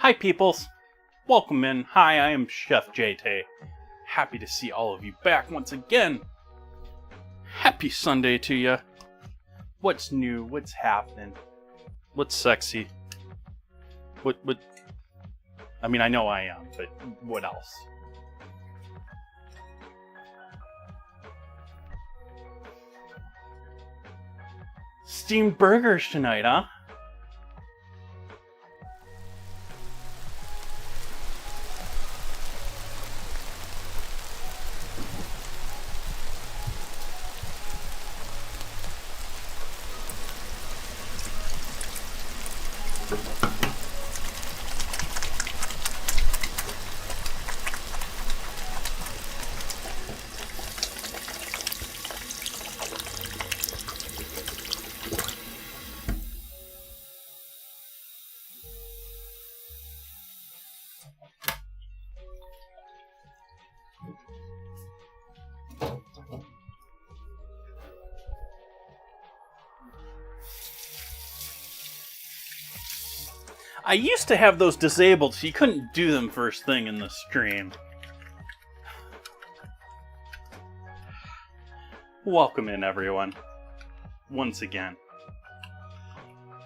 Hi peoples, welcome in. Hi, I am Chef Jay Tay. Happy to see all of you back once again. Happy Sunday to you. What's new? What's happening? What's sexy? What, I mean, I know I am, but what else? Steamed burgers tonight, huh? I used to have those disabled, so you couldn't do them first thing in the stream. Welcome in, everyone. Once again.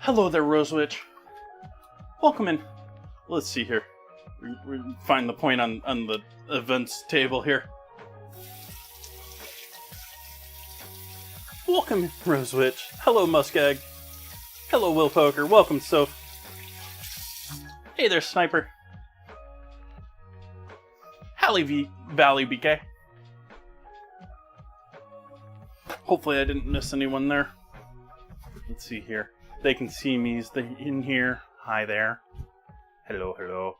Hello there, Rosewitch. Welcome in. Let's see here. We find the point on the events table here. Welcome, Rosewitch. Hello, Muskeg. Hello, Will Poker. Welcome, Soph. Hey there, Sniper. Valley BK. Hopefully I didn't miss anyone there. Let's see here. They can see me in here. Hi there. Hello, hello.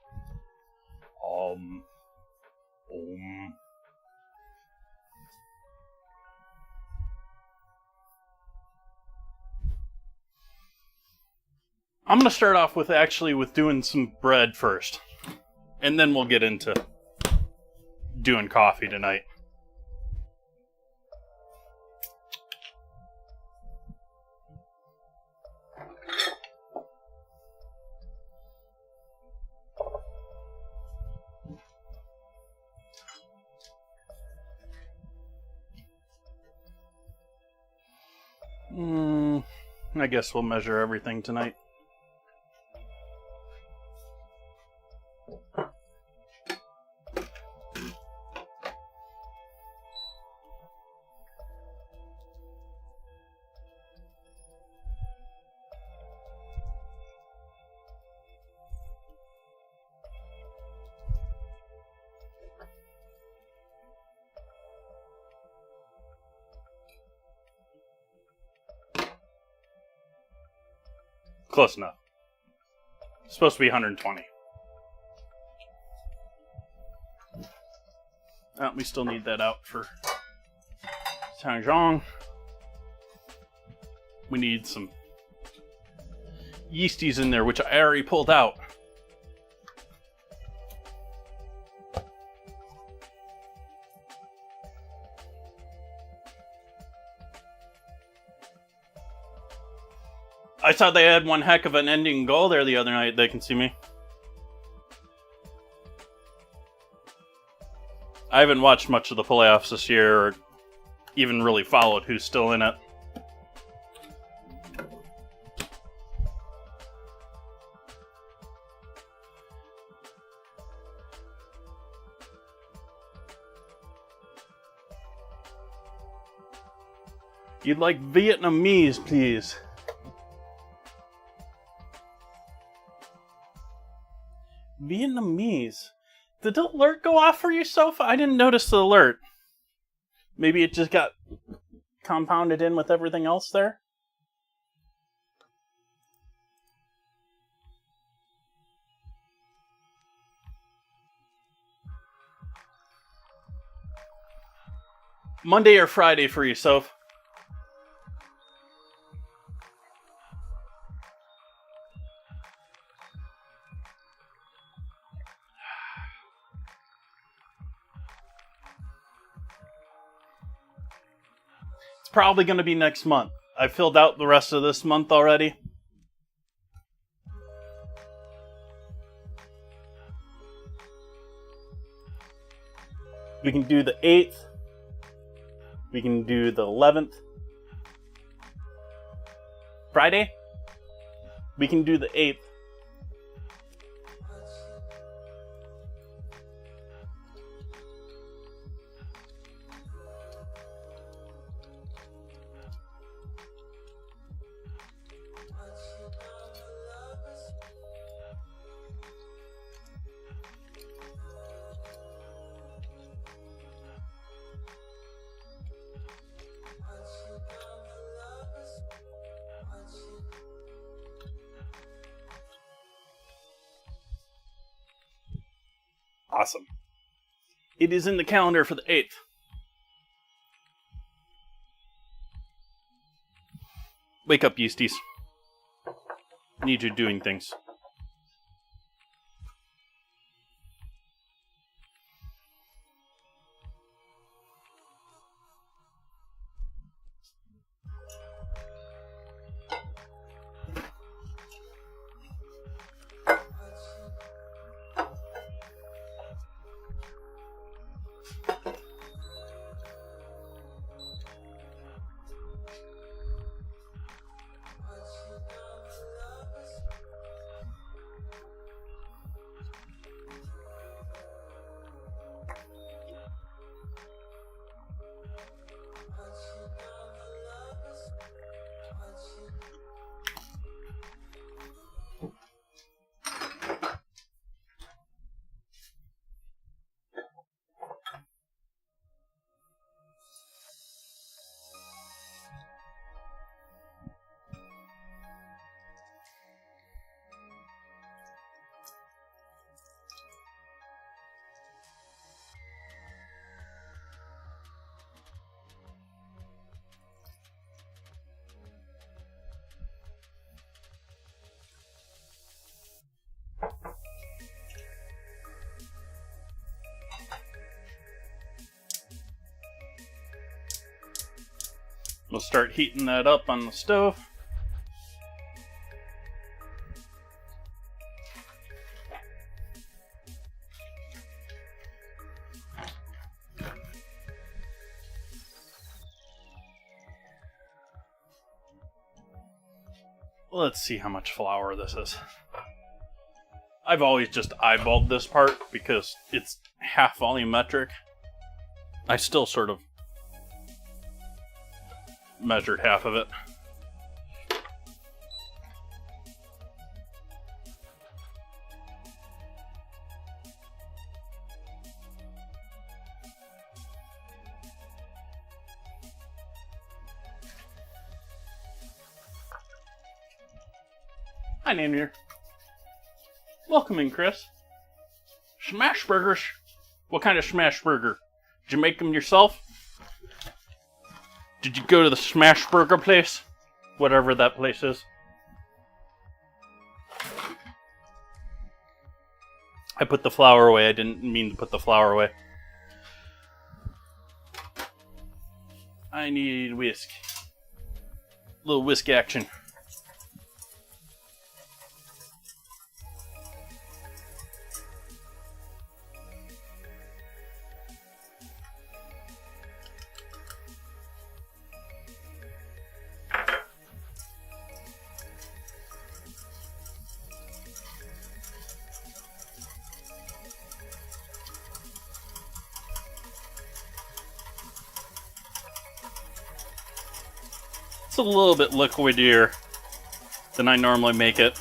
I'm going to start off with doing some bread first. And then we'll get into doing coffee tonight. I guess we'll measure everything tonight. Close enough. It's supposed to be 120. We still need that out for Tangzhong. We need some yeasties in there, which I already pulled out. I saw they had one heck of an ending goal there the other night. They can see me. I haven't watched much of the playoffs this year or even really followed who's still in it. You'd like Vietnamese, please. Vietnamese. Did the alert go off for you, Sofa? I didn't notice the alert. Maybe it just got compounded in with everything else there? Monday or Friday for you, Soph? Probably going to be next month. I filled out the rest of this month already. We can do the 8th. We can do the 11th. Friday? We can do the 8th. Awesome. It is in the calendar for the 8th. Wake up, yeasties. Need you doing things. We'll start heating that up on the stove. Let's see how much flour this is. I've always just eyeballed this part because it's half volumetric. I still sort of measured half of it. Hi, Namir. Welcome in, Chris. Smash burgers? What kind of smash burger? Did you make them yourself? Did you go to the smash burger place? Whatever that place is. I put the flour away. I didn't mean to put the flour away. I need whisk. A little whisk action. It's a little bit liquidier than I normally make it.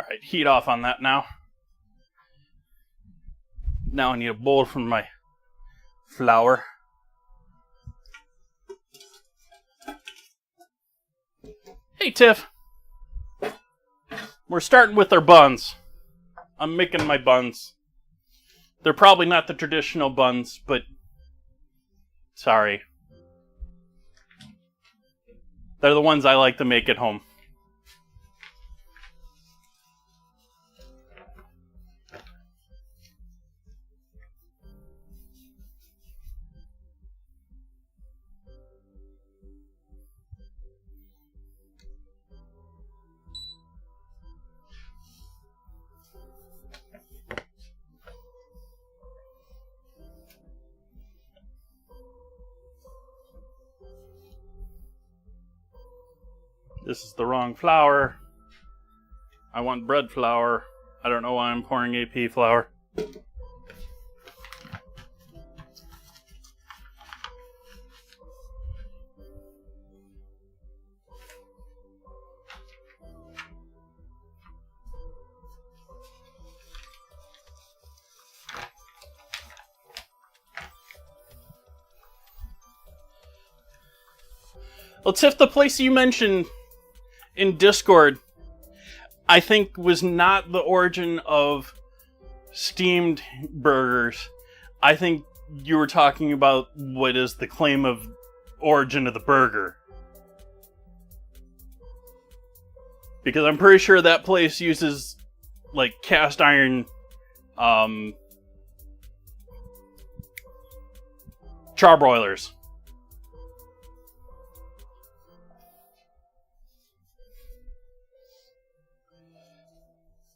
Alright, heat off on that now. Now I need a bowl from my flour. Hey Tiff! We're starting with our buns. I'm making my buns. They're probably not the traditional buns, but sorry. They're the ones I like to make at home. This is the wrong flour. I want bread flour. I don't know why I'm pouring AP flour. Well, Tiff, the place you mentioned in Discord, I think was not the origin of steamed burgers. I think you were talking about what is the claim of origin of the burger. Because I'm pretty sure that place uses, like, cast iron, charbroilers.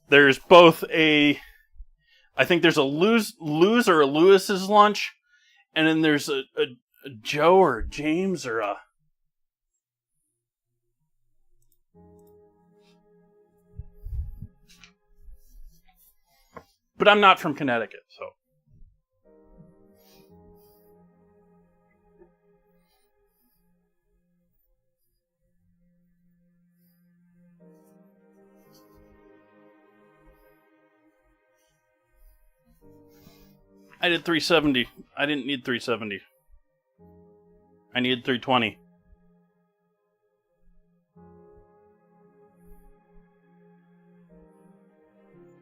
There's both I think there's a Lou's or a Lewis's lunch, and then there's a Joe or James or a... But I'm not from Connecticut, so... I did 370. I didn't need 370. I needed 320.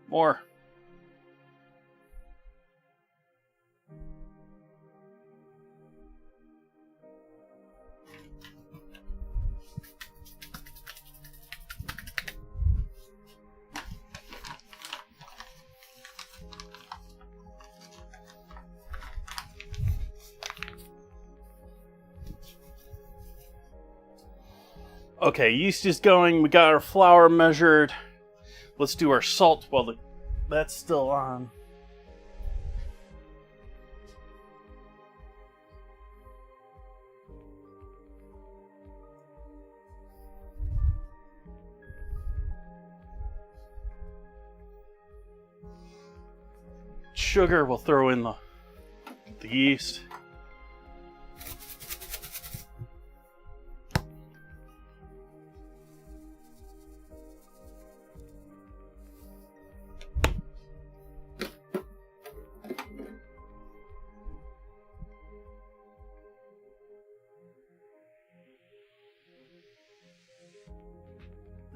More. Okay, yeast is going. We got our flour measured. Let's do our salt while that's still on. Sugar, we'll throw in the yeast.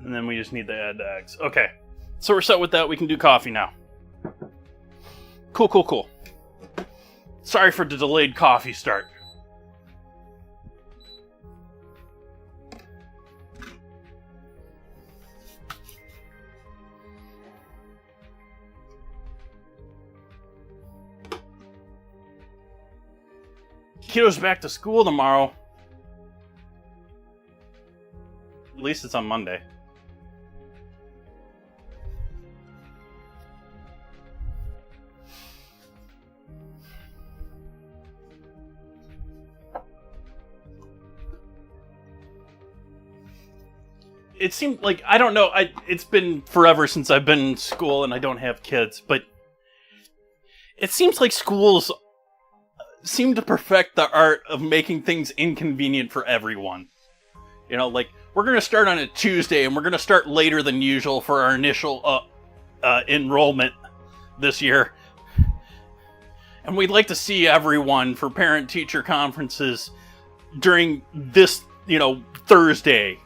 And then we just need to add the eggs. Okay. So we're set with that. We can do coffee now. Cool. Sorry for the delayed coffee start. Kiddo's back to school tomorrow. At least it's on Monday. It seemed like, I don't know, it's been forever since I've been in school and I don't have kids, but it seems like schools seem to perfect the art of making things inconvenient for everyone. You know, like, we're going to start on a Tuesday and we're going to start later than usual for our initial enrollment this year. And we'd like to see everyone for parent-teacher conferences during this, Thursday.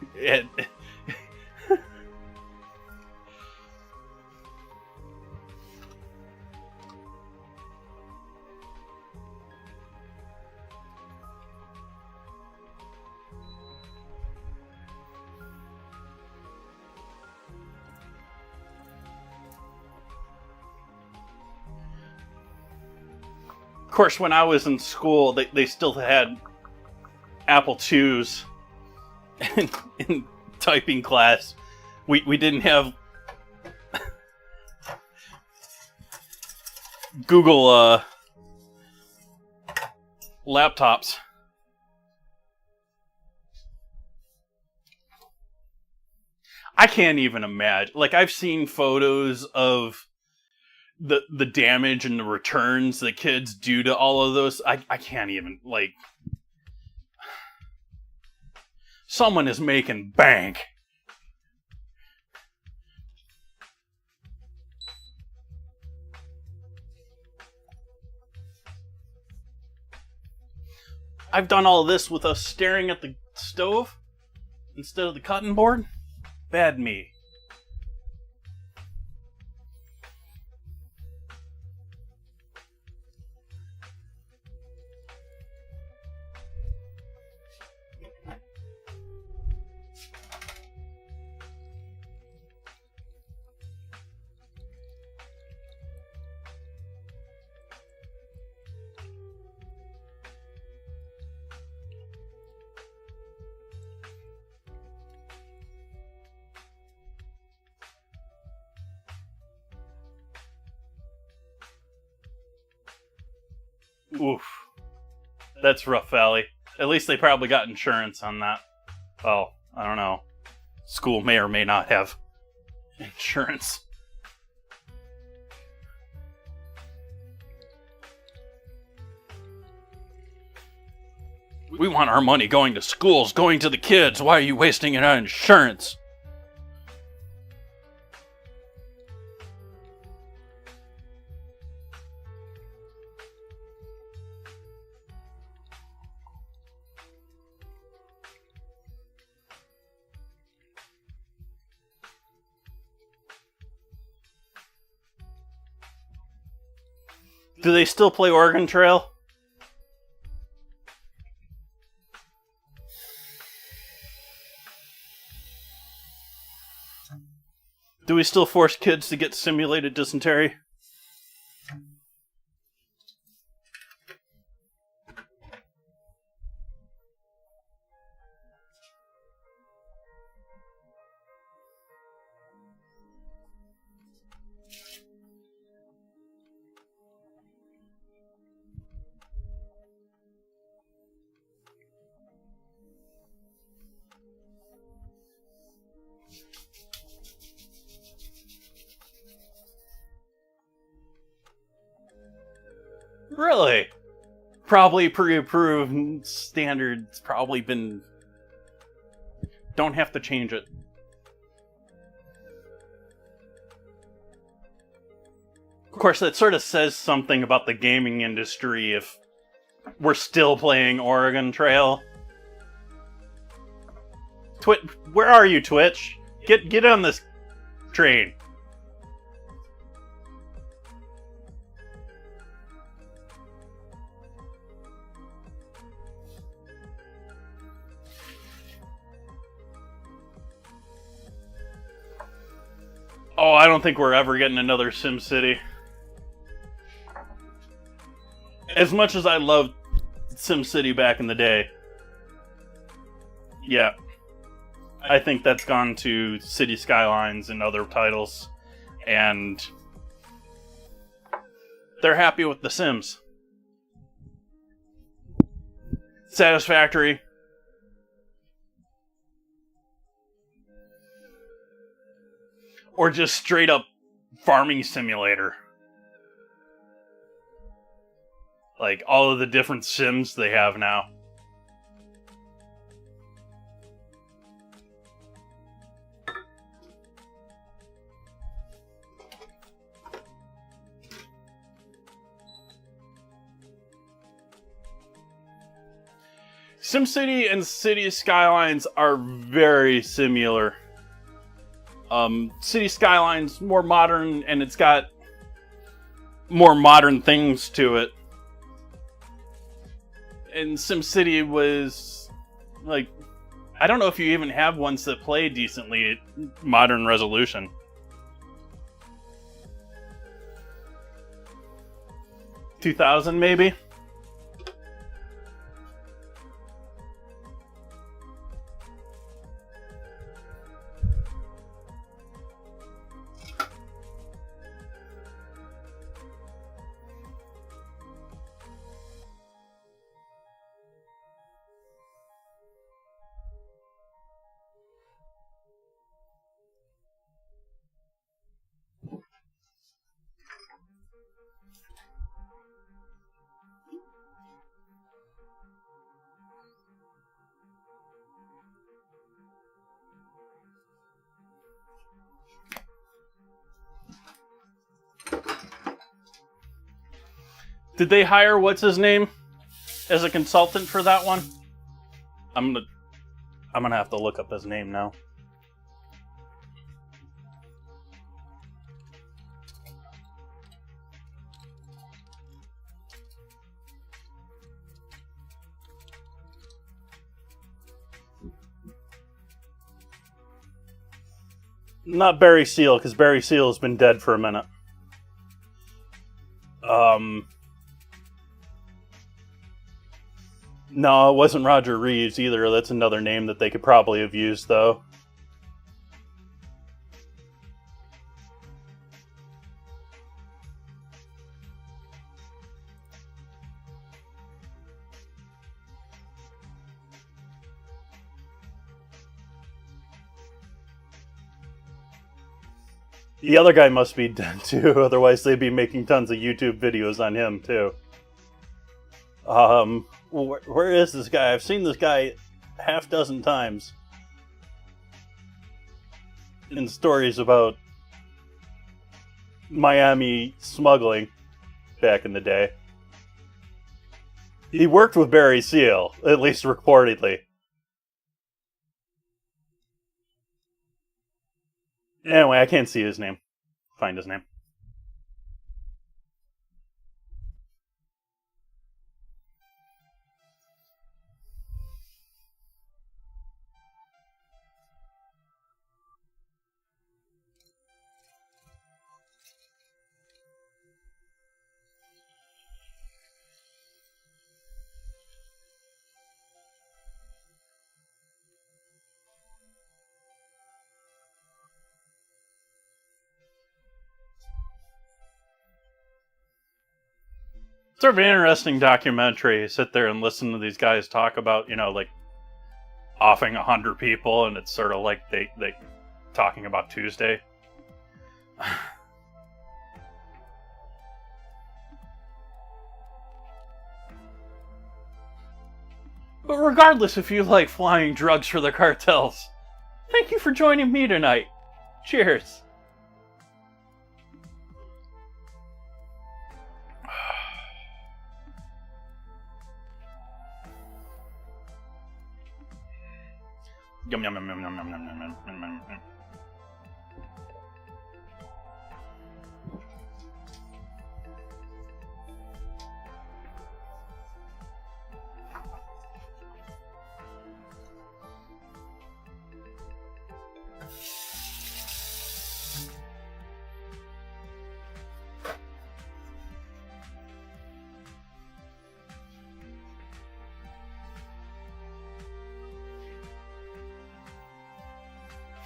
course, when I was in school, they still had Apple IIs in typing class. We didn't have Google laptops. I can't even imagine. Like, I've seen photos of the damage and the returns the kids do to all of those. I can't even, like... Someone is making bank. I've done all this with us staring at the stove instead of the cutting board. Bad me. Oof. That's rough, Valley. At least they probably got insurance on that. Well, I don't know. School may or may not have insurance. We want our money going to schools, going to the kids. Why are you wasting it on insurance? Do they still play Oregon Trail? Do we still force kids to get simulated dysentery? Really? Probably pre-approved standards, probably been... Don't have to change it. Of course, that sort of says something about the gaming industry if we're still playing Oregon Trail. Where are you, Twitch? Get on this train. Oh, I don't think we're ever getting another SimCity. As much as I loved SimCity back in the day. Yeah. I think that's gone to City Skylines and other titles. And they're happy with The Sims. Satisfactory. Or just straight up farming simulator. Like all of the different Sims they have now. SimCity and City Skylines are very similar. City Skylines more modern, and it's got more modern things to it. And SimCity was like, I don't know if you even have ones that play decently at modern resolution. $2000 maybe? Did they hire what's his name as a consultant for that one? I'm gonna have to look up his name now. Not Barry Seal, because Barry Seal has been dead for a minute. No, it wasn't Roger Reeves either. That's another name that they could probably have used, though. The other guy must be dead too, otherwise they'd be making tons of YouTube videos on him too. Where is this guy? I've seen this guy half dozen times in stories about Miami smuggling back in the day. He worked with Barry Seal, at least reportedly. Anyway, I can't see his name. Find his name. Sort of an interesting documentary. You sit there and listen to these guys talk about, like offing 100 people, and it's sort of like they talking about Tuesday. But regardless if you like flying drugs for the cartels, thank you for joining me tonight. Cheers. Yum yum yum yum yum yum yum yum yum yum yum.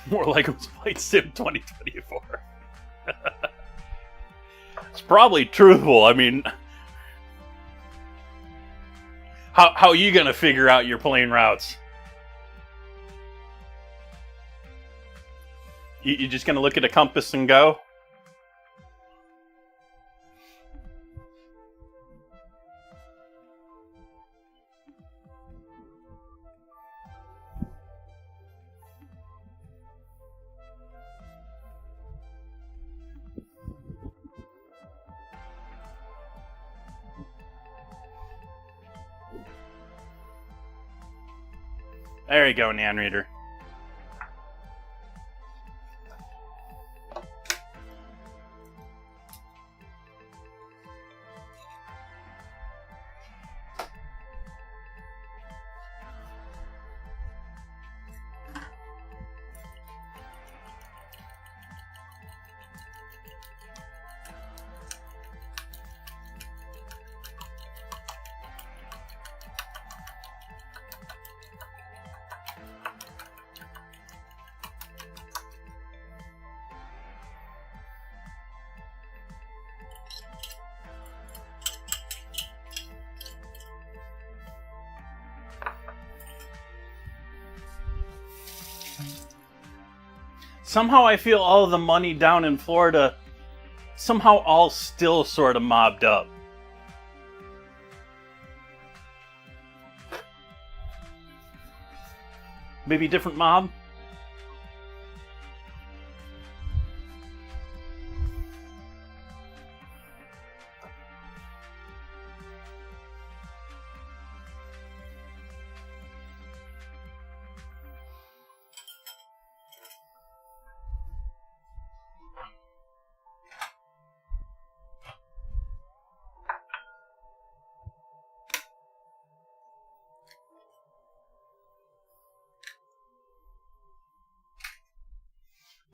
More like it was Flight Sim 2024. It's probably truthful. I mean, how are you gonna figure out your plane routes? You just gonna look at a compass and go? There you go, Nan Reader. Somehow I feel all of the money down in Florida, somehow all still sort of mobbed up. Maybe different mob?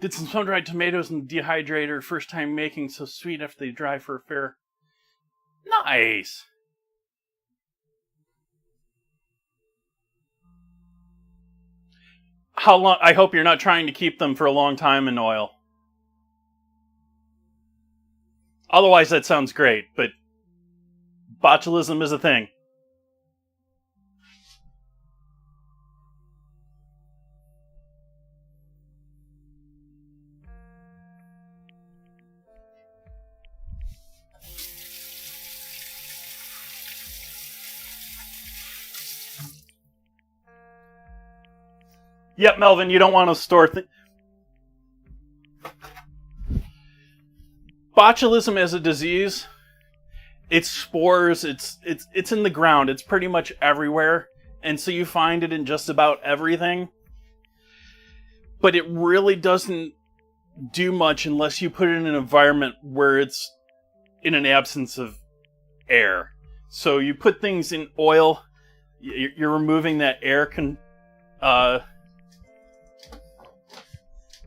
Did some sun-dried tomatoes in the dehydrator. First time making, so sweet after they dry for a fair. Nice! How long? I hope you're not trying to keep them for a long time in oil. Otherwise, that sounds great, but botulism is a thing. Yep, Melvin, you don't want to store botulism as a disease. It's spores. It's in the ground. It's pretty much everywhere, and so you find it in just about everything. But it really doesn't do much unless you put it in an environment where it's in an absence of air. So you put things in oil. You're removing that air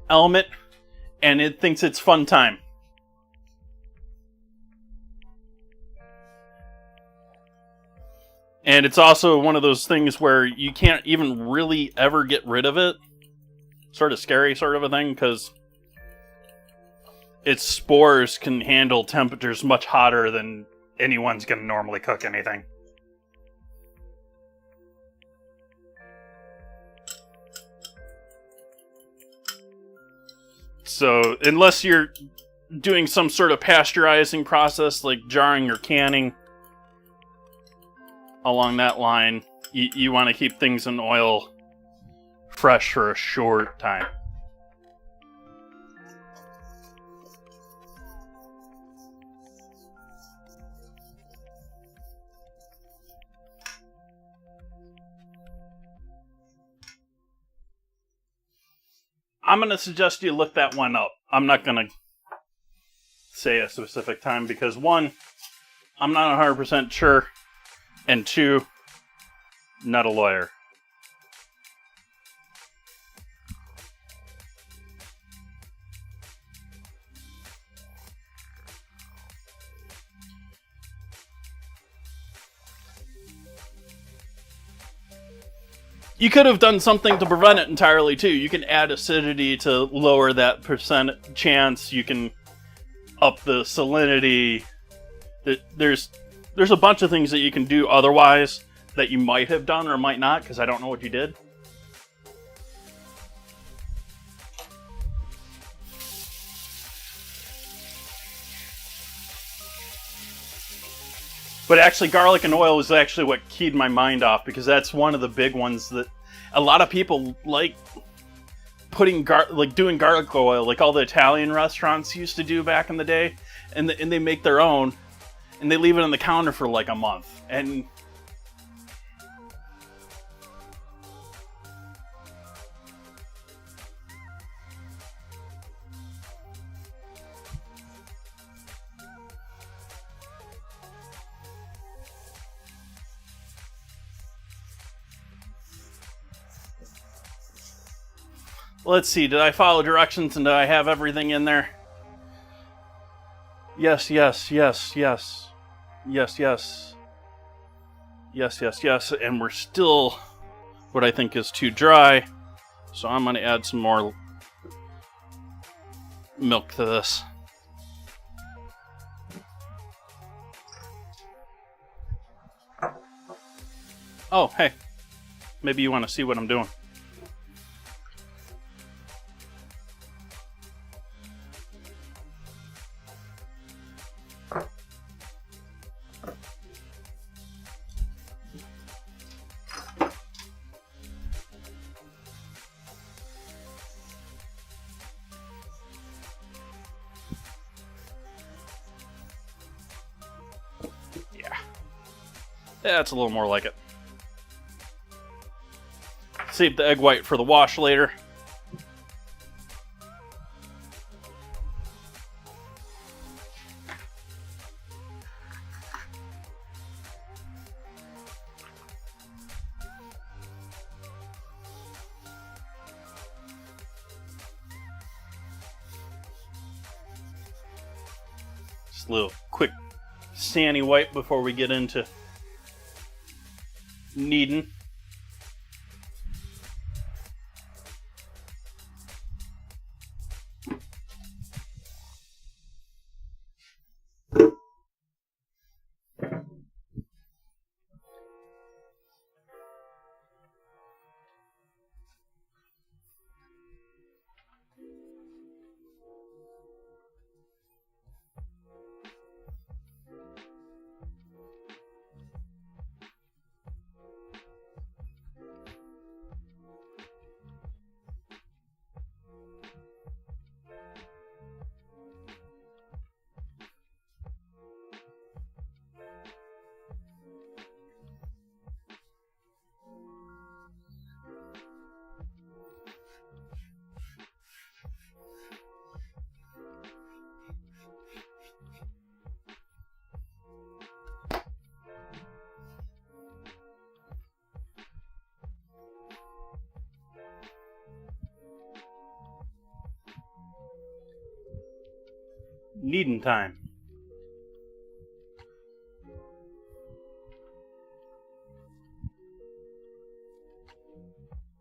element, and it thinks it's fun time. And it's also one of those things where you can't even really ever get rid of it. Sort of scary sort of a thing, because its spores can handle temperatures much hotter than anyone's going to normally cook anything. So, unless you're doing some sort of pasteurizing process, like jarring or canning, along that line, you want to keep things in oil fresh for a short time. I'm going to suggest you look that one up. I'm not going to say a specific time because, one, I'm not 100% sure, and two, not a lawyer. You could have done something to prevent it entirely, too. You can add acidity to lower that percent chance. You can up the salinity. There's a bunch of things that you can do otherwise that you might have done or might not, because I don't know what you did. But actually, garlic and oil was actually what keyed my mind off, because that's one of the big ones that a lot of people like putting doing garlic oil, like all the Italian restaurants used to do back in the day, and they make their own, and they leave it on the counter for like a month, and let's see, did I follow directions and did I have everything in there? Yes, yes, yes, yes. Yes, yes. Yes, yes, yes. And we're still what I think is too dry. So I'm going to add some more milk to this. Oh, hey. Maybe you want to see what I'm doing. That's a little more like it. Save the egg white for the wash later. Just a little quick sandy wipe before we get into kneading. Kneading time.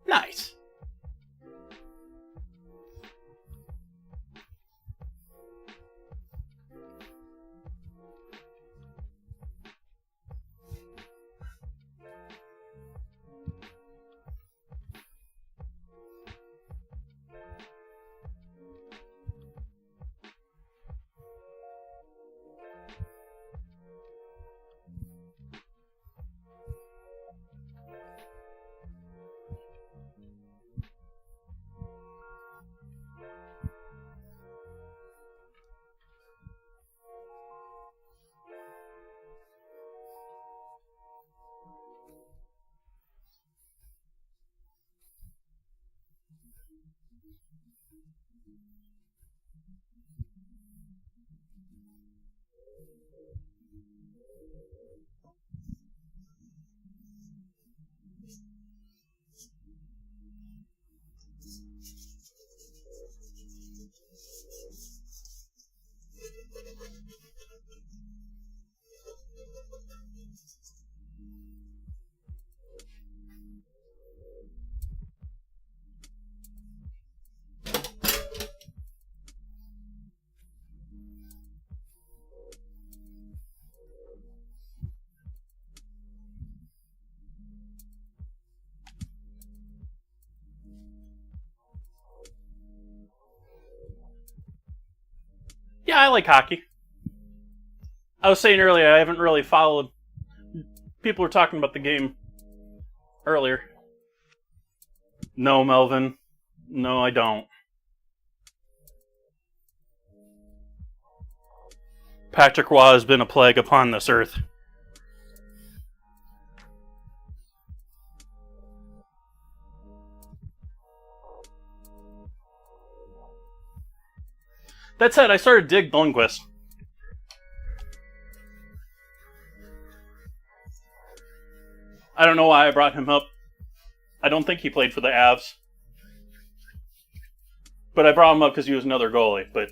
Nice. Yeah, I like hockey. I was saying earlier, I haven't really followed. People were talking about the game earlier. No, Melvin. No, I don't. Patrick Waugh has been a plague upon this earth. That said, I started to dig Lundqvist. I don't know why I brought him up. I don't think he played for the Avs. But I brought him up because he was another goalie. But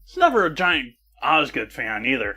he's never a giant Osgood fan either.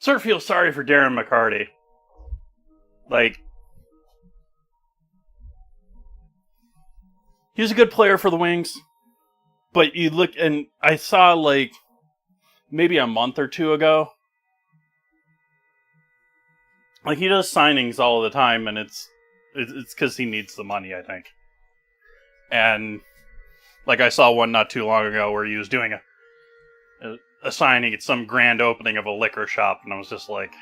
Sort of feel sorry for Darren McCarty. Like, he was a good player for the Wings, But you look, and I saw like maybe a month or two ago, like he does signings all the time, and it's because he needs the money, I think. And like I saw one not too long ago where he was doing a signing at some grand opening of a liquor shop, and I was just like,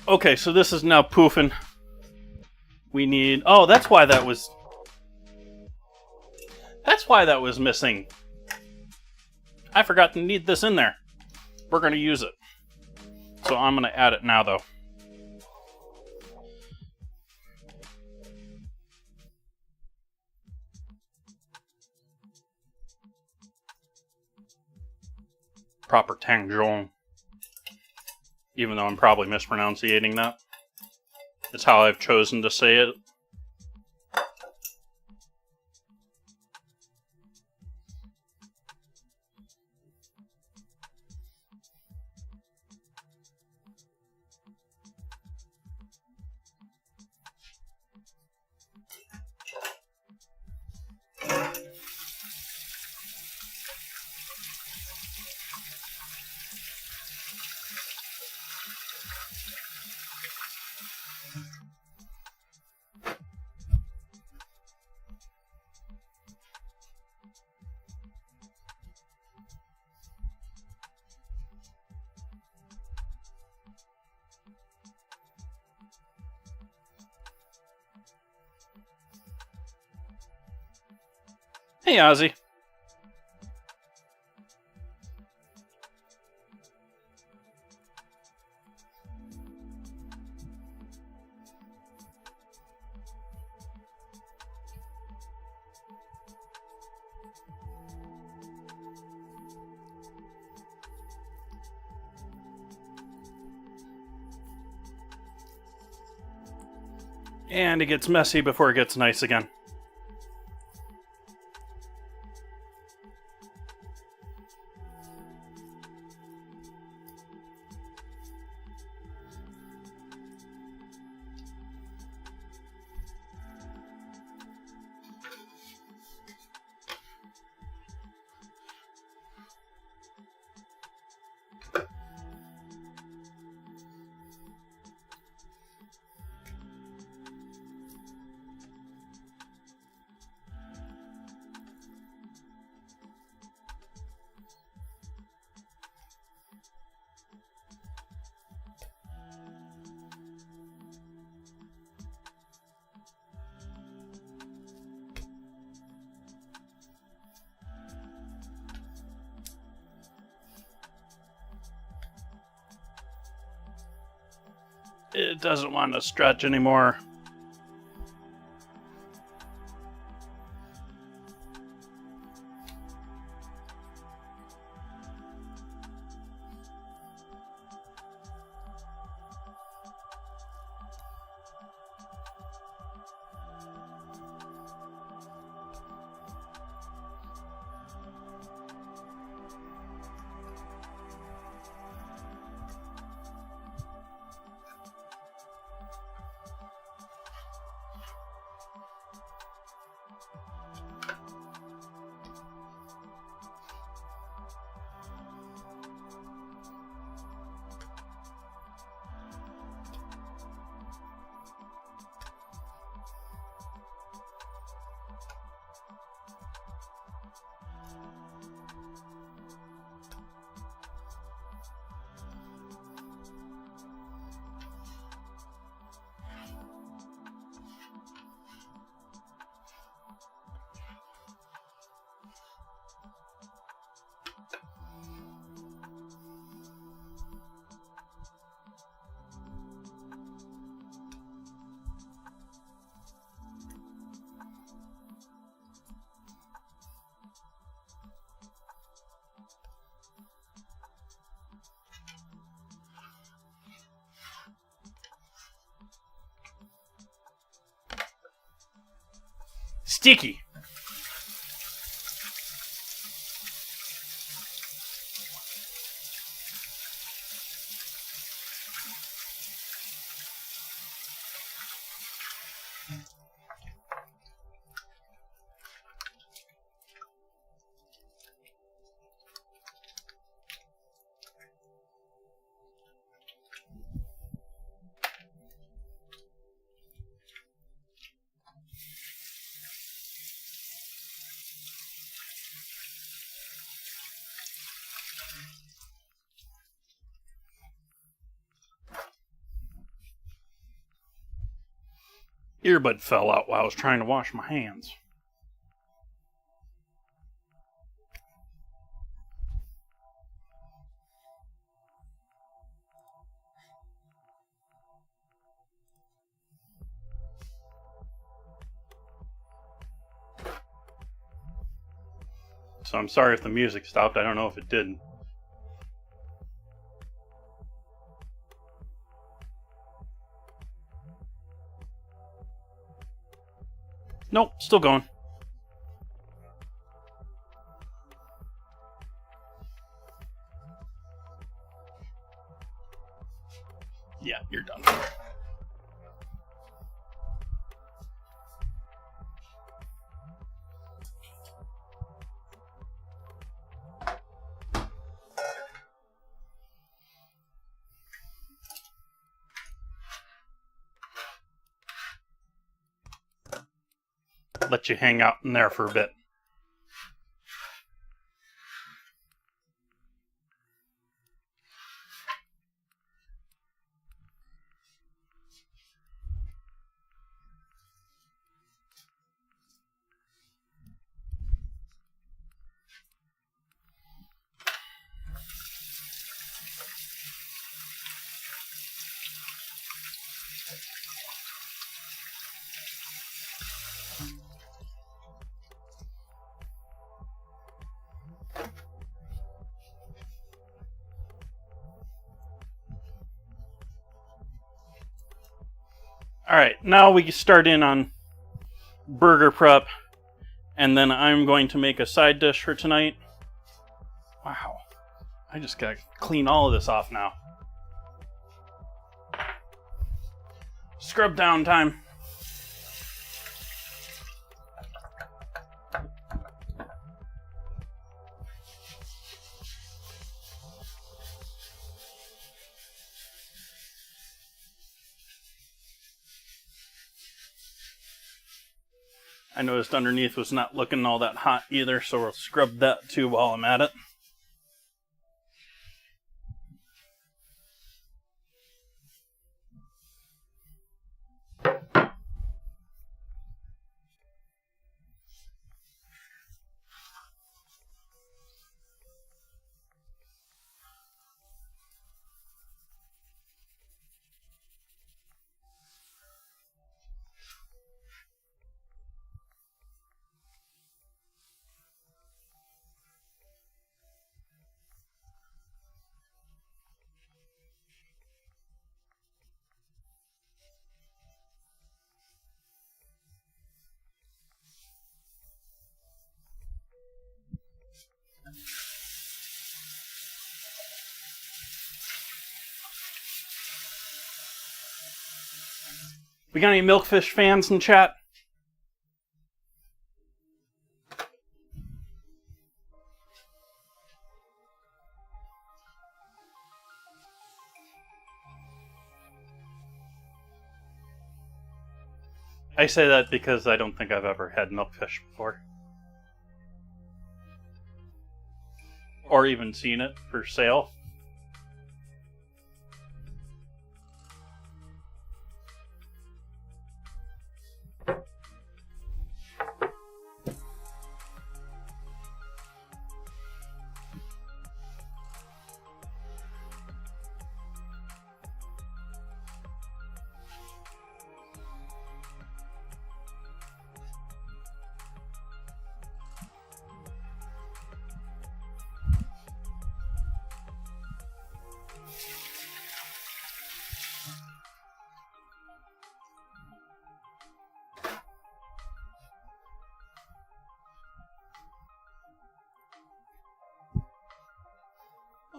okay, so this is now poofing. We need... Oh, that's why that was missing. I forgot to need this in there. We're going to use it. So I'm going to add it now, though. Proper Tangzhong. Even though I'm probably mispronouncing that. It's how I've chosen to say it. Hey, Ozzy. And it gets messy before it gets nice again. It doesn't want to stretch anymore. sticky. Earbud fell out while I was trying to wash my hands. So I'm sorry if the music stopped. I don't know if it did. Nope, still going. Yeah, you're done. Let you hang out in there for a bit. Alright, now we start in on burger prep, and then I'm going to make a side dish for tonight. Wow, I just gotta clean all of this off now. Scrub down time. I noticed underneath was not looking all that hot either, so we'll scrub that too while I'm at it. We got any Milkfish fans in chat? I say that because I don't think I've ever had Milkfish before. Or even seen it for sale.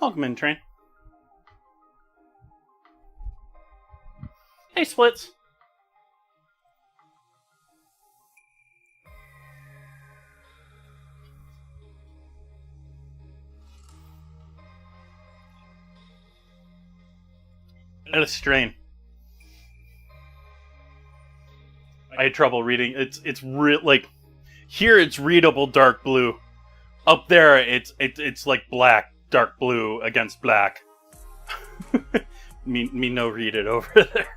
Welcome in, Train. Hey, Splits. That is Strain. I had trouble reading. It's like here it's readable dark blue. Up there it's like black dark blue against black. me no read it over there.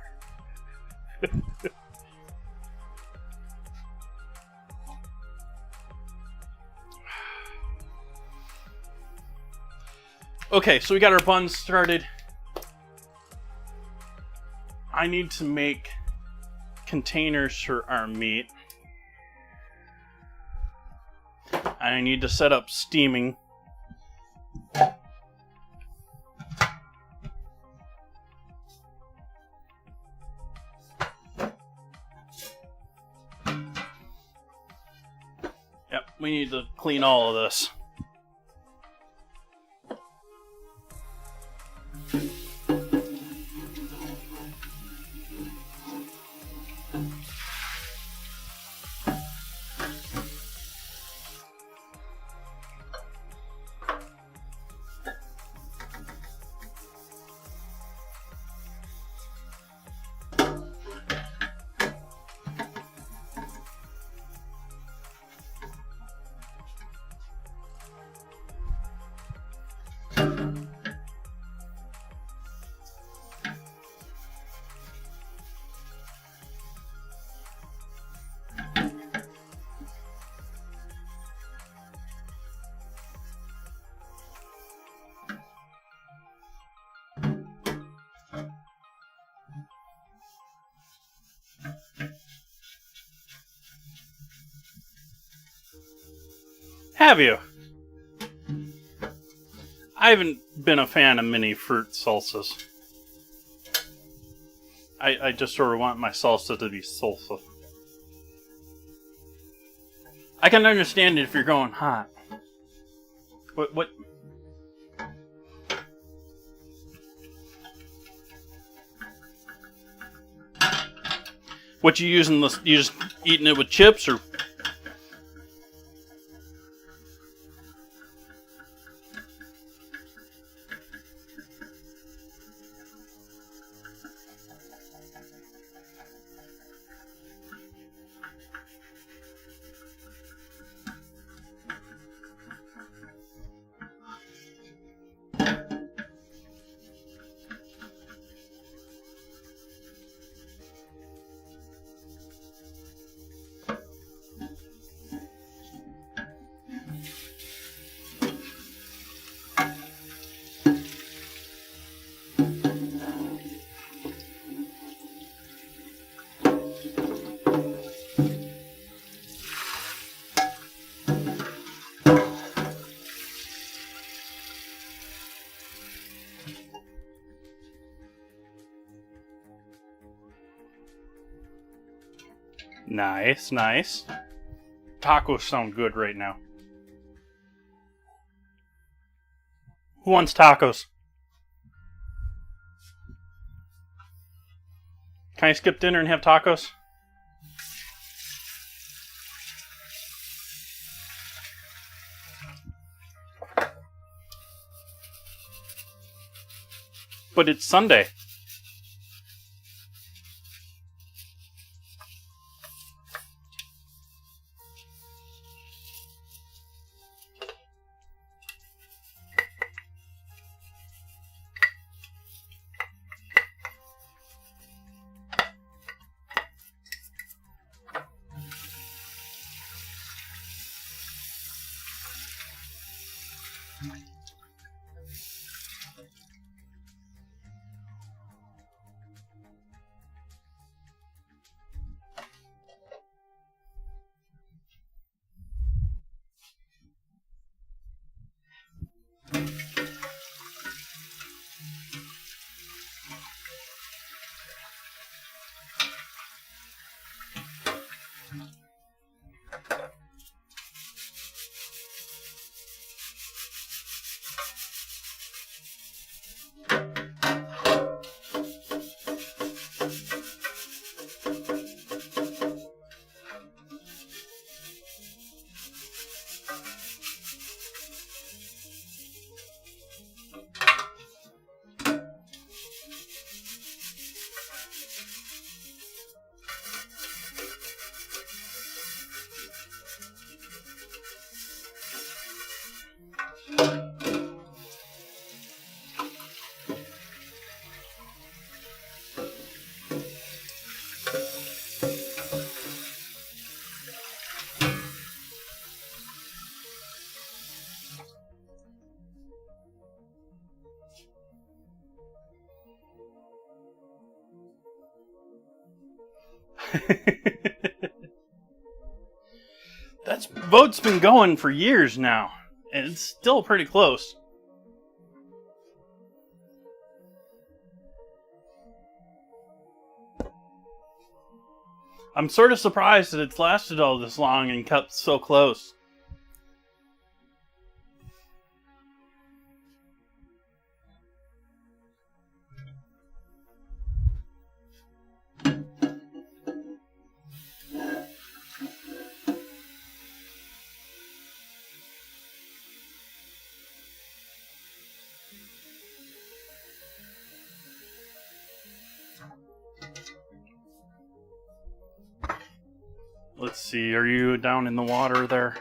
Okay, so we got our buns started. I need to make containers for our meat. I need to set up steaming. Yep, we need to clean all of this. Have you? I haven't been a fan of mini fruit salsas. I just sort of want my salsa to be salsa. I can understand it if you're going hot. What? What you using? You just eating it with chips or? Nice, nice. Tacos sound good right now. Who wants tacos? Can I skip dinner and have tacos? But it's Sunday. That vote's been going for years now, and it's still pretty close. I'm sort of surprised that it's lasted all this long and kept so close. Let's see, are you down in the water there?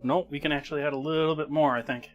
Nope, we can actually add a little bit more, I think.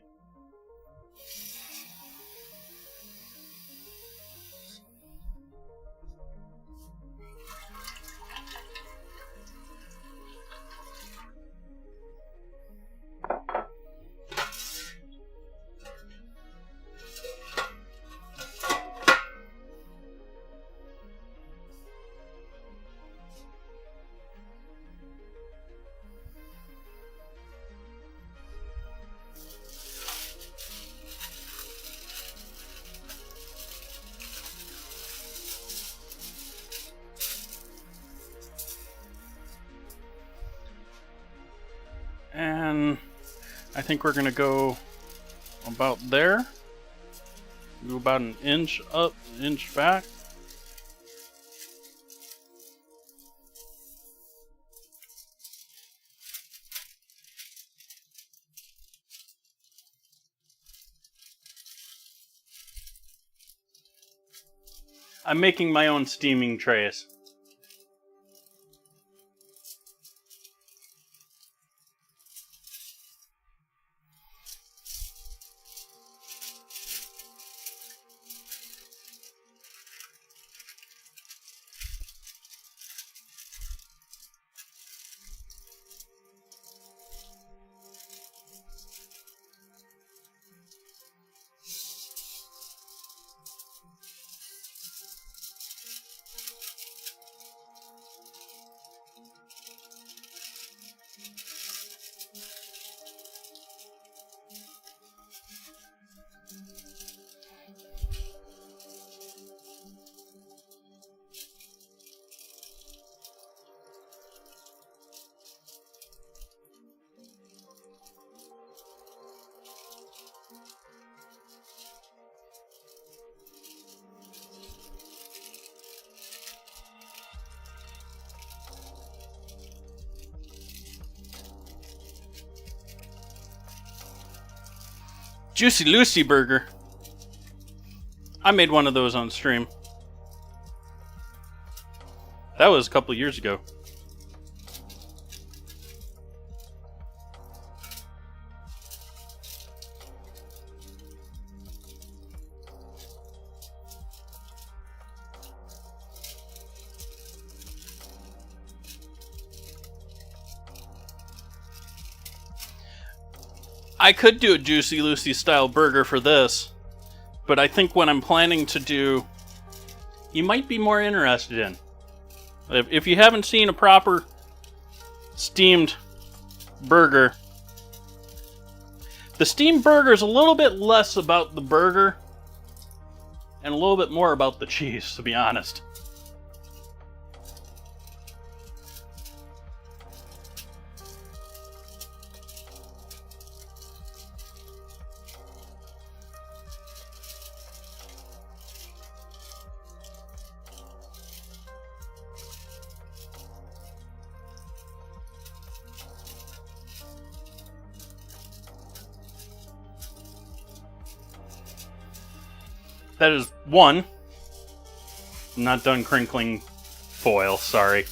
And I think we're gonna go about there. Do about an inch up, an inch back. I'm making my own steaming trays. Juicy Lucy burger. I made one of those on stream. That was a couple years ago. I could do a Juicy Lucy style burger for this, but I think what I'm planning to do, you might be more interested in. If you haven't seen a proper steamed burger, the steamed burger is a little bit less about the burger and a little bit more about the cheese, to be honest. That is one. I'm not done crinkling foil, sorry.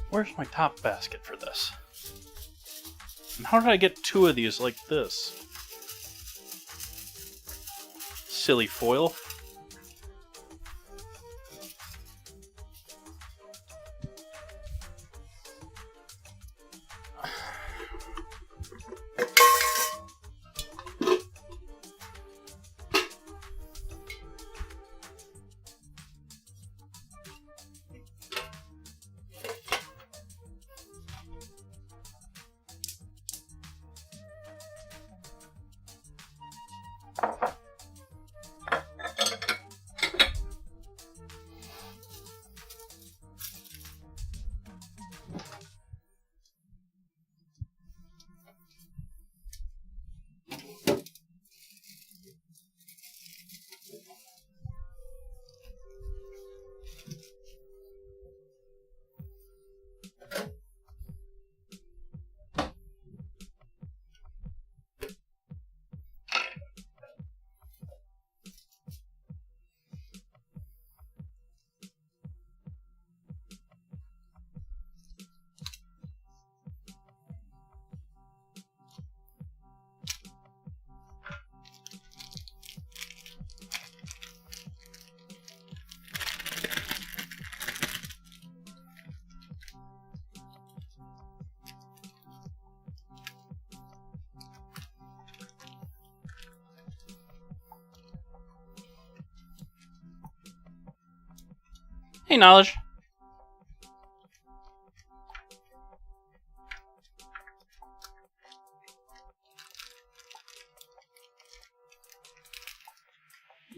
Where's my top basket for this? And how did I get two of these like this? Silly foil. Hey, Knowledge.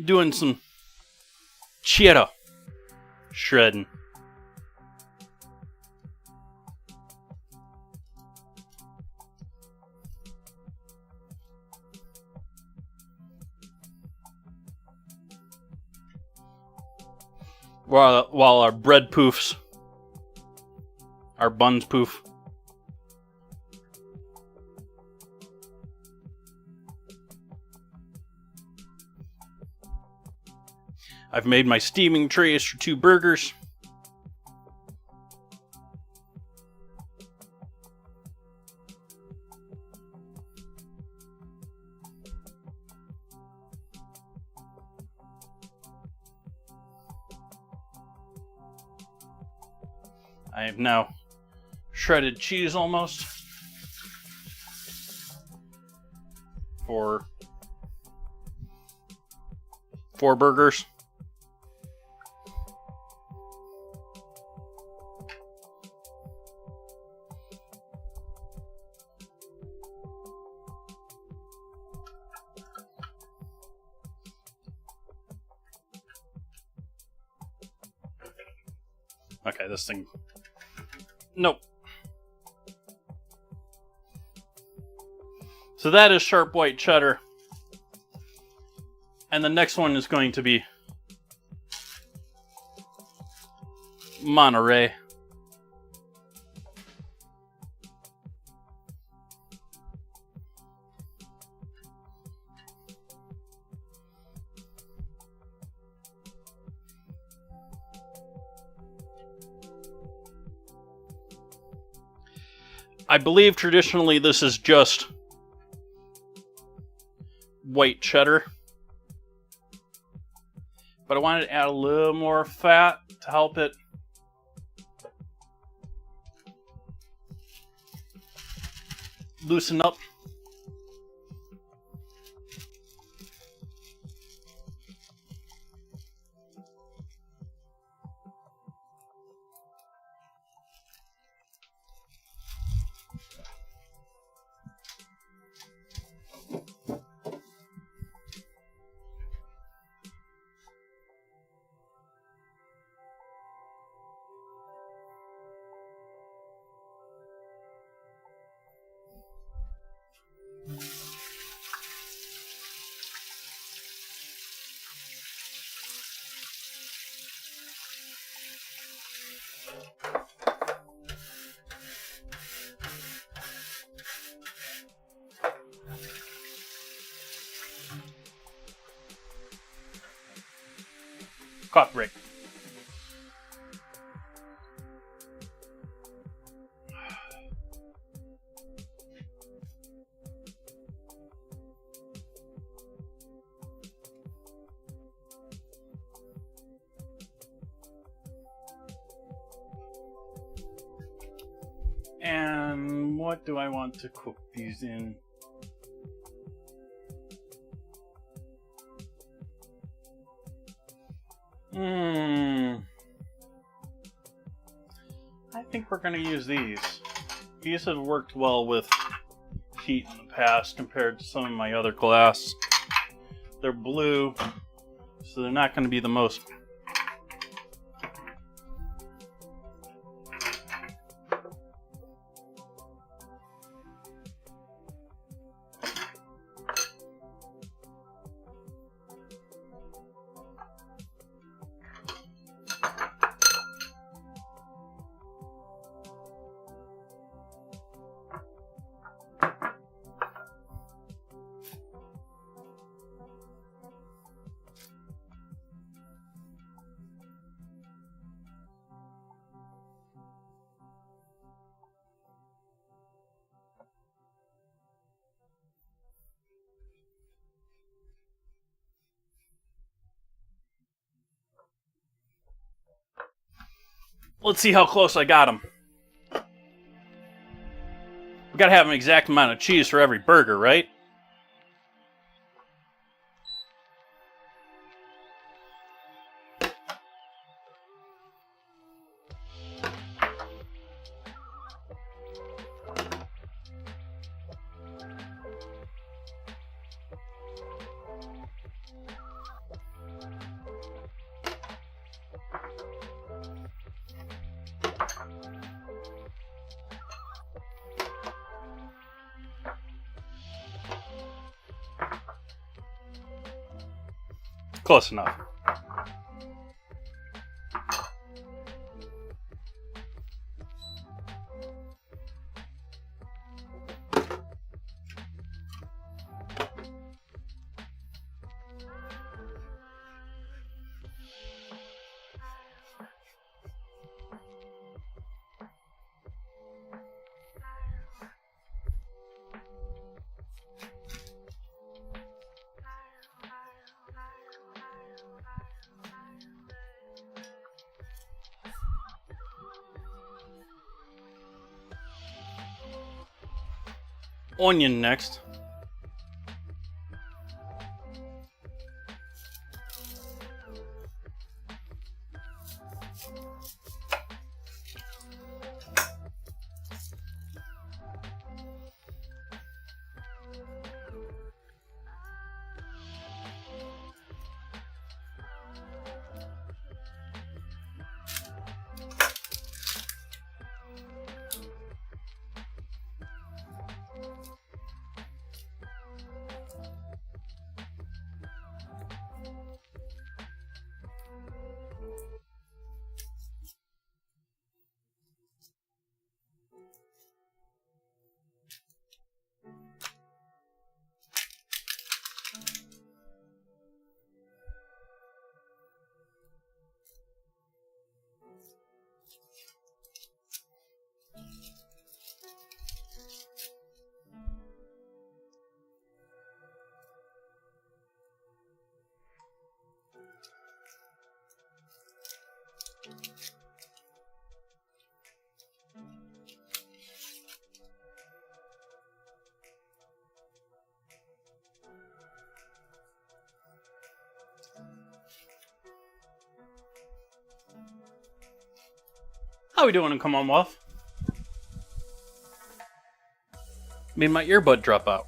Doing some cheddar shredding. While our bread poofs our buns poof. I've made my steaming trays for 2 burgers. I have now shredded cheese almost for 4 burgers. Okay, this thing... Nope. So that is sharp white cheddar. And the next one is going to be Monterey. I believe traditionally this is just white cheddar, but I wanted to add a little more fat to help it loosen up. Coffee break. And what do I want to cook these in? I think we're going to use these. These have worked well with heat in the past compared to some of my other glass. They're blue, so they're not going to be the most... Let's see how close I got them. We gotta have an exact amount of cheese for every burger, right? Close enough. onion next. How we doing in Commonwealth? Made my earbud drop out.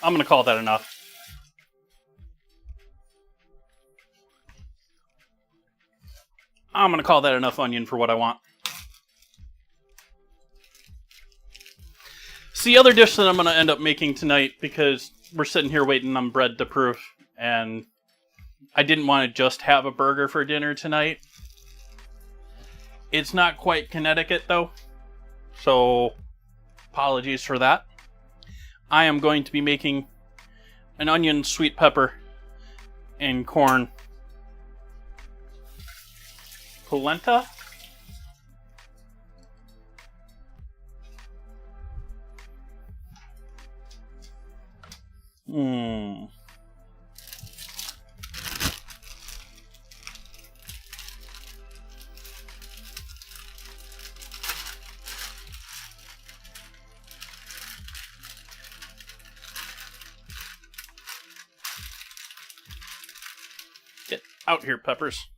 I'm gonna call that enough. I'm gonna call that enough onion for what I want. It's the other dish that I'm gonna end up making tonight because we're sitting here waiting on bread to proof, and I didn't want to just have a burger for dinner tonight. It's not quite Connecticut though, so apologies for that. I am going to be making an onion, sweet pepper, and corn polenta. Get out here, peppers.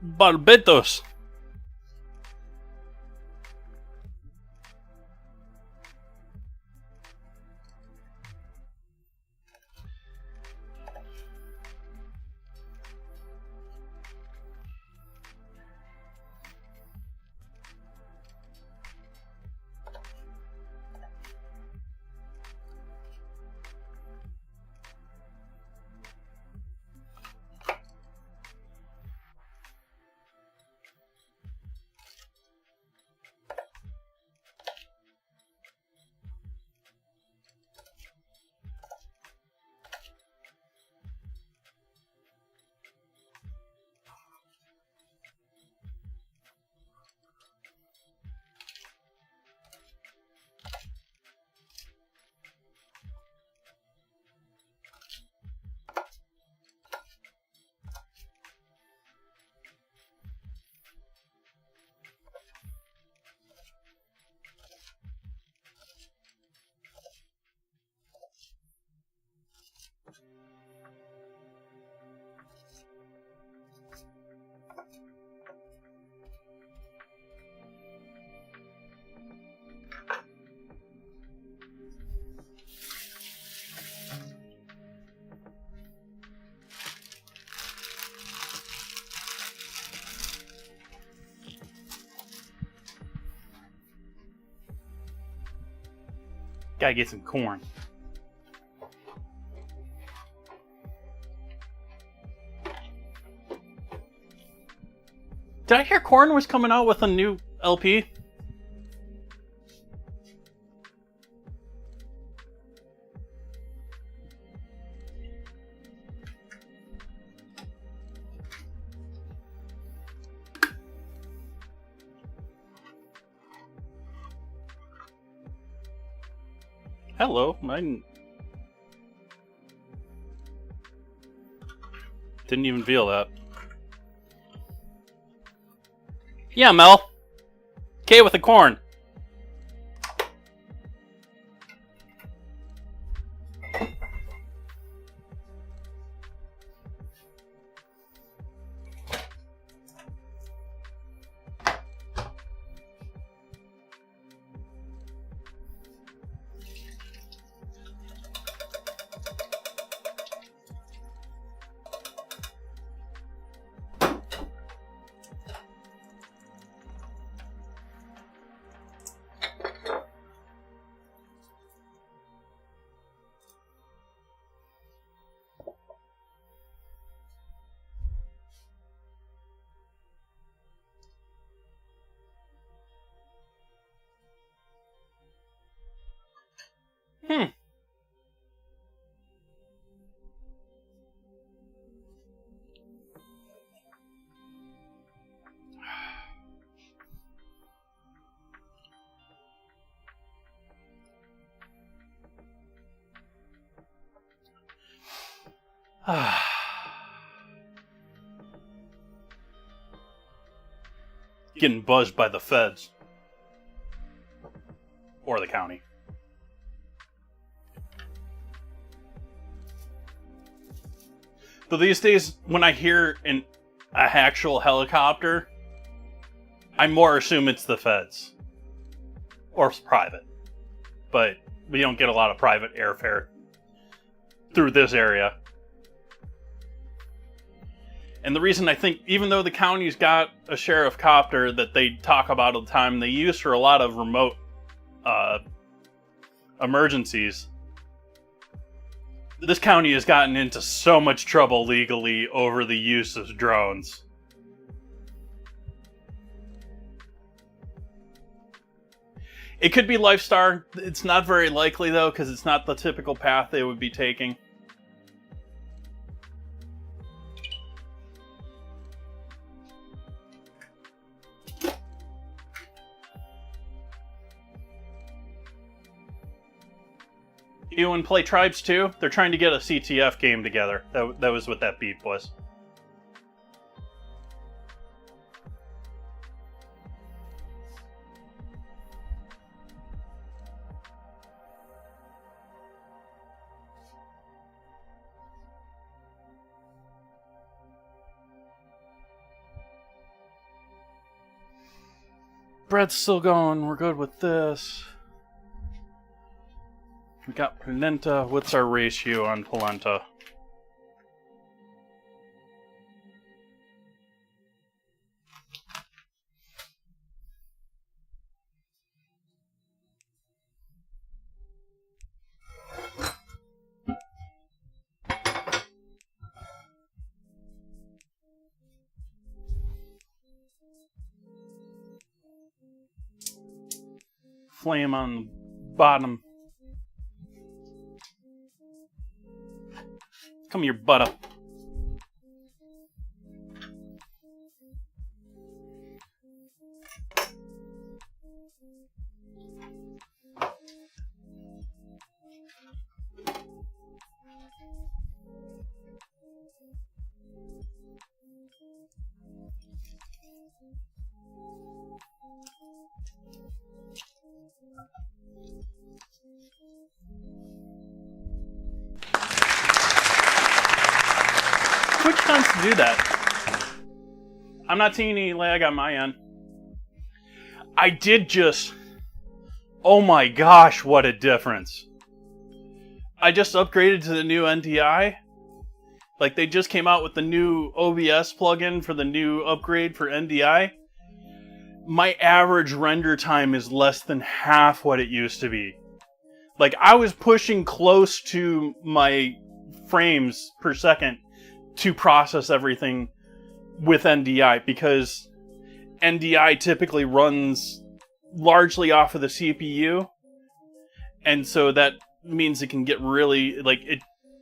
Barbetos. Gotta get some corn. Did I hear Korn was coming out with a new LP? Hello, I didn't even feel that. Yeah, Mel. K with the corn. Getting buzzed by the feds. Or the county. But these days, when I hear an actual helicopter, I more assume it's the feds. Or it's private. But we don't get a lot of private airfare through this area. And the reason I think, even though the county's got a sheriff copter that they talk about all the time, they use for a lot of remote emergencies, this county has gotten into so much trouble legally over the use of drones. It could be Lifestar. It's not very likely, though, because it's not the typical path they would be taking. You want to play Tribes 2? They're trying to get a CTF game together. That was what that beep was. bread's still going. We're good with this. We got polenta. What's our ratio on polenta? Flame on the bottom. Come here, butter. Twitch tends to do that. I'm not seeing any lag on my end. I did just... Oh my gosh, what a difference. I just upgraded to the new NDI. Like, they just came out with the new OBS plugin for the new upgrade for NDI. My average render time is less than half what it used to be. Like, I was pushing close to my frames per second to process everything with NDI, because NDI typically runs largely off of the CPU, and so that means it can get really, like,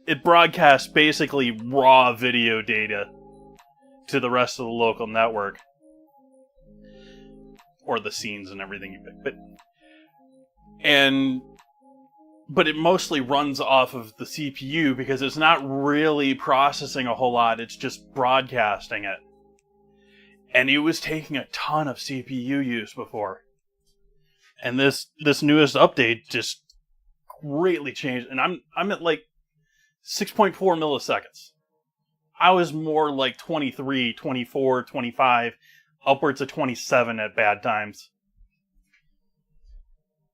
it broadcasts basically raw video data to the rest of the local network, or the scenes and everything you pick, but it mostly runs off of the CPU because it's not really processing a whole lot, it's just broadcasting it. And it was taking a ton of CPU use before. And this newest update just greatly changed, and I'm at like 6.4 milliseconds. I was more like 23, 24, 25, upwards of 27 at bad times.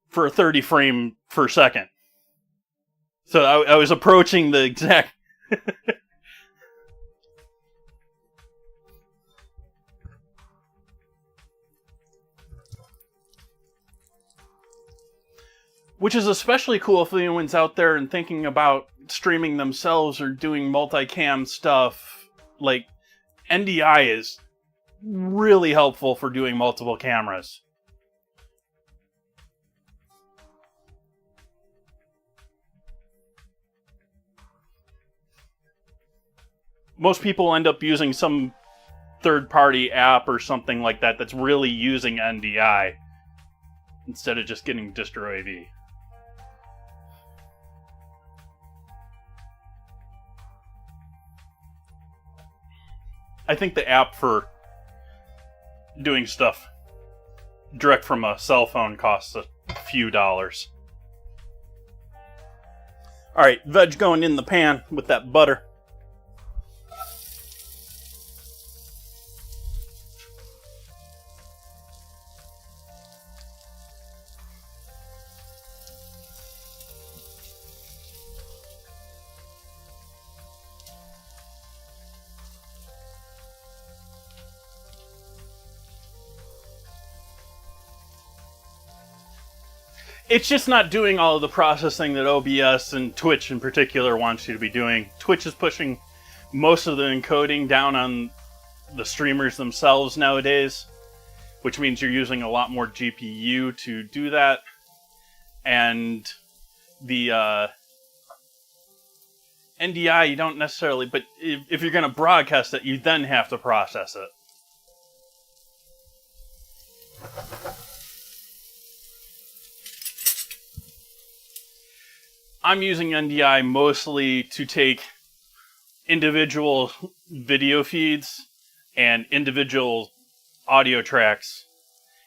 For a 30 frame per second. So I was approaching the exact... Which is especially cool if anyone's out there and thinking about streaming themselves or doing multicam stuff. Like, NDI is really helpful for doing multiple cameras. Most people end up using some third-party app or something like that that's really using NDI instead of just getting distro AV. I think the app for doing stuff direct from a cell phone costs a few dollars. Alright, veg going in the pan with that butter. It's just not doing all of the processing that OBS and Twitch in particular wants you to be doing. Twitch is pushing most of the encoding down on the streamers themselves nowadays, which means you're using a lot more GPU to do that. And the NDI, you don't necessarily, but if you're going to broadcast it, you then have to process it. I'm using NDI mostly to take individual video feeds and individual audio tracks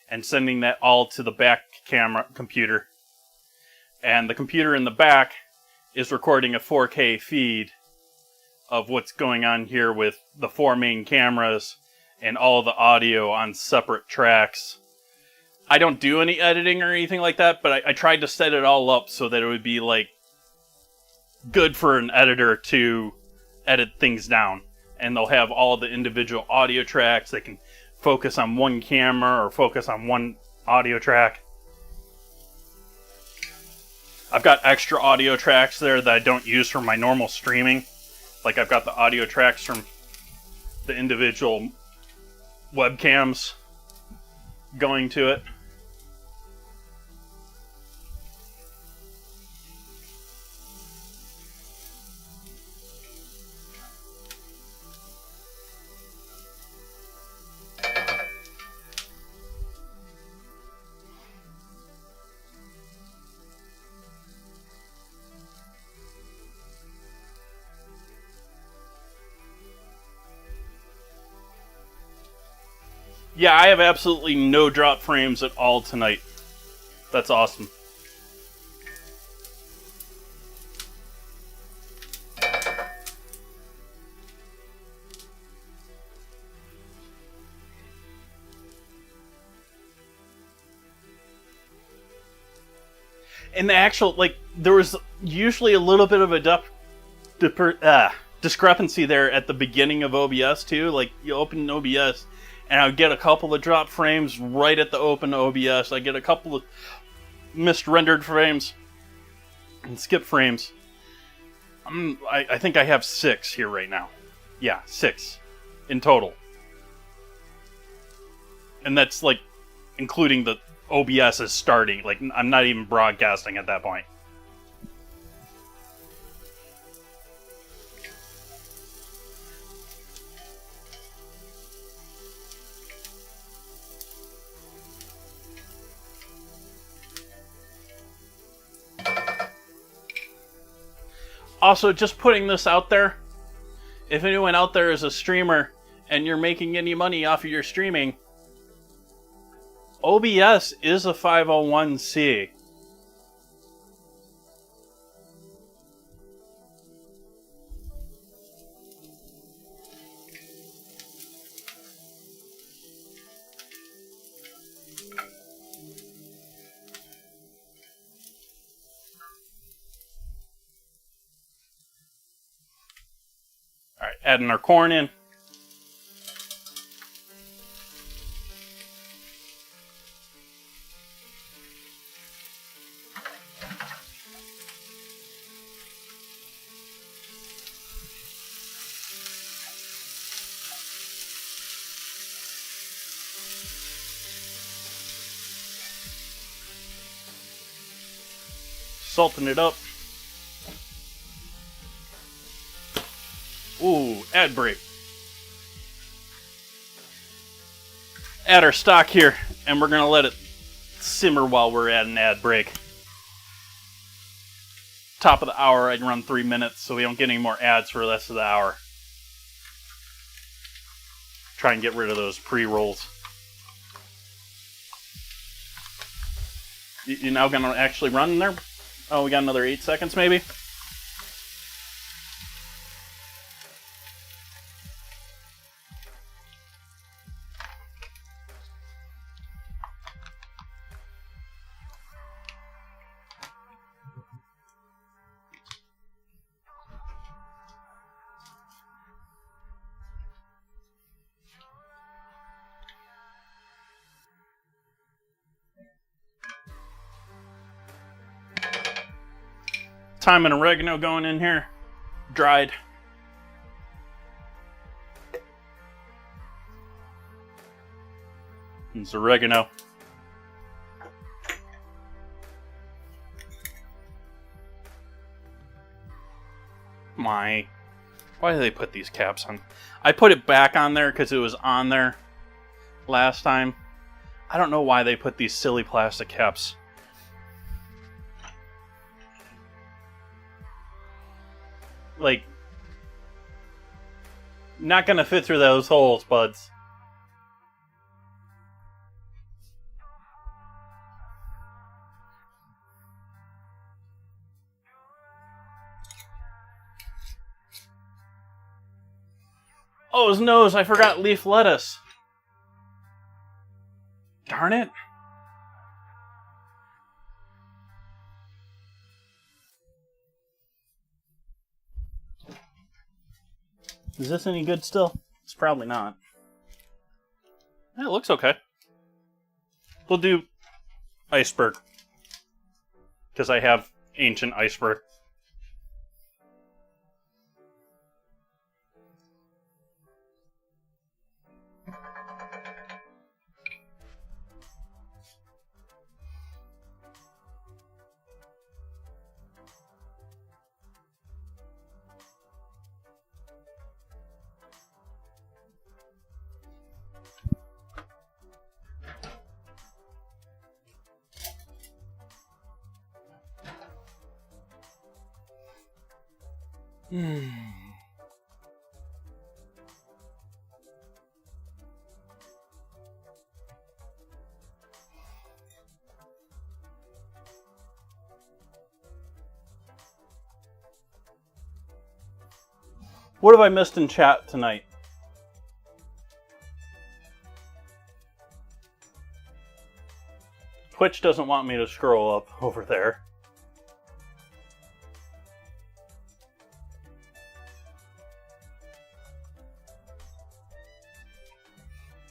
and sending that all to the back camera computer. And the computer in the back is recording a 4K feed of what's going on here with the 4 main cameras and all the audio on separate tracks I don't do any editing or anything like that, but I tried to set it all up so that it would be like good for an editor to edit things down. And they'll have all the individual audio tracks. They can focus on one camera or focus on one audio track. I've got extra audio tracks there that I don't use for my normal streaming. Like I've got the audio tracks from the individual webcams going to it. Yeah, I have absolutely no drop frames at all tonight. That's awesome. And the actual, like, there was usually a little bit of a discrepancy there at the beginning of OBS too. Like, you open OBS, and I would get a couple of drop frames right at the open OBS. I get a couple of missed rendered frames and skip frames. I think I have 6 here right now. Yeah, 6 in total. And that's like including the OBS is starting. Like, I'm not even broadcasting at that point. Also, just putting this out there, if anyone out there is a streamer and you're making any money off of your streaming, OBS is a 501c. Alright, adding our corn in. Salting it up. Ooh, ad break. Add our stock here, and we're going to let it simmer while we're at an ad break. Top of the hour, I'd run 3 minutes so we don't get any more ads for the rest of the hour. Try and get rid of those pre-rolls. You're now going to actually run in there? Oh, we got another 8 seconds maybe? Thyme and oregano going in here, dried. It's oregano. Why do they put these caps on? I put it back on there because it was on there last time. I don't know why they put these silly plastic caps. Like, not gonna fit through those holes, buds. Oh, his nose, I forgot leaf lettuce. Darn it. Is this any good still? It's probably not. It looks okay. We'll do iceberg. Because I have ancient iceberg. What have I missed in chat tonight? Twitch doesn't want me to scroll up over there.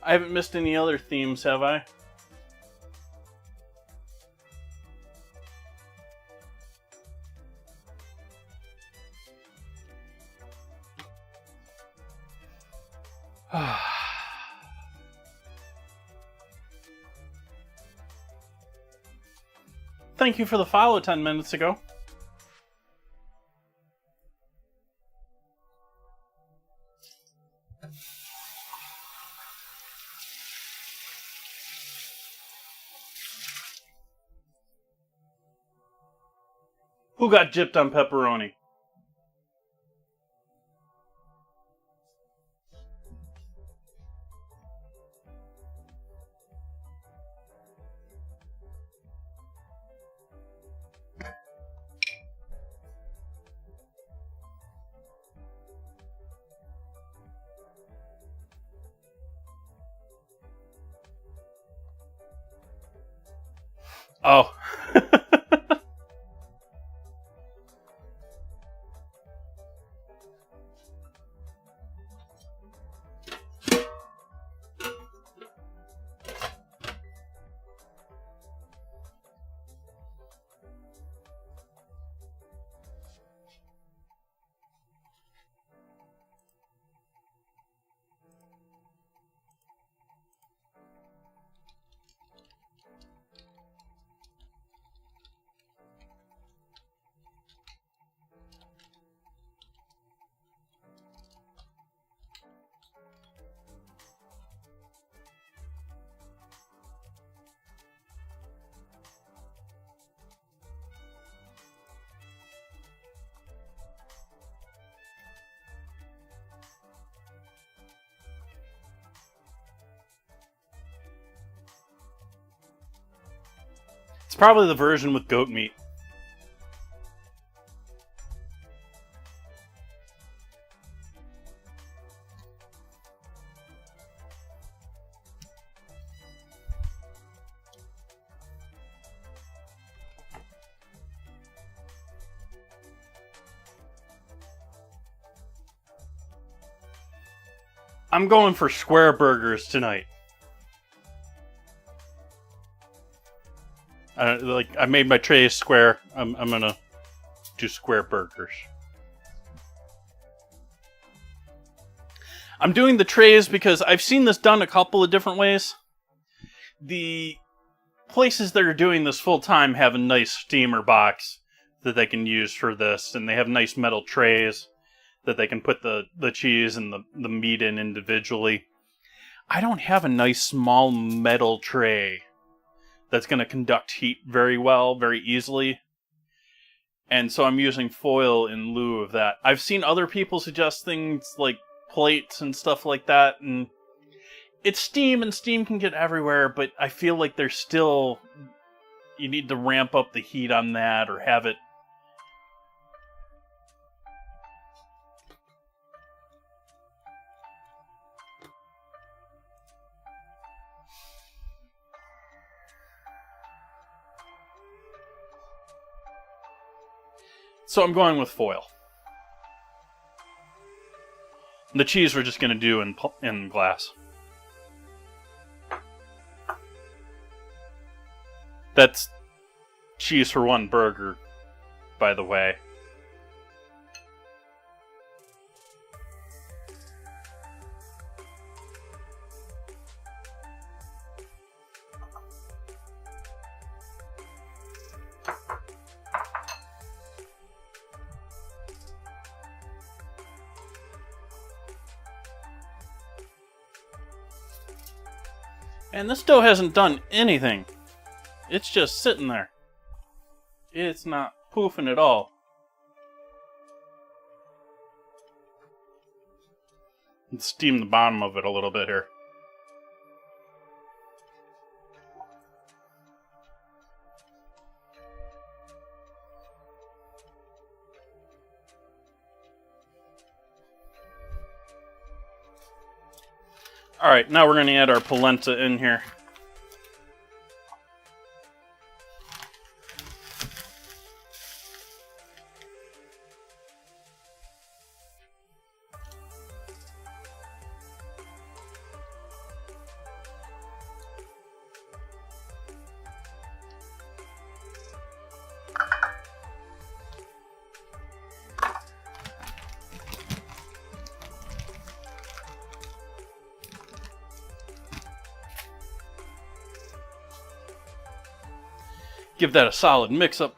I haven't missed any other themes, have I? Thank you for the follow 10 minutes ago. Who got gypped on pepperoni? Oh. It's probably the version with goat meat. I'm going for square burgers tonight. I made my trays square. I'm gonna do square burgers. I'm doing the trays because I've seen this done a couple of different ways. The places that are doing this full time have a nice steamer box that they can use for this, and they have nice metal trays that they can put the cheese and the meat in individually. I don't have a nice small metal tray that's going to conduct heat very well, very easily. And so I'm using foil in lieu of that. I've seen other people suggest things like plates and stuff like that, and it's steam, and steam can get everywhere, but I feel like there's still... You need to ramp up the heat on that, or have it... So I'm going with foil. The cheese we're just going to do in glass. That's cheese for one burger, by the way. And this dough hasn't done anything. It's just sitting there. It's not poofing at all. Let's steam the bottom of it a little bit here. Alright, now we're going to add our polenta in here. Give that a solid mix-up.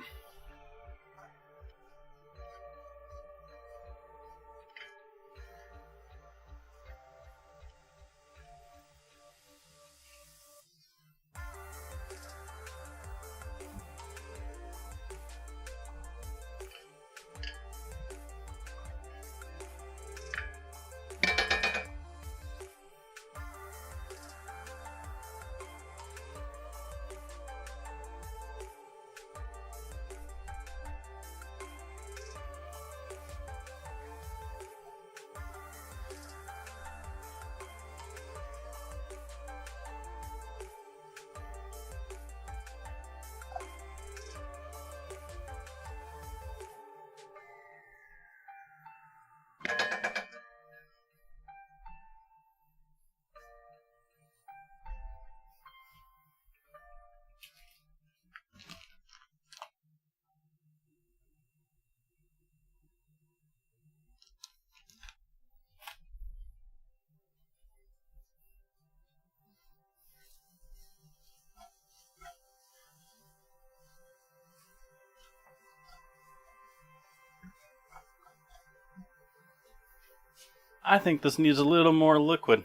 I think this needs a little more liquid.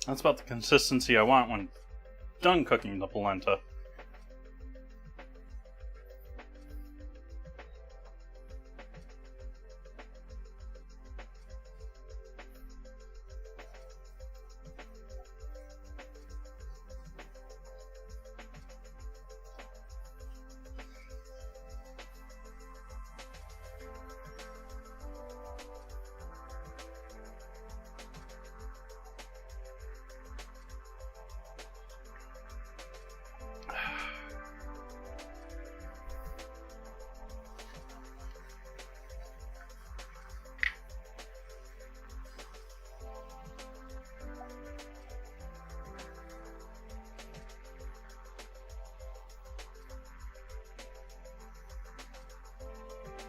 That's about the consistency I want when done cooking the polenta.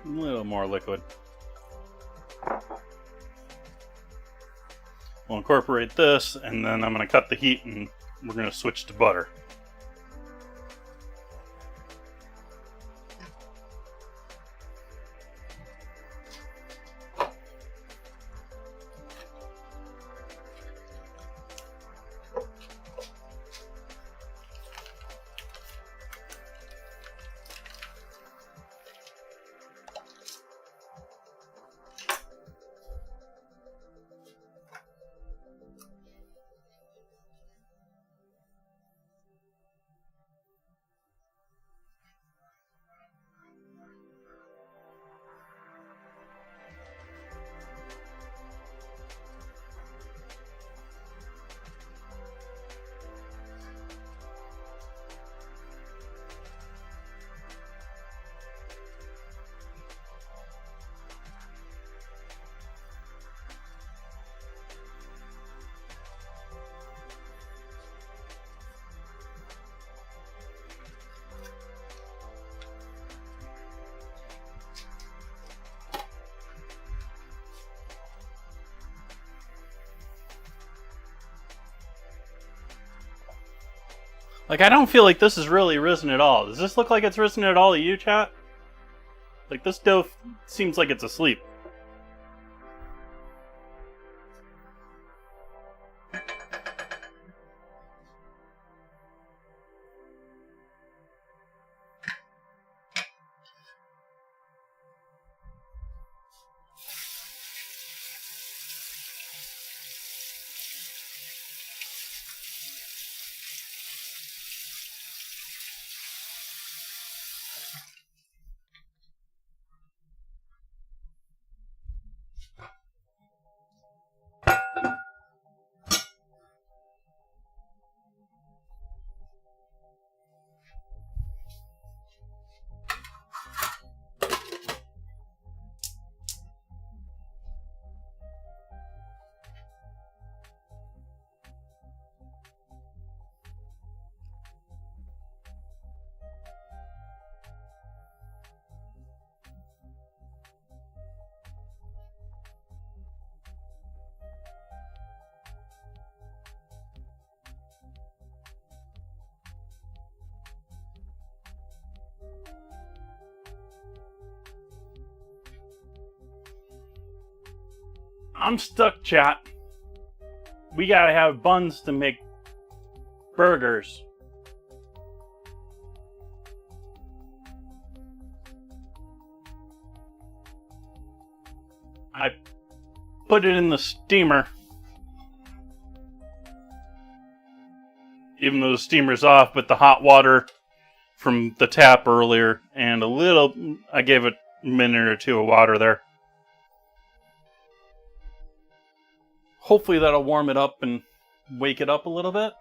A little more liquid. We'll incorporate this, and then I'm going to cut the heat, and we're going to switch to butter. Like, I don't feel like this is really risen at all. Does this look like it's risen at all to you, chat? Like, this dough seems like it's asleep. I'm stuck, chat. We gotta have buns to make burgers. I put it in the steamer. Even though the steamer's off, but the hot water from the tap earlier, and I gave it a minute or two of water there. Hopefully that'll warm it up and wake it up a little bit.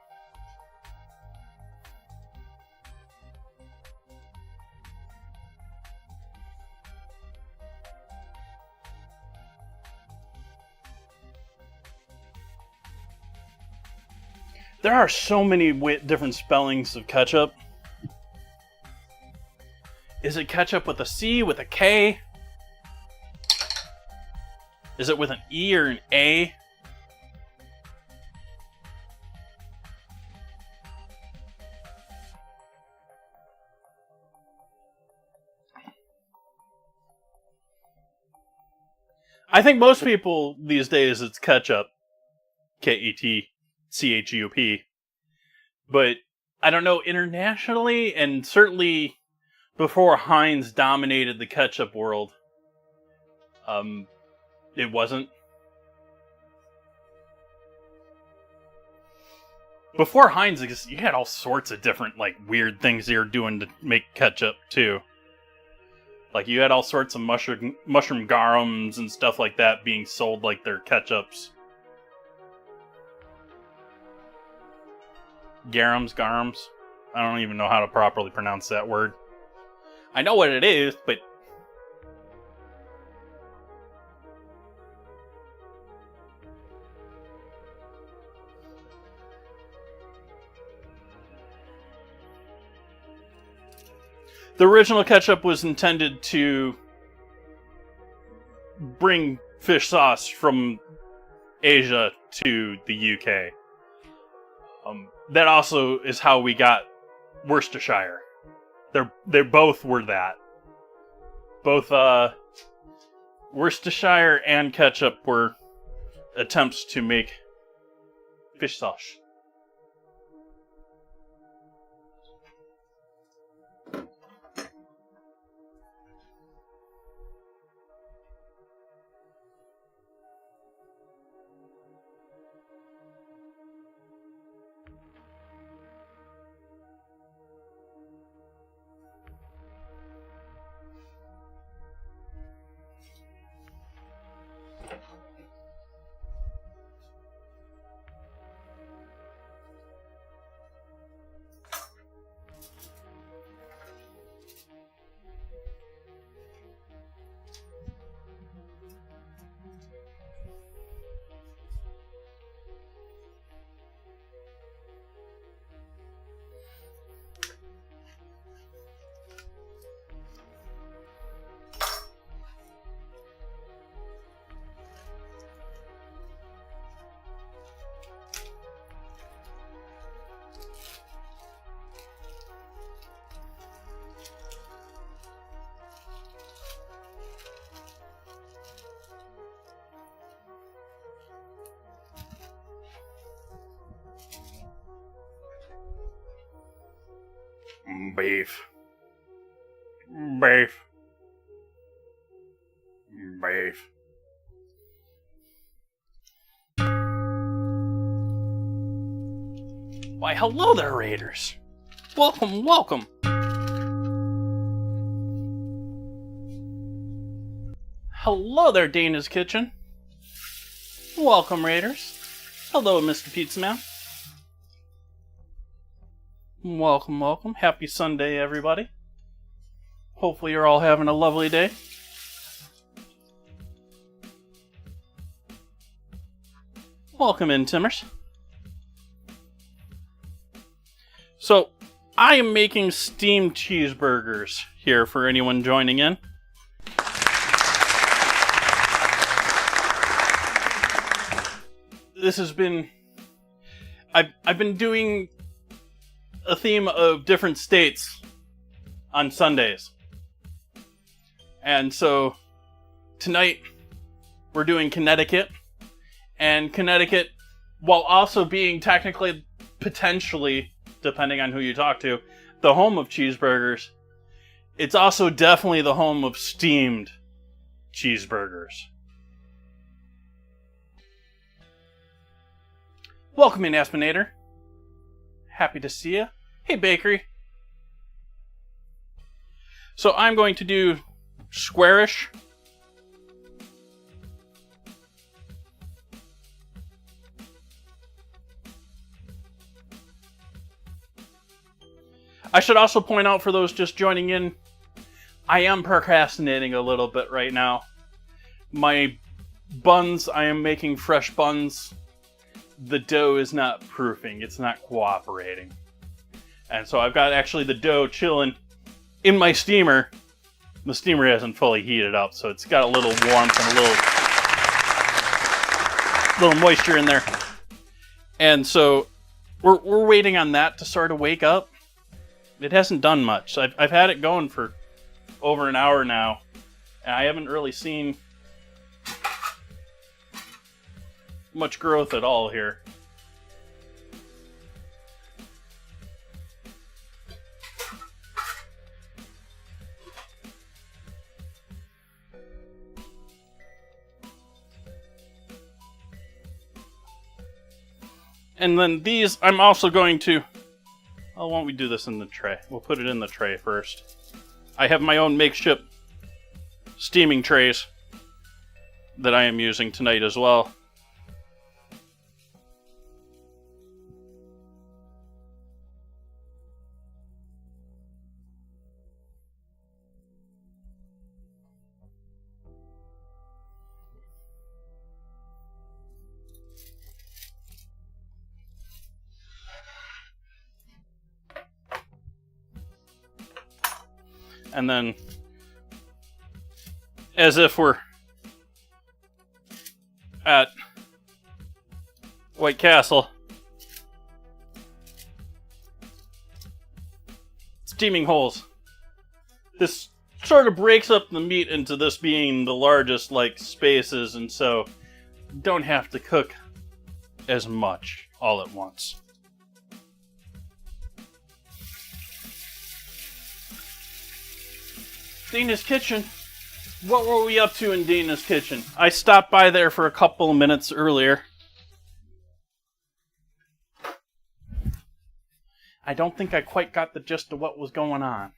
There are so many different spellings of ketchup. Is it ketchup with a C, with a K? Is it with an E or an A? I think most people these days it's ketchup. Ketchup. But I don't know, internationally, and certainly before Heinz dominated the ketchup world, it wasn't. Before Heinz, you had all sorts of different, like, weird things they were doing to make ketchup, too. Like, you had all sorts of mushroom garums and stuff like that being sold like they're ketchups. Garums. I don't even know how to properly pronounce that word. I know what it is, but... The original ketchup was intended to bring fish sauce from Asia to the UK. That also is how we got Worcestershire. They both were that. Both Worcestershire and ketchup were attempts to make fish sauce. Beef. Beef. Beef. Why, hello there, Raiders. Welcome, welcome. Hello there, Dana's Kitchen. Welcome, Raiders. Hello, Mr. Pizza Man. Welcome, welcome. Happy Sunday, everybody. Hopefully you're all having a lovely day. Welcome in, Timmers. So, I am making steamed cheeseburgers here for anyone joining in. This has been... I've been doing a theme of different states on Sundays. And so, tonight, we're doing Connecticut. And Connecticut, while also being technically, potentially, depending on who you talk to, the home of cheeseburgers, it's also definitely the home of steamed cheeseburgers. Welcome in, Aspinator. Happy to see you. Hey, Bakery. So I'm going to do squarish. I should also point out for those just joining in, I am procrastinating a little bit right now. My buns, I am making fresh buns. The dough is not proofing. It's not cooperating. And so I've got actually the dough chilling in my steamer. The steamer hasn't fully heated up, so it's got a little warmth and a little moisture in there. And so we're waiting on that to sort of wake up. It hasn't done much. I've had it going for over an hour now, and I haven't really seen much growth at all here. And then these, I'm also going to... Oh, why don't we do this in the tray? We'll put it in the tray first. I have my own makeshift steaming trays that I am using tonight as well. And then, as if we're at White Castle, steaming holes. This sort of breaks up the meat into this being the largest, spaces, and so you don't have to cook as much all at once. Dana's Kitchen. What were we up to in Dana's Kitchen? I stopped by there for a couple of minutes earlier. I don't think I quite got the gist of what was going on.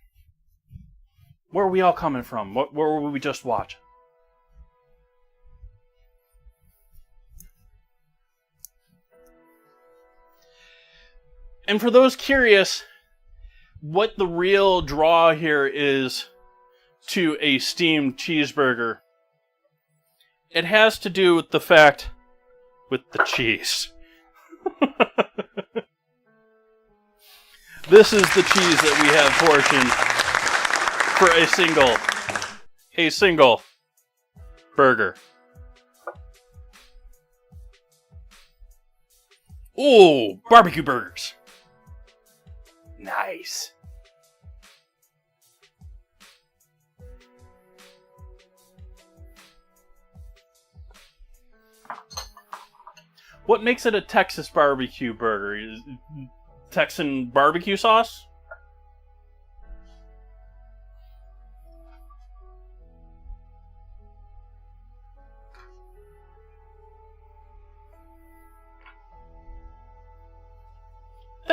Where are we all coming from? Where were we just watching? And for those curious, what the real draw here is to a steamed cheeseburger, it has to do with the fact with the cheese. This is the cheese that we have portioned for a single burger. Ooh, barbecue burgers. Nice. What makes it a Texas barbecue burger? Texan barbecue sauce?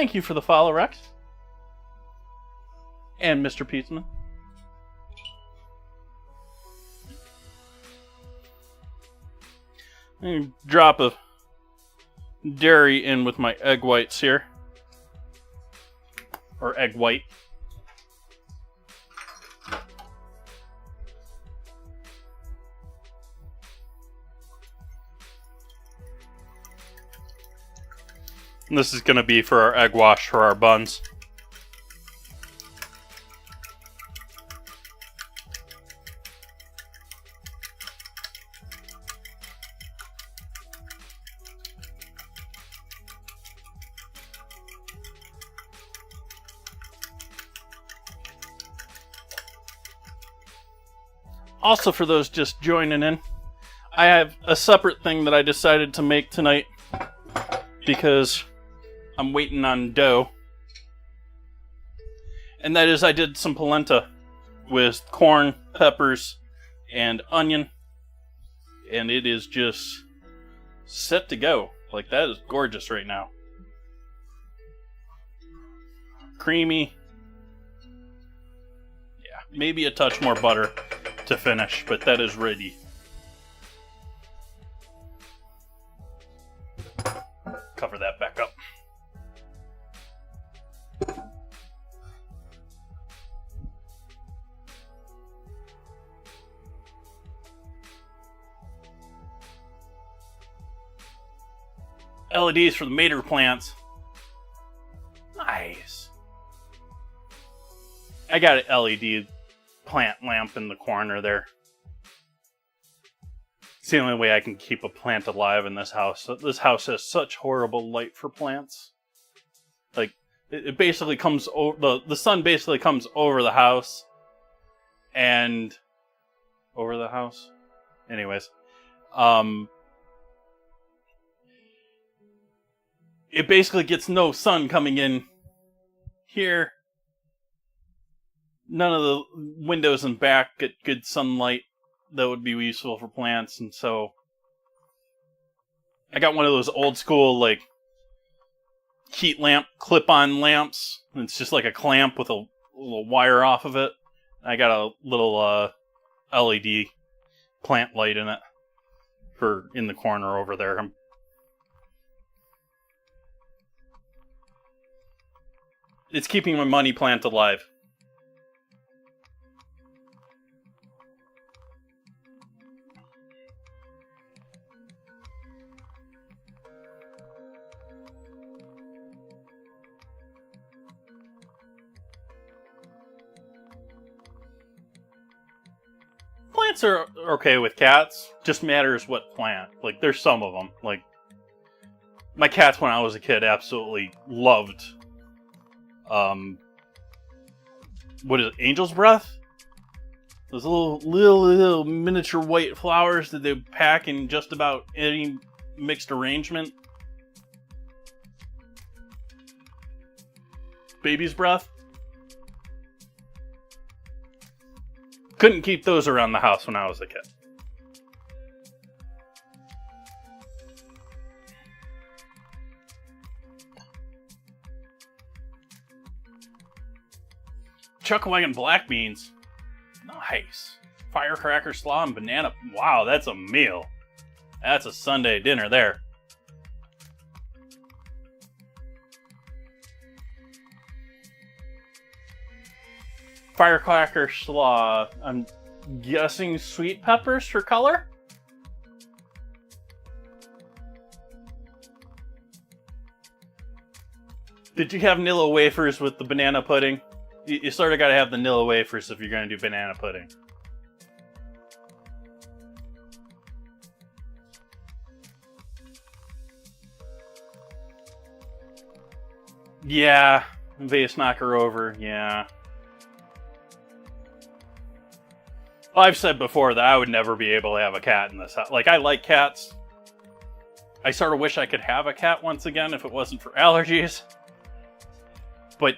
Thank you for the follow, Rex. And Mr. Pizzaman. Drop a dairy in with my egg whites here. Or egg white. And this is going to be for our egg wash for our buns. Also, for those just joining in, I have a separate thing that I decided to make tonight because I'm waiting on dough. And that is, I did some polenta with corn, peppers, and onion. And it is just set to go. Like, that is gorgeous right now. Creamy. Yeah, maybe a touch more butter to finish, but that is ready. Cover that back up. LEDs for the mater plants. Nice. I got an LED plant lamp in the corner there. It's the only way I can keep a plant alive in this house. This house has such horrible light for plants. Like, it basically comes over, the sun basically comes over the house. And over the house? Anyways. It basically gets no sun coming in here. None of the windows and back get good sunlight that would be useful for plants, and so I got one of those old school, like, heat lamp, clip-on lamps. It's just like a clamp with a little wire off of it. I got a little LED plant light in it for in the corner over there. It's keeping my money plant alive. Plants are okay with cats. Just matters what plant. Like, there's some of them. Like, my cats when I was a kid absolutely loved what is it, Angel's Breath? Those little miniature white flowers that they pack in just about any mixed arrangement. Baby's Breath. Couldn't keep those around the house when I was a kid. Chuckwagon black beans. Nice. Firecracker slaw and banana. Wow, that's a meal. That's a Sunday dinner there. Firecracker slaw. I'm guessing sweet peppers for color? Did you have Nilla wafers with the banana pudding? You sort of got to have the Nilla wafers if you're going to do banana pudding. Yeah, vase knocker over, yeah. Well, I've said before that I would never be able to have a cat in this house. Like, I like cats. I sort of wish I could have a cat once again if it wasn't for allergies. But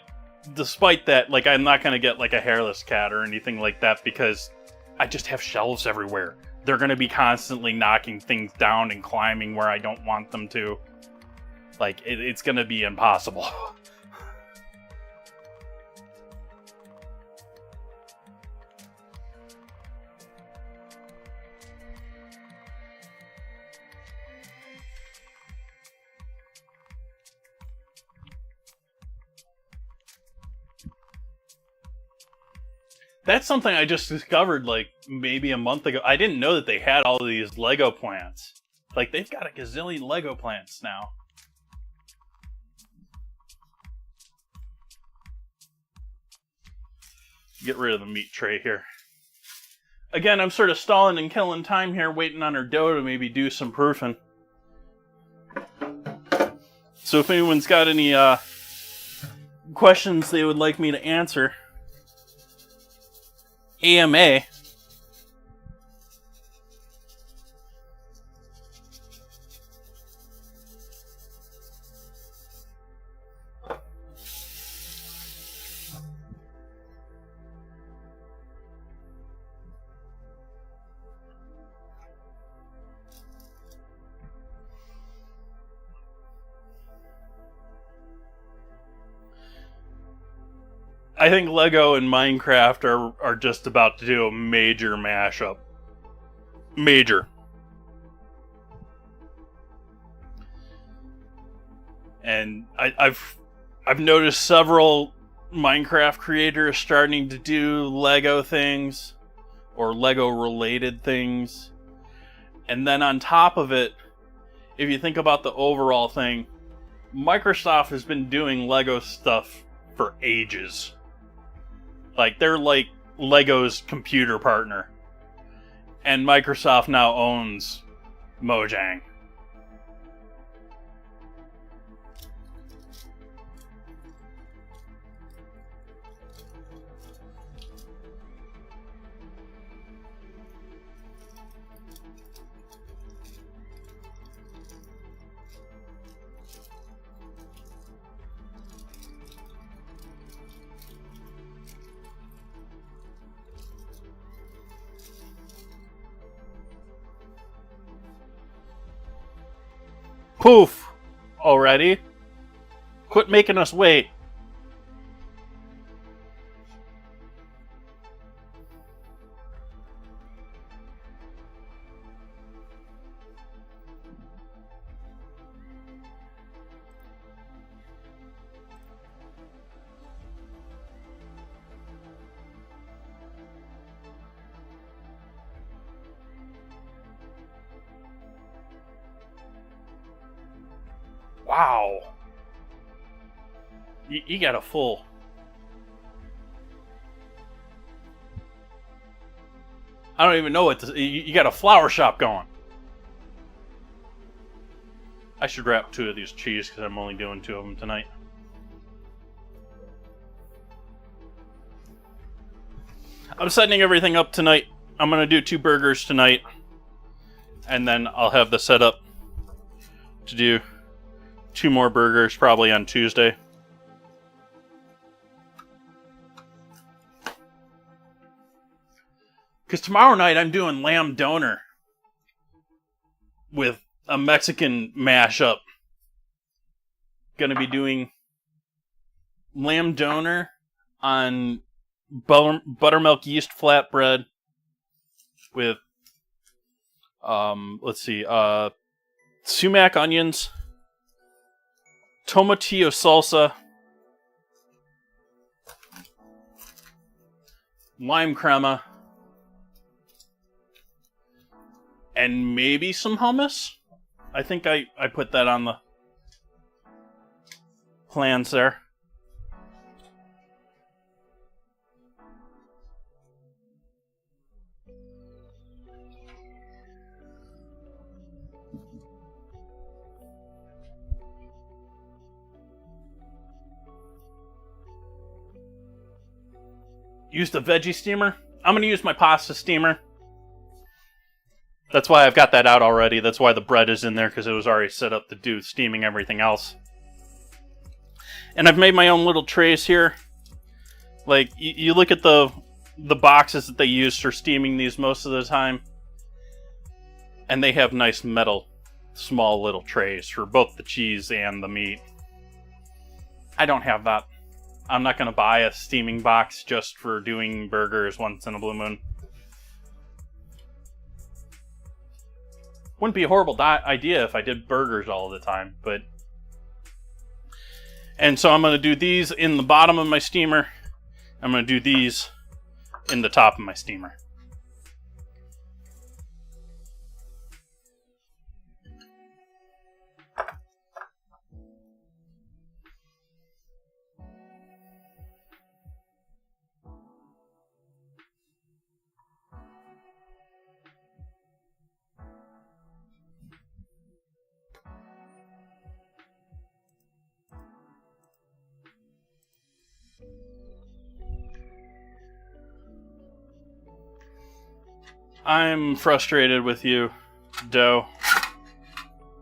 despite that, like, I'm not going to get, like, a hairless cat or anything like that because I just have shelves everywhere. They're going to be constantly knocking things down and climbing where I don't want them to. Like, it's going to be impossible. That's something I just discovered like maybe a month ago. I didn't know that they had all these Lego plants. Like, they've got a gazillion Lego plants now. Get rid of the meat tray here. Again, I'm sort of stalling and killing time here, waiting on her dough to maybe do some proofing. So if anyone's got any questions they would like me to answer, AMA. I think Lego and Minecraft are just about to do a major mashup. Major. And I've noticed several Minecraft creators starting to do Lego things or Lego related things. And then on top of it, if you think about the overall thing, Microsoft has been doing Lego stuff for ages. Like, they're like Lego's computer partner. And Microsoft now owns Mojang. Poof! Already? Quit making us wait. Wow. You got a full. I don't even know what to... You got a flower shop going. I should wrap 2 of these cheese because I'm only doing 2 of them tonight. I'm setting everything up tonight. I'm going to do 2 burgers tonight. And then I'll have the setup to do 2 more burgers probably on Tuesday. Because tomorrow night I'm doing lamb doner with a Mexican mashup. Gonna be doing lamb doner on buttermilk yeast flatbread with sumac onions, tomatillo salsa, lime crema, and maybe some hummus. I think I put that on the plans there. Use the veggie steamer. I'm going to use my pasta steamer. That's why I've got that out already. That's why the bread is in there, because it was already set up to do steaming everything else. And I've made my own little trays here. Like, you look at the boxes that they use for steaming these most of the time, and they have nice metal, small little trays for both the cheese and the meat. I don't have that. I'm not going to buy a steaming box just for doing burgers once in a blue moon. Wouldn't be a horrible idea if I did burgers all the time, but... And so I'm going to do these in the bottom of my steamer. I'm going to do these in the top of my steamer. I'm frustrated with you, dough.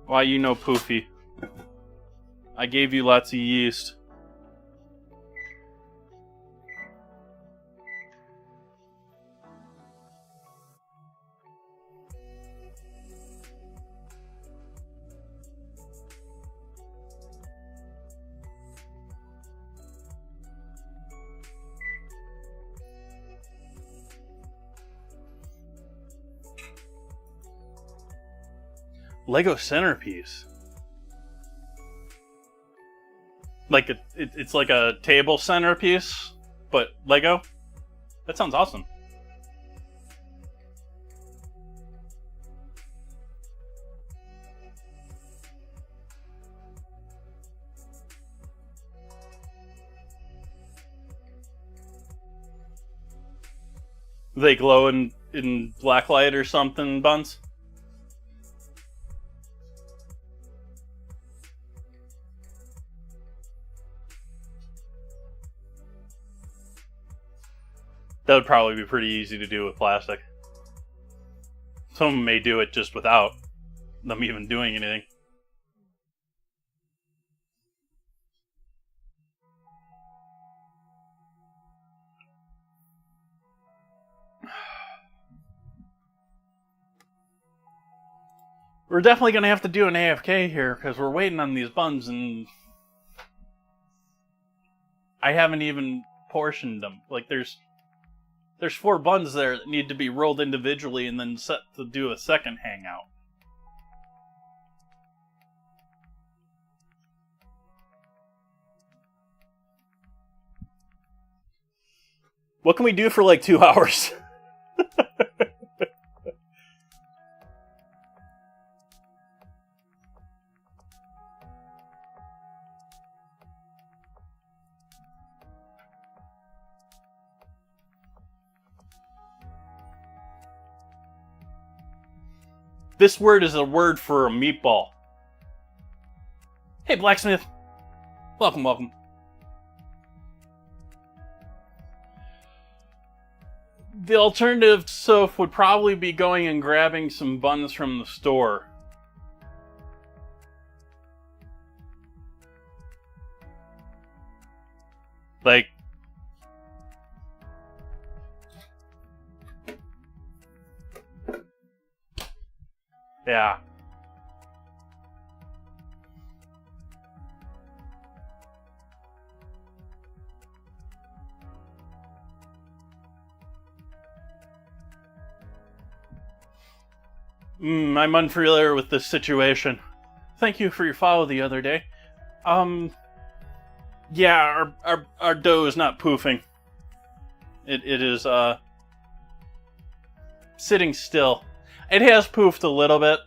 Why you no poofy? I gave you lots of yeast. Lego centerpiece. Like it's like a table centerpiece, but Lego? That sounds awesome. They glow in black light or something, Buns? That would probably be pretty easy to do with plastic. Some may do it just without them even doing anything. We're definitely going to have to do an AFK here because we're waiting on these buns and I haven't even portioned them. Like there's 4 buns there that need to be rolled individually and then set to do a second hangout. What can we do for like 2 hours? This word is a word for a meatball. Hey, Blacksmith. Welcome, welcome. The alternative, Soph, would probably be going and grabbing some buns from the store. Like... yeah. I'm unfamiliar with this situation. Thank you for your follow the other day. Yeah, our dough is not poofing. It is, sitting still. It has poofed a little bit.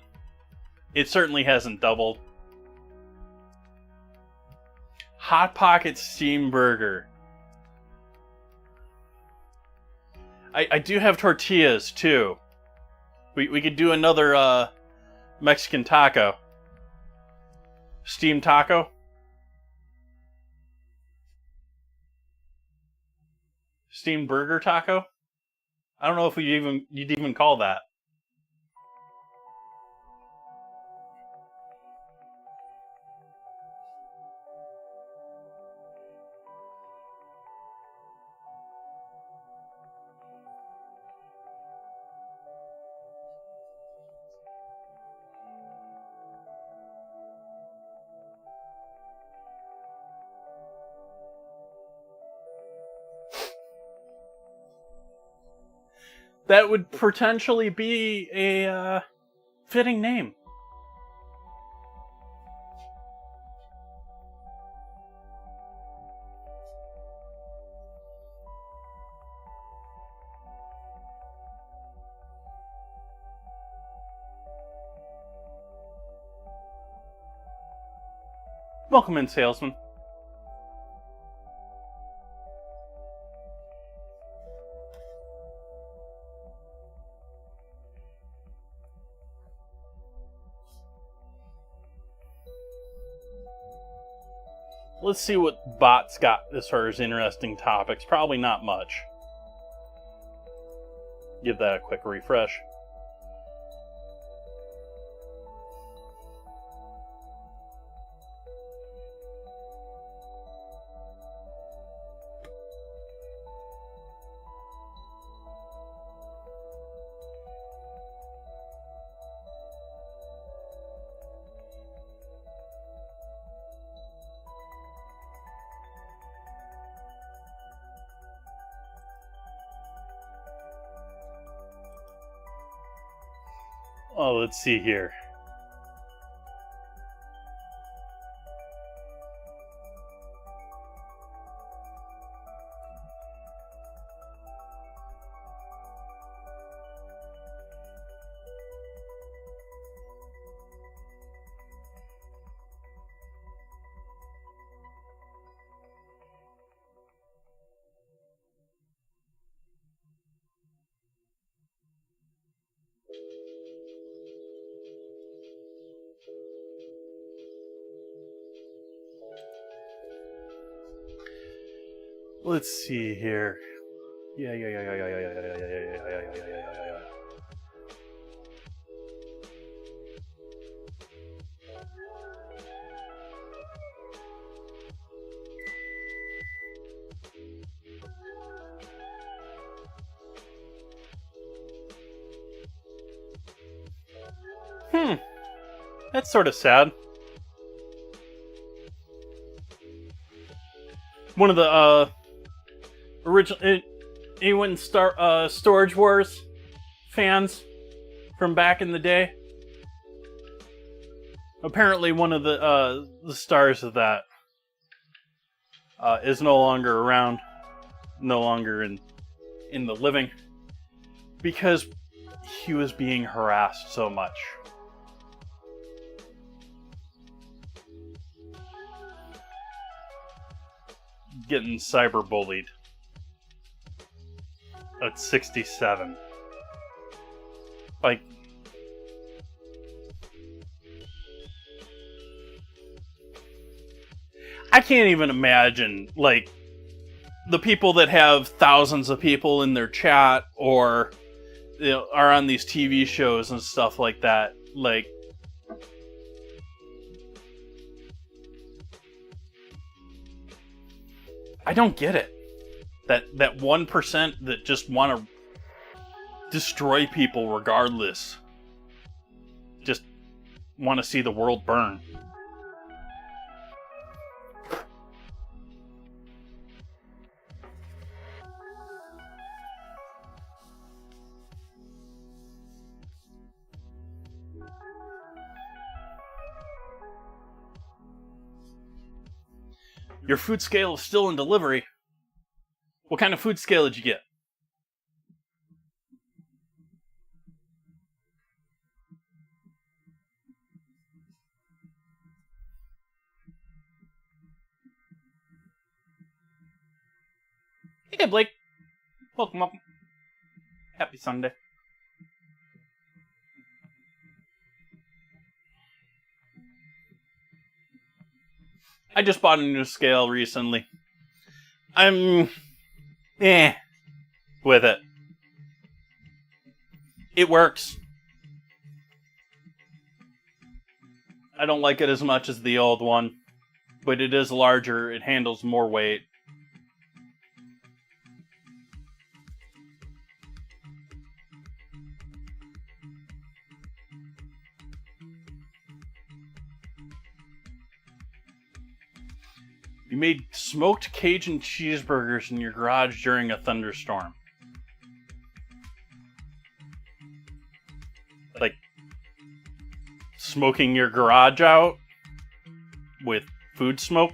It certainly hasn't doubled. Hot Pocket Steam Burger. I do have tortillas, too. We could do another, Mexican taco. Steamed taco. Steamed burger taco? I don't know if you'd even call that. That would potentially be a fitting name. Welcome in, salesman. Let's see what Bot's got as far as interesting topics. Probably not much. Give that a quick refresh. Oh, let's see here. Let's see here. Yeah. That's sort of sad. One of the original anyone Storage Wars fans from back in the day. Apparently, one of the stars of that is no longer around, no longer in the living, because he was being harassed so much. Getting cyberbullied at 67. Like, I can't even imagine, like, the people that have thousands of people in their chat or, you know, are on these TV shows and stuff like that. Like, I don't get it. That 1% that just want to destroy people regardless. Just want to see the world burn. Your food scale is still in delivery. What kind of food scale did you get? Hey, Blake. Welcome up. Happy Sunday. I just bought a new scale recently. I'm with it. It works. I don't like it as much as the old one, but it is larger. It handles more weight. You made smoked Cajun cheeseburgers in your garage during a thunderstorm. Like, smoking your garage out with food smoke?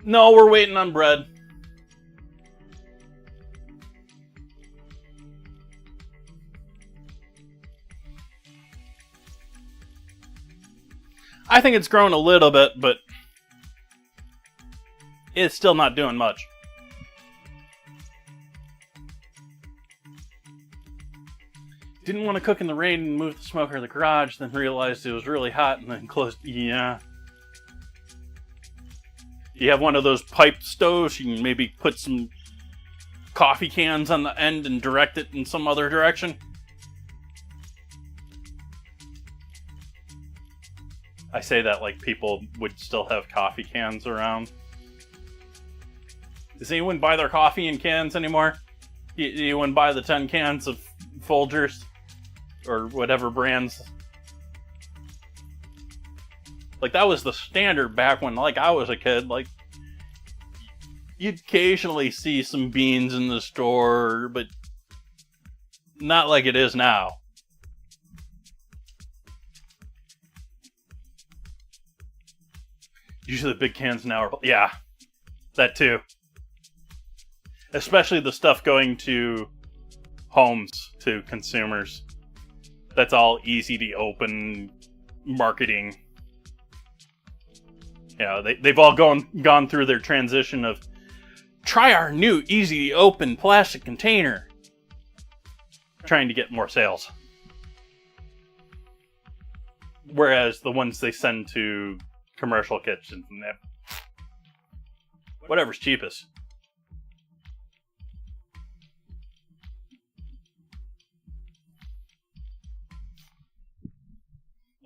No, we're waiting on bread. I think it's grown a little bit, but it's still not doing much. Didn't want to cook in the rain and move the smoker to the garage, then realized it was really hot and then closed. Yeah. You have one of those pipe stoves, you can maybe put some coffee cans on the end and direct it in some other direction. I say that like people would still have coffee cans around. Does anyone buy their coffee in cans anymore? You wouldn't buy the 10 cans of Folgers or whatever brands. Like, that was the standard back when, like, I was a kid. Like, you'd occasionally see some beans in the store, but not like it is now. Usually the big cans now are... Yeah, that too. Especially the stuff going to homes, to consumers. That's all easy to open marketing. Yeah, they've all gone through their transition of, try our new easy to open plastic container. Trying to get more sales. Whereas the ones they send to commercial kitchens, and whatever's cheapest.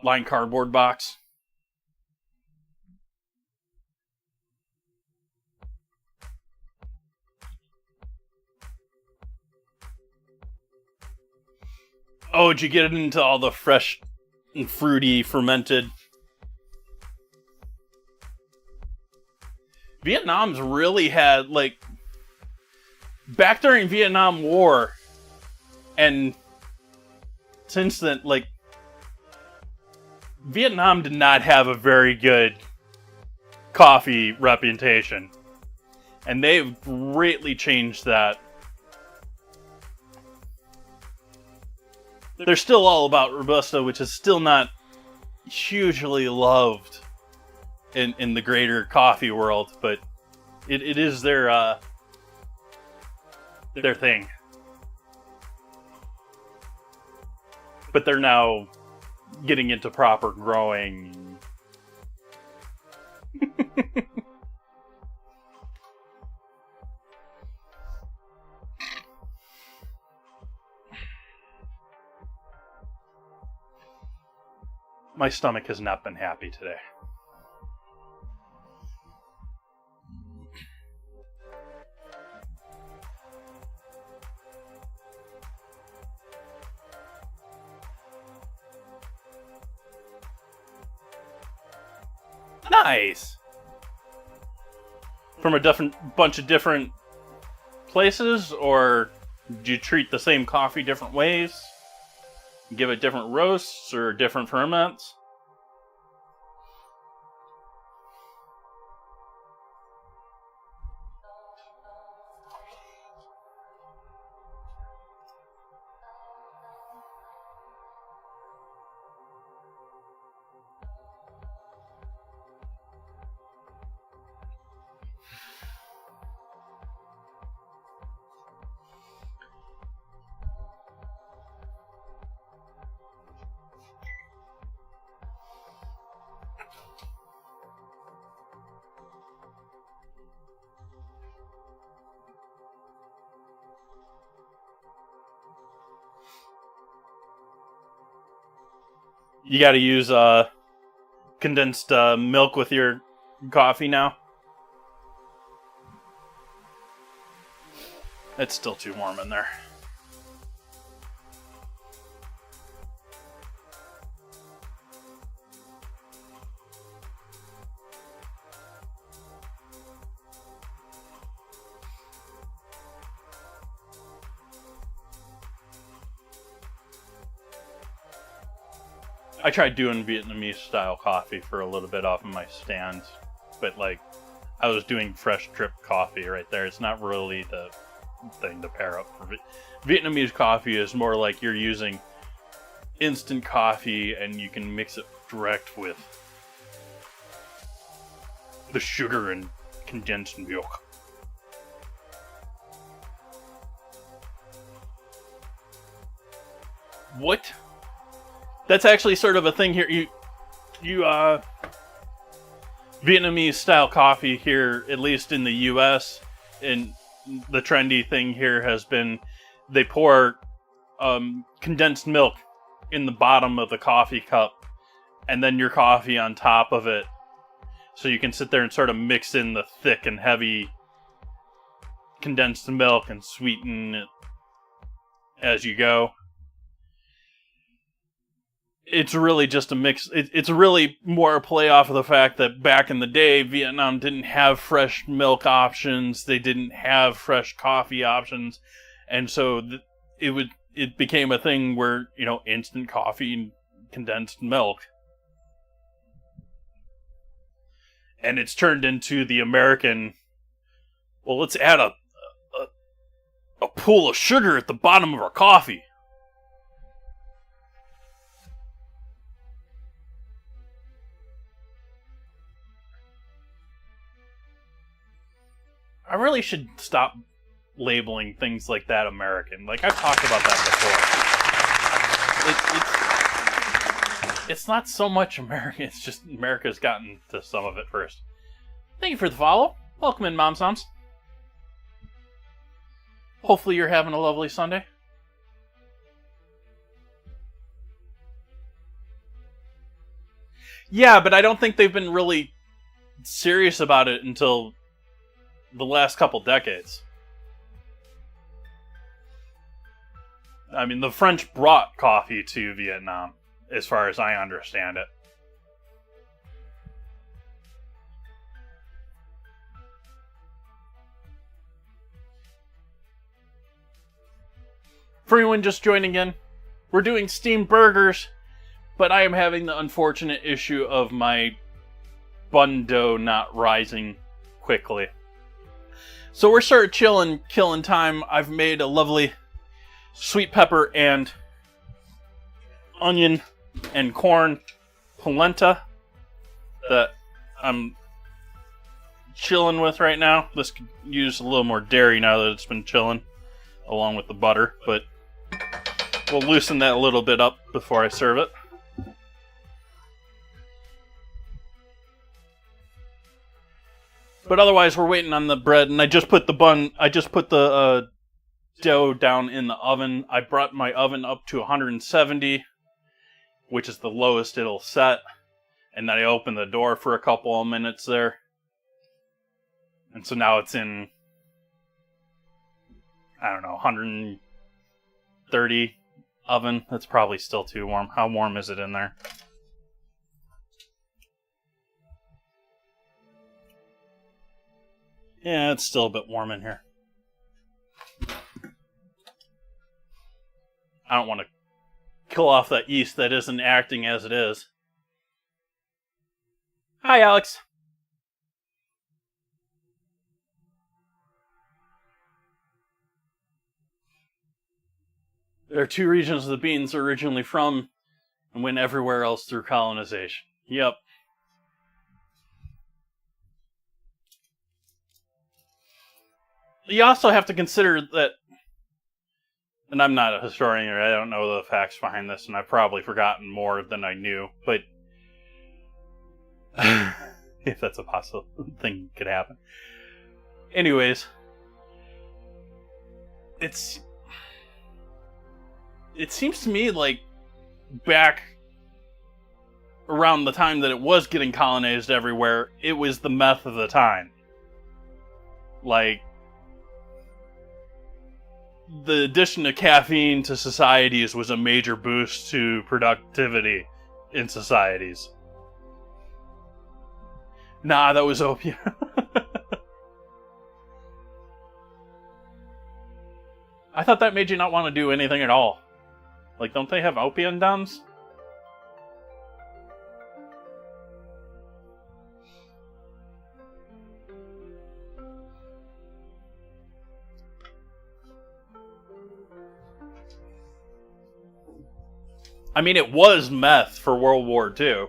Lined cardboard box. Oh, did you get into all the fresh and fruity fermented? Vietnam's really had, like, back during Vietnam War, and since then, like, Vietnam did not have a very good coffee reputation. And they've greatly changed that. They're still all about Robusta, which is still not hugely loved in the greater coffee world, but it is their thing. But they're now getting into proper growing. My stomach has not been happy today. Nice! From a bunch of different places, or do you treat the same coffee different ways? Give it different roasts or different ferments? You gotta use condensed milk with your coffee now? It's still too warm in there. I tried doing Vietnamese style coffee for a little bit off of my stand, but like, I was doing fresh drip coffee right there. It's not really the thing to pair up for Vietnamese coffee. Is more like you're using instant coffee and you can mix it direct with the sugar and condensed milk. What? That's actually sort of a thing here. Vietnamese style coffee here, at least in the US, and the trendy thing here has been they pour condensed milk in the bottom of the coffee cup and then your coffee on top of it, so you can sit there and sort of mix in the thick and heavy condensed milk and sweeten it as you go. It's really just a mix. It's really more a play off of the fact that back in the day, Vietnam didn't have fresh milk options. They didn't have fresh coffee options. And so it became a thing where, instant coffee and condensed milk. And it's turned into the American, well, let's add a pool of sugar at the bottom of our coffee. I really should stop labeling things like that American. Like, I've talked about that before. It's not so much American, it's just America's gotten to some of it first. Thank you for the follow. Welcome in, Mom Soms. Hopefully you're having a lovely Sunday. Yeah, but I don't think they've been really serious about it until the last couple decades. I mean, the French brought coffee to Vietnam, as far as I understand it. For anyone just joining in, we're doing steamed burgers, but I am having the unfortunate issue of my bun dough not rising quickly. So we're sort of killing time. I've made a lovely sweet pepper and onion and corn polenta that I'm chilling with right now. This could use a little more dairy now that it's been chilling, along with the butter, but we'll loosen that a little bit up before I serve it. But otherwise, we're waiting on the bread, and I just put the dough down in the oven. I brought my oven up to 170, which is the lowest it'll set. And then I opened the door for a couple of minutes there. And so now it's in, 130 oven. That's probably still too warm. How warm is it in there? Yeah, it's still a bit warm in here. I don't want to kill off that yeast that isn't acting as it is. Hi, Alex. There are two regions the beans are originally from and went everywhere else through colonization. Yep. You also have to consider that, and I'm not a historian, or I don't know the facts behind this, and I've probably forgotten more than I knew, but if that's a possible thing could happen. Anyways, it seems to me like back around the time that it was getting colonized everywhere, it was the meth of the time. Like, the addition of caffeine to societies was a major boost to productivity in societies. Nah, that was opium. I thought that made you not want to do anything at all. Like, don't they have opium dens? I mean, it was meth for World War II.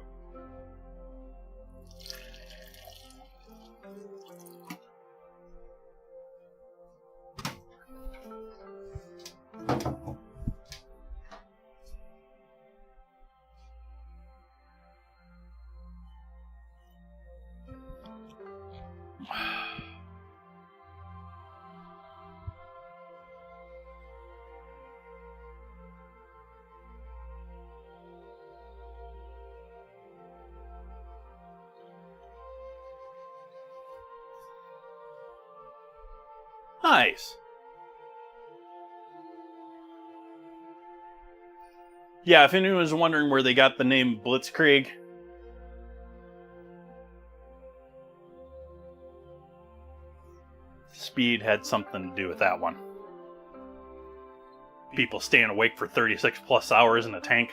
Nice. Yeah, if anyone was wondering where they got the name Blitzkrieg, speed had something to do with that one. People staying awake for 36 plus hours in a tank.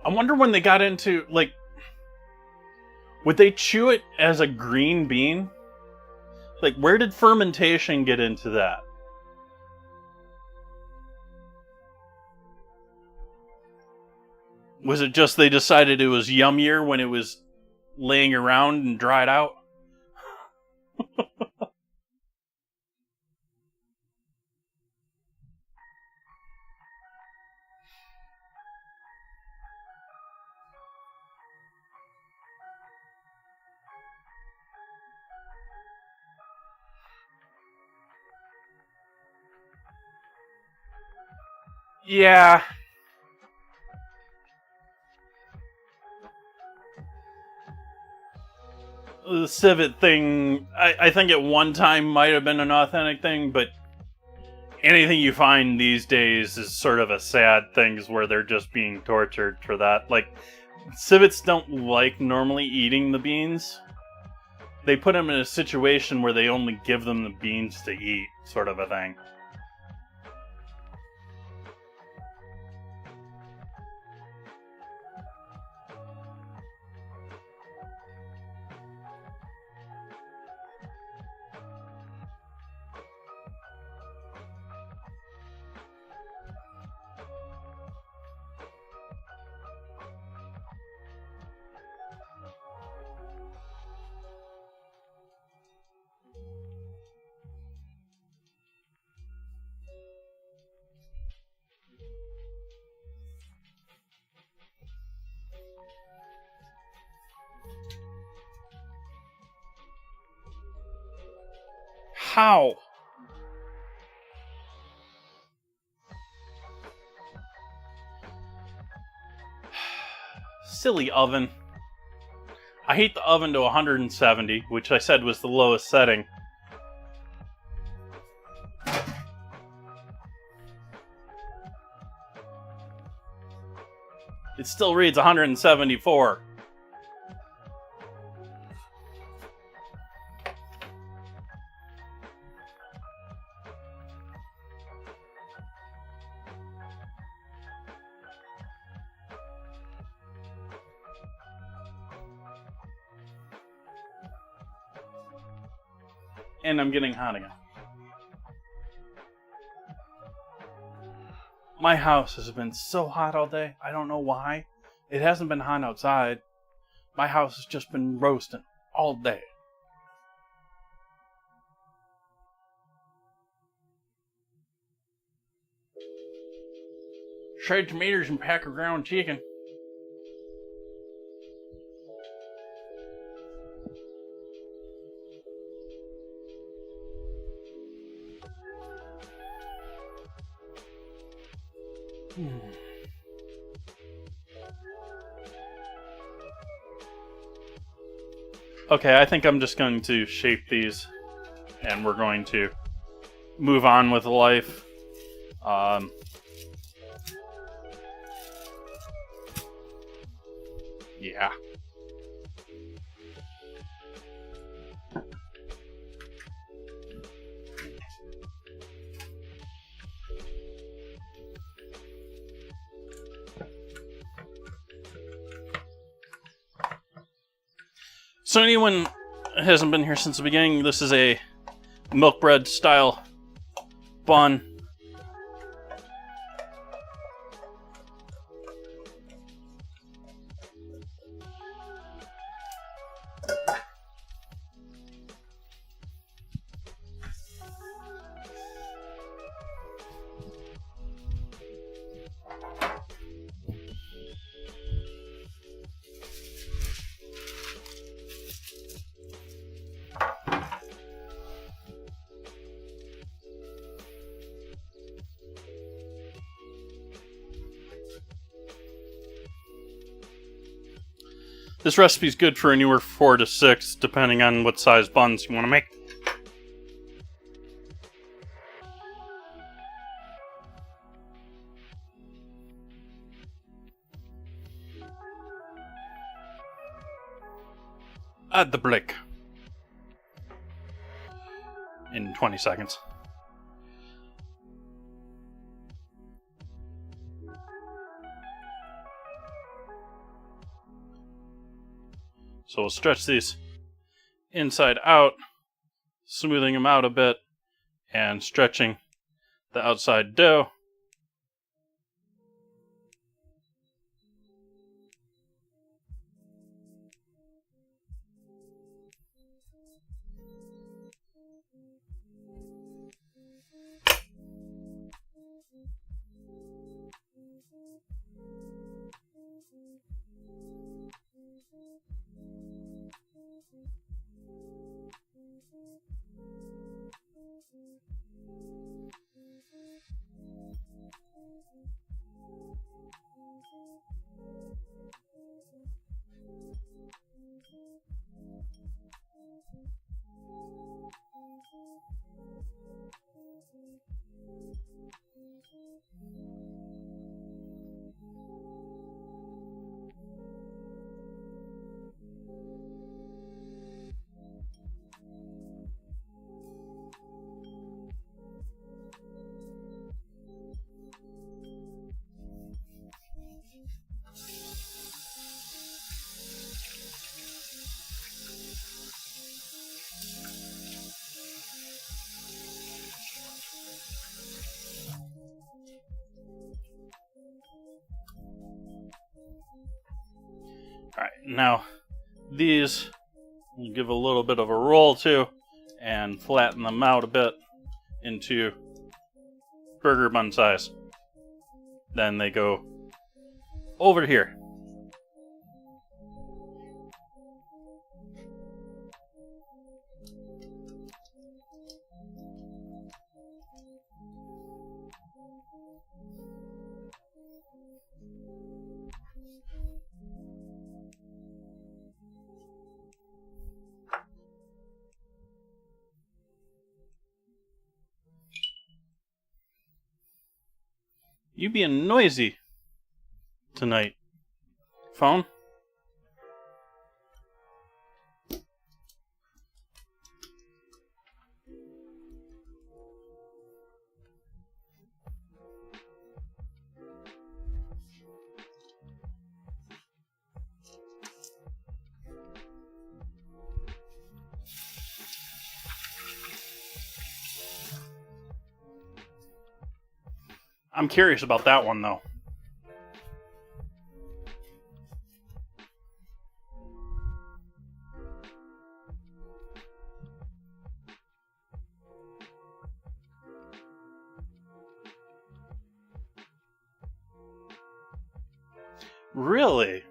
I wonder when they got into, like, would they chew it as a green bean? Like, where did fermentation get into that? Was it just they decided it was yummier when it was laying around and dried out? Yeah. The civet thing, I think at one time might have been an authentic thing, but anything you find these days is sort of a sad thing, where they're just being tortured for that. Like, civets don't like normally eating the beans. They put them in a situation where they only give them the beans to eat, sort of a thing. How? Silly oven. I heat the oven to 170, which I said was the lowest setting. It still reads 174. And I'm getting hot again. My house has been so hot all day. I don't know why. It hasn't been hot outside. My house has just been roasting all day. Shredded tomatoes and pack of ground chicken. Okay, I think I'm just going to shape these, and we're going to move on with life. Yeah. So anyone hasn't been here since the beginning, this is a milk bread style bun. This recipe is good for anywhere 4 to 6, depending on what size buns you want to make. Add the blick in 20 seconds. So we'll stretch these inside out, smoothing them out a bit, and stretching the outside dough. Alright, now these we'll give a little bit of a roll to and flatten them out a bit into burger bun size. Then they go over here. You being noisy tonight, phone? I'm curious about that one, though. Really?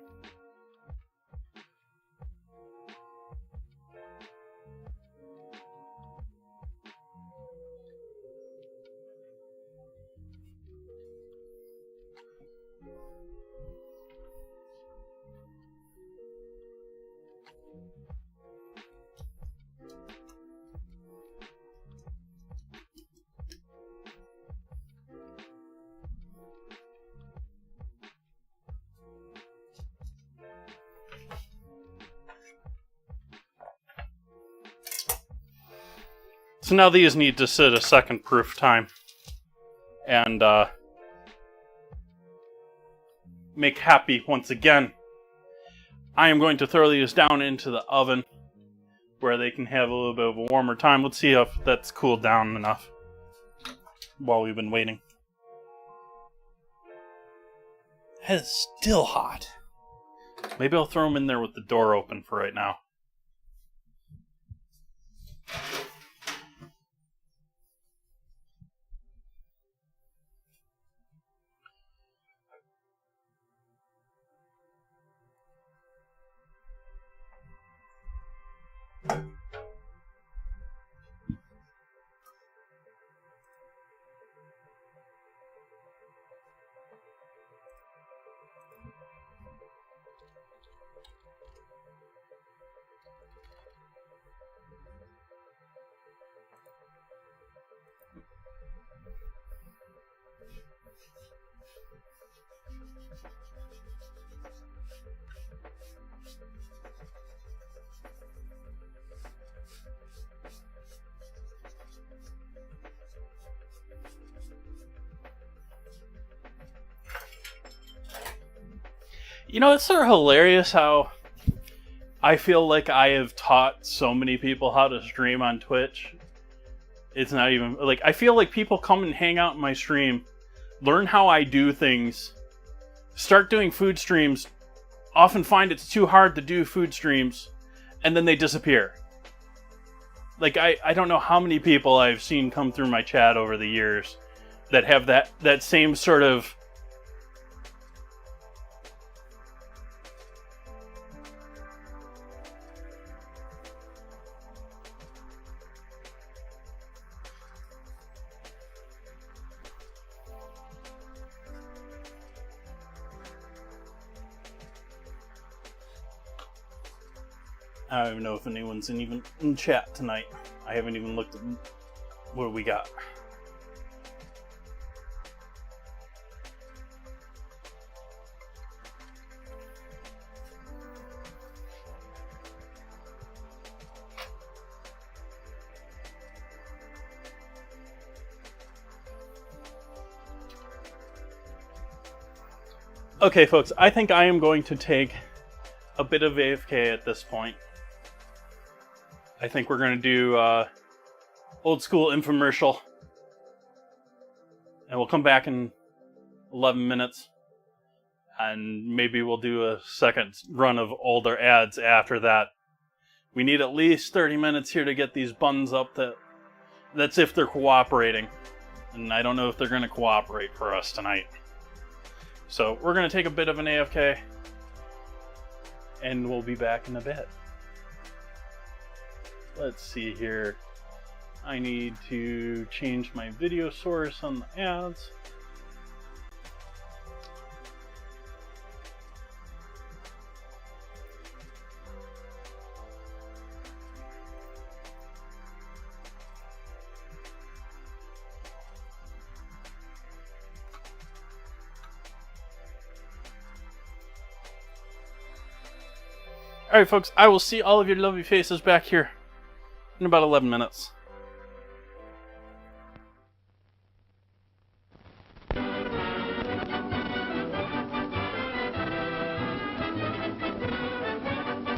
So now these need to sit a second proof time and make happy once again. I am going to throw these down into the oven where they can have a little bit of a warmer time. Let's see if that's cooled down enough while we've been waiting. That is still hot. Maybe I'll throw them in there with the door open for right now. You know, it's sort of hilarious how I feel like I have taught so many people how to stream on Twitch. It's not even, like, I feel like people come and hang out in my stream, learn how I do things, start doing food streams, often find it's too hard to do food streams, and then they disappear. Like, I don't know how many people I've seen come through my chat over the years that have that same sort of I don't even know if anyone's even in chat tonight. I haven't even looked at what we got. Okay, folks, I think I am going to take a bit of AFK at this point. I think we're going to do old school infomercial. And we'll come back in 11 minutes. And maybe we'll do a second run of older ads after that. We need at least 30 minutes here to get these buns up. That's if they're cooperating. And I don't know if they're going to cooperate for us tonight. So we're going to take a bit of an AFK. And we'll be back in a bit. Let's see here. I need to change my video source on the ads. Alright folks, I will see all of your lovely faces back here in about 11 minutes.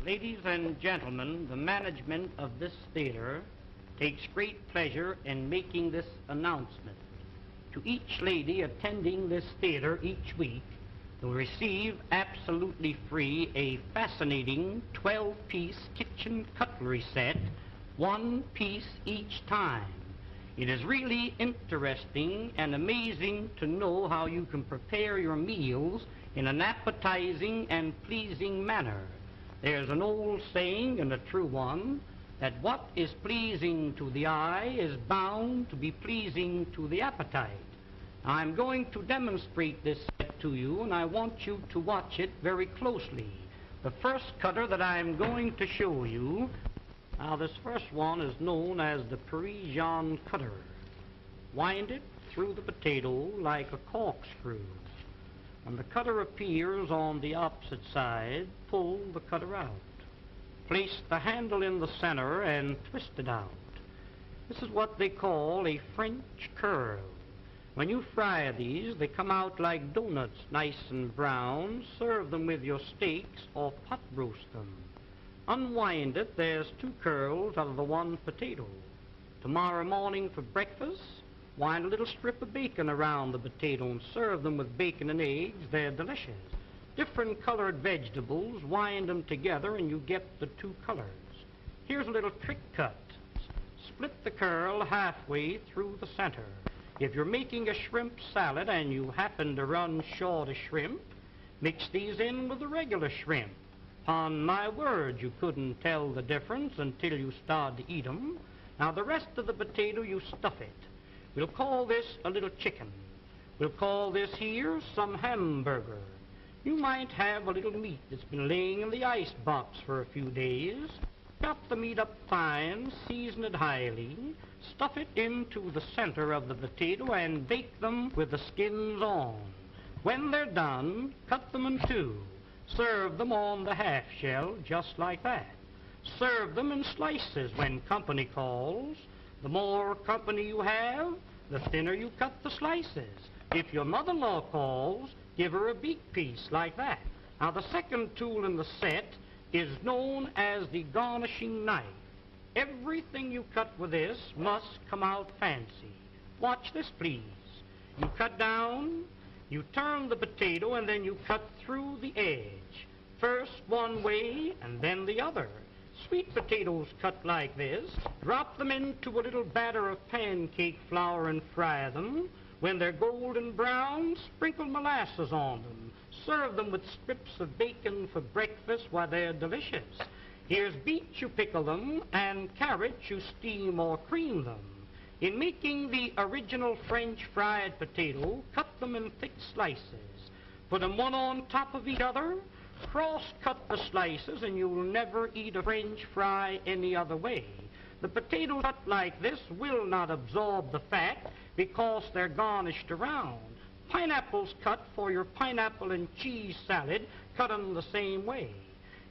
Ladies and gentlemen, the management of this theater takes great pleasure in making this announcement. To each lady attending this theater each week, will receive absolutely free a fascinating 12-piece kitchen cutlery set, one piece each time. It is really interesting and amazing to know how you can prepare your meals in an appetizing and pleasing manner. There's an old saying, and a true one, that what is pleasing to the eye is bound to be pleasing to the appetite. I'm going to demonstrate this set to you, and I want you to watch it very closely. The first cutter that I'm going to show you, now this first one is known as the Parisian cutter. Wind it through the potato like a corkscrew. When the cutter appears on the opposite side, pull the cutter out. Place the handle in the center and twist it out. This is what they call a French curl. When you fry these, they come out like donuts, nice and brown. Serve them with your steaks or pot roast them. Unwind it, there's two curls out of the one potato. Tomorrow morning for breakfast, wind a little strip of bacon around the potato and serve them with bacon and eggs. They're delicious. Different colored vegetables, wind them together and you get the two colors. Here's a little trick cut. Split the curl halfway through the center. If you're making a shrimp salad and you happen to run short of shrimp, mix these in with the regular shrimp. Upon my word, you couldn't tell the difference until you start to eat 'em. Now the rest of the potato, you stuff it. We'll call this a little chicken. We'll call this here some hamburger. You might have a little meat that's been laying in the ice box for a few days. Chop the meat up fine, season it highly, stuff it into the center of the potato and bake them with the skins on. When they're done, cut them in two. Serve them on the half shell just like that. Serve them in slices when company calls. The more company you have, the thinner you cut the slices. If your mother-in-law calls, give her a beak piece like that. Now, the second tool in the set is known as the garnishing knife. Everything you cut with this must come out fancy. Watch this, please. You cut down, you turn the potato, and then you cut through the edge. First one way, and then the other. Sweet potatoes cut like this, drop them into a little batter of pancake flour and fry them. When they're golden brown, sprinkle molasses on them. Serve them with strips of bacon for breakfast while they're delicious. Here's beets, you pickle them, and carrots, you steam or cream them. In making the original French fried potato, cut them in thick slices. Put them one on top of each other. Cross-cut the slices, and you'll never eat a French fry any other way. The potatoes cut like this will not absorb the fat because they're garnished around. Pineapples cut for your pineapple and cheese salad, cut them the same way.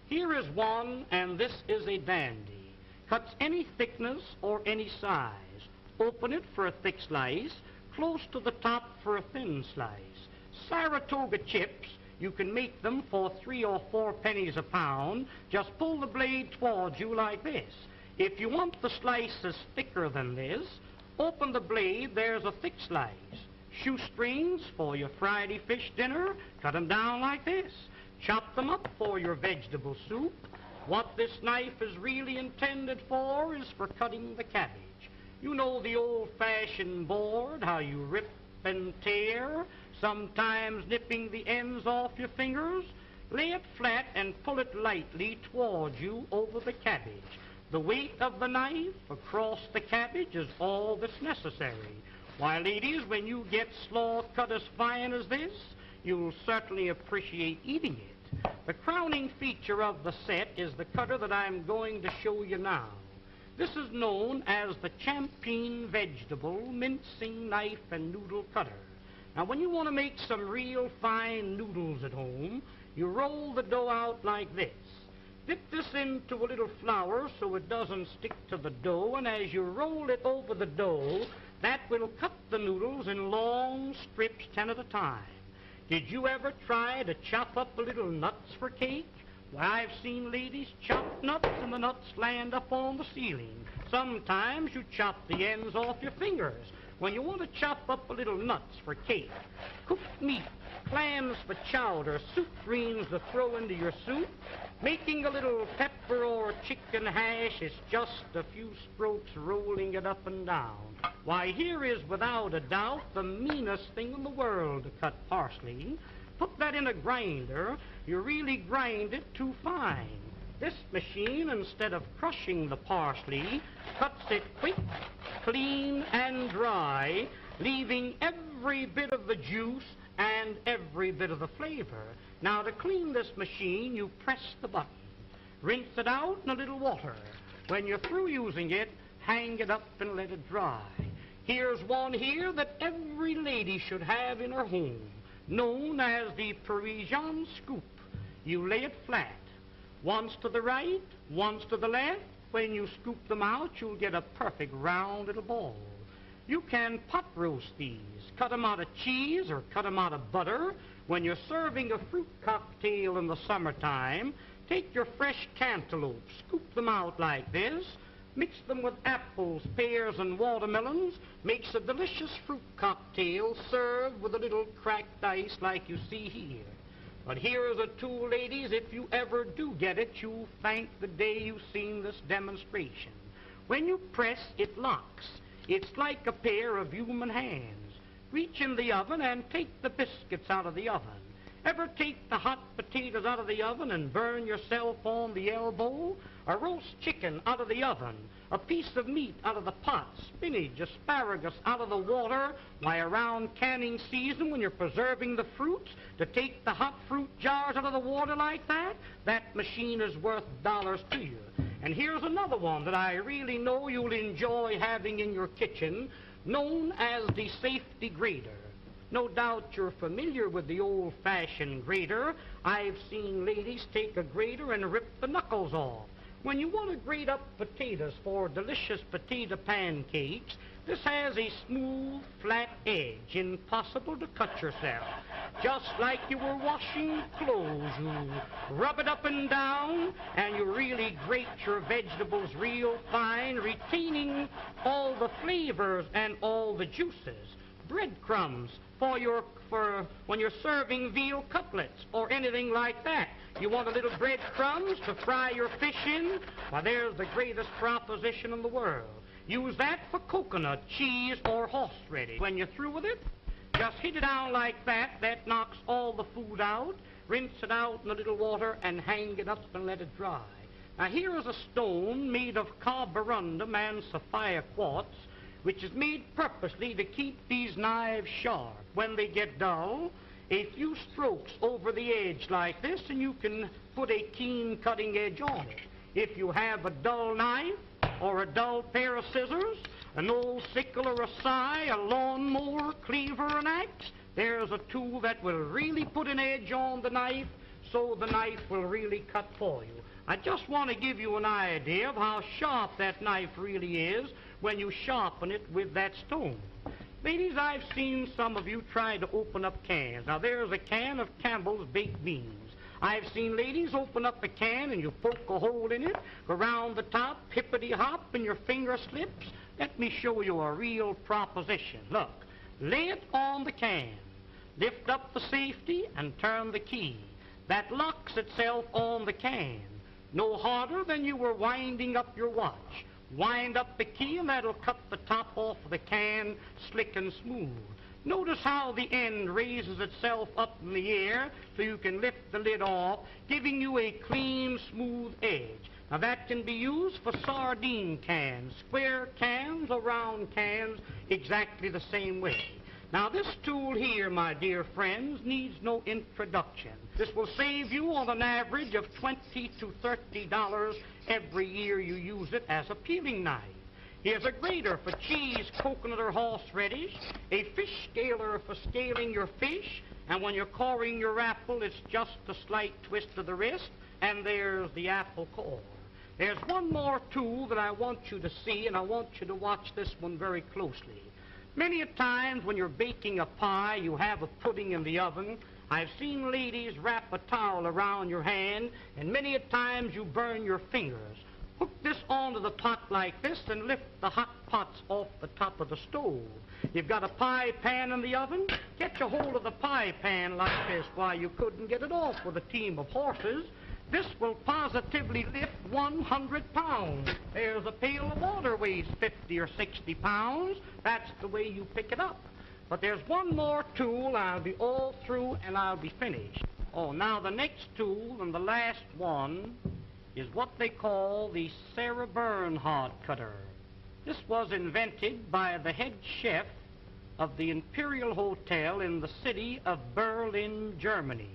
Here is one, and this is a dandy. Cuts any thickness or any size. Open it for a thick slice, close to the top for a thin slice. Saratoga chips, you can make them for 3 or 4 pennies a pound. Just pull the blade towards you like this. If you want the slices thicker than this, open the blade, there's a thick slice. Shoestrings for your Friday fish dinner, cut them down like this. Chop them up for your vegetable soup. What this knife is really intended for is for cutting the cabbage. You know the old-fashioned board, how you rip and tear, sometimes nipping the ends off your fingers. Lay it flat and pull it lightly towards you over the cabbage. The weight of the knife across the cabbage is all that's necessary. Why, ladies, when you get slaw cut as fine as this, you'll certainly appreciate eating it. The crowning feature of the set is the cutter that I'm going to show you now. This is known as the Champeen Vegetable Mincing Knife and Noodle Cutter. Now, when you want to make some real fine noodles at home, you roll the dough out like this. Dip this into a little flour so it doesn't stick to the dough, and as you roll it over the dough, that will cut the noodles in long strips, 10 at a time. Did you ever try to chop up a little nuts for cake? Why, I've seen ladies chop nuts and the nuts land up on the ceiling. Sometimes you chop the ends off your fingers. When you want to chop up a little nuts for cake, cooked meat, clams for chowder, soup greens to throw into your soup, making a little pepper or chicken hash is just a few strokes rolling it up and down. Why, here is without a doubt the meanest thing in the world to cut parsley. Put that in a grinder, you really grind it too fine. This machine, instead of crushing the parsley, cuts it quick, clean, and dry, leaving every bit of the juice and every bit of the flavor. Now, to clean this machine, you press the button. Rinse it out in a little water. When you're through using it, hang it up and let it dry. Here's one here that every lady should have in her home, known as the Parisian scoop. You lay it flat, once to the right, once to the left. When you scoop them out, you'll get a perfect round little ball. You can pot roast these, cut them out of cheese or cut them out of butter. When you're serving a fruit cocktail in the summertime, take your fresh cantaloupe, scoop them out like this, mix them with apples, pears, and watermelons, makes a delicious fruit cocktail served with a little cracked ice like you see here. But here is a tool, ladies, if you ever do get it, you'll thank the day you've seen this demonstration. When you press, it locks. It's like a pair of human hands. Reach in the oven and take the biscuits out of the oven. Ever take the hot potatoes out of the oven and burn yourself on the elbow? A roast chicken out of the oven, a piece of meat out of the pot, spinach, asparagus out of the water. Why, around canning season, when you're preserving the fruits, to take the hot fruit jars out of the water like that, that machine is worth dollars to you. And And here's another one that I really know you'll enjoy having in your kitchen, known as the safety grater. No doubt you're familiar with the old-fashioned grater. I've seen ladies take a grater and rip the knuckles off. When you want to grate up potatoes for delicious potato pancakes, this has a smooth, flat edge, impossible to cut yourself. Just like you were washing clothes, you rub it up and down, and you really grate your vegetables real fine, retaining all the flavors and all the juices. Breadcrumbs for when you're serving veal cutlets or anything like that. You want a little breadcrumbs to fry your fish in? Well, there's the greatest proposition in the world. Use that for coconut, cheese, or horseradish. When you're through with it, just hit it down like that. That knocks all the food out. Rinse it out in a little water and hang it up and let it dry. Now, here is a stone made of carborundum and sapphire quartz, which is made purposely to keep these knives sharp. When they get dull, a few strokes over the edge like this, and you can put a keen cutting edge on it. If you have a dull knife or a dull pair of scissors, an old sickle or a scythe, a lawnmower, cleaver, an axe, there's a tool that will really put an edge on the knife so the knife will really cut for you. I just want to give you an idea of how sharp that knife really is when you sharpen it with that stone. Ladies, I've seen some of you try to open up cans. Now, there's a can of Campbell's baked beans. I've seen ladies open up a can and you poke a hole in it, go around the top, hippity-hop, and your finger slips. Let me show you a real proposition. Look, lay it on the can, lift up the safety, and turn the key. That locks itself on the can. No harder than you were winding up your watch. Wind up the key and that'll cut the top off of the can slick and smooth. Notice how the end raises itself up in the air so you can lift the lid off, giving you a clean, smooth edge. Now that can be used for sardine cans, square cans or round cans, exactly the same way. Now this tool here, my dear friends, needs no introduction. This will save you on an average of $20 to $30 every year you use it as a peeling knife. Here's a grater for cheese, coconut, or horseradish, a fish scaler for scaling your fish, and when you're coring your apple, it's just a slight twist of the wrist, and there's the apple core. There's one more tool that I want you to see, and I want you to watch this one very closely. Many a times when you're baking a pie, you have a pudding in the oven. I've seen ladies wrap a towel around your hand, and many a times you burn your fingers. Hook this onto the pot like this and lift the hot pots off the top of the stove. You've got a pie pan in the oven, get a hold of the pie pan like this. Why, you couldn't get it off with a team of horses. This will positively lift 100 pounds. There's a pail of water weighs 50 or 60 pounds. That's the way you pick it up. But there's one more tool. I'll be all through and I'll be finished. Oh, now the next tool and the last one is what they call the Sarah Bernhardt cutter. This was invented by the head chef of the Imperial Hotel in the city of Berlin, Germany.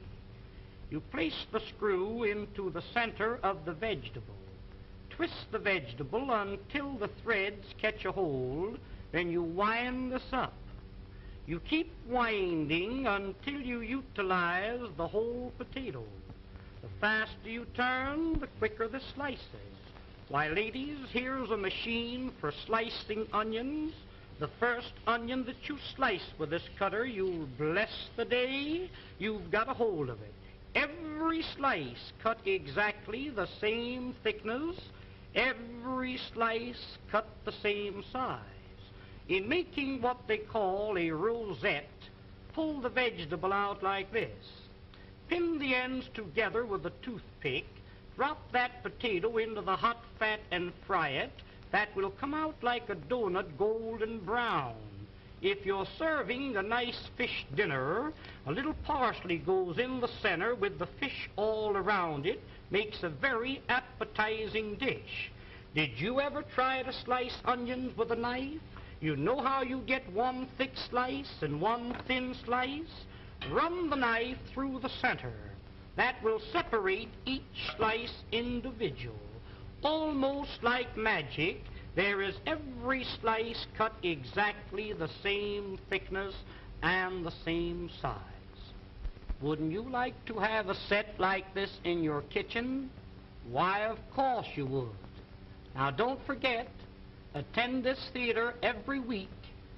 You place the screw into the center of the vegetable. Twist the vegetable until the threads catch a hold, then you wind this up. You keep winding until you utilize the whole potato. The faster you turn, the quicker the slices. Why, ladies, here's a machine for slicing onions. The first onion that you slice with this cutter, you'll bless the day you've got a hold of it. Every slice cut exactly the same thickness. Every slice cut the same size. In making what they call a rosette, pull the vegetable out like this. Pin the ends together with a toothpick. Drop that potato into the hot fat and fry it. That will come out like a donut, golden brown. If you're serving a nice fish dinner, a little parsley goes in the center with the fish all around it. Makes a very appetizing dish. Did you ever try to slice onions with a knife? You know how you get one thick slice and one thin slice? Run the knife through the center. That will separate each slice individual. almost like magic, there is every slice cut exactly the same thickness and the same size. Wouldn't you like to have a set like this in your kitchen? Why, of course you would. Now don't forget, attend this theater every week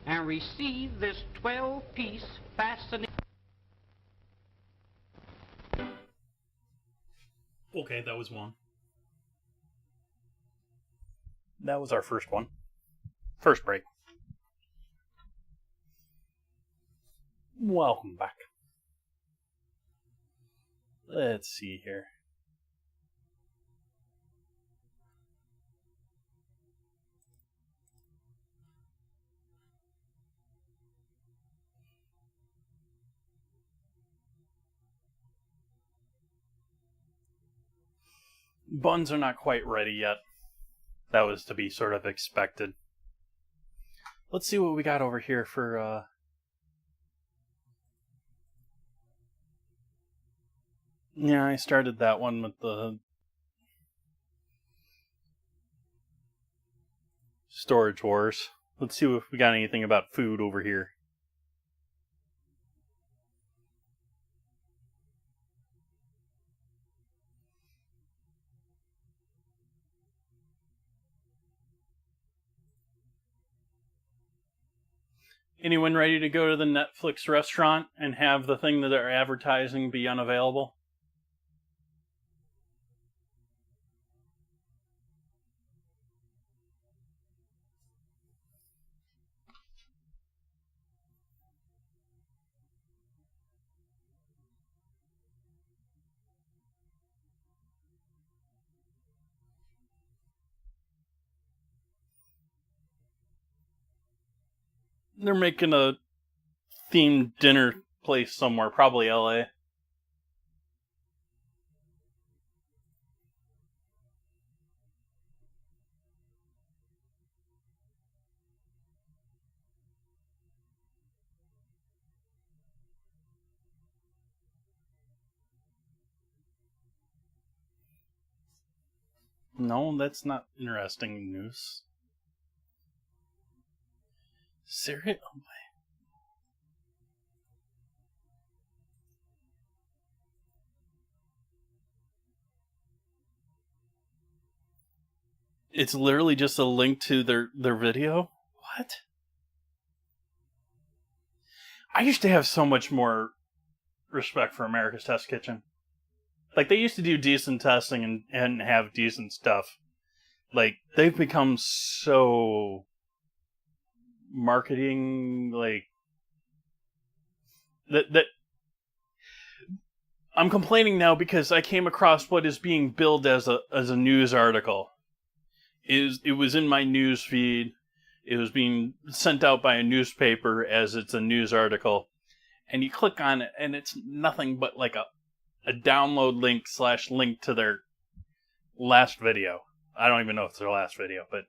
and receive this 12-piece fascinating... Okay, that was one. That was our first one. First break. Welcome back. Let's see here. Buns are not quite ready yet. That was to be sort of expected. Let's see what we got over here for, Yeah, I started that one with the Storage Wars. Let's see if we got anything about food over here. Anyone ready to go to the Netflix restaurant and have the thing that they're advertising be unavailable? They're making a themed dinner place somewhere, probably LA. No, that's not interesting news. Serious? Oh my. It's literally just a link to their video? What? I used to have so much more respect for America's Test Kitchen. Like, they used to do decent testing and have decent stuff. Like, they've become so marketing, like, that I'm complaining now because I came across what is being billed as a news article. It was in my news feed. It was being sent out by a newspaper as it's a news article. And you click on it, and it's nothing but like a download link to their last video. I don't even know if it's their last video, but...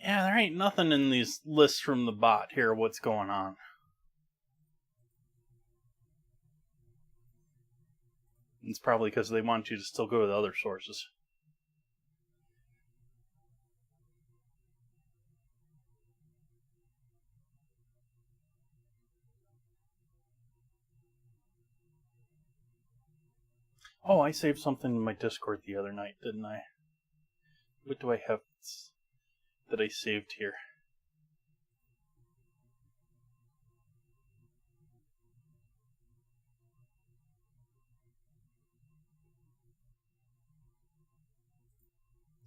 Yeah, there ain't nothing in these lists from the bot here. What's going on? It's probably because they want you to still go to the other sources. Oh, I saved something in my Discord the other night, didn't I? What do I have that I saved here?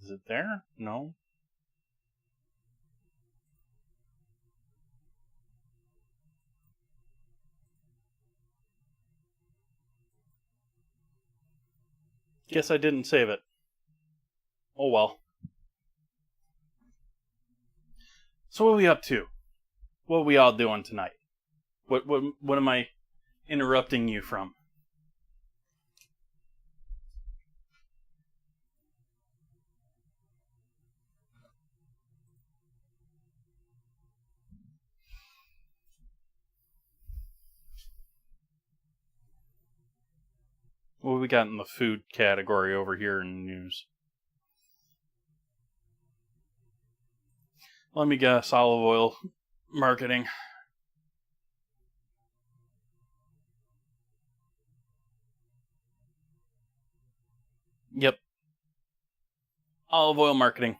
Is it there? No. Guess I didn't save it. Oh well. So what are we up to? What are we all doing tonight? What am I interrupting you from? What we got in the food category over here in news? Let me guess, olive oil marketing. Yep. Olive oil marketing.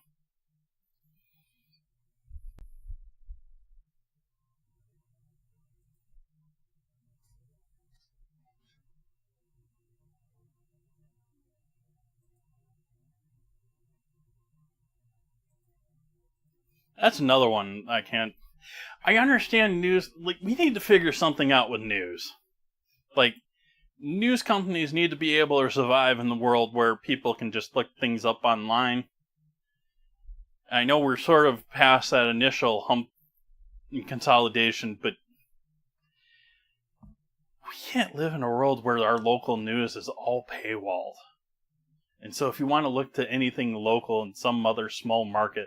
That's another one I can't. I understand news. Like, we need to figure something out with news. Like, news companies need to be able to survive in the world where people can just look things up online. I know we're sort of past that initial hump in consolidation, but we can't live in a world where our local news is all paywalled. And so if you want to look to anything local in some other small market,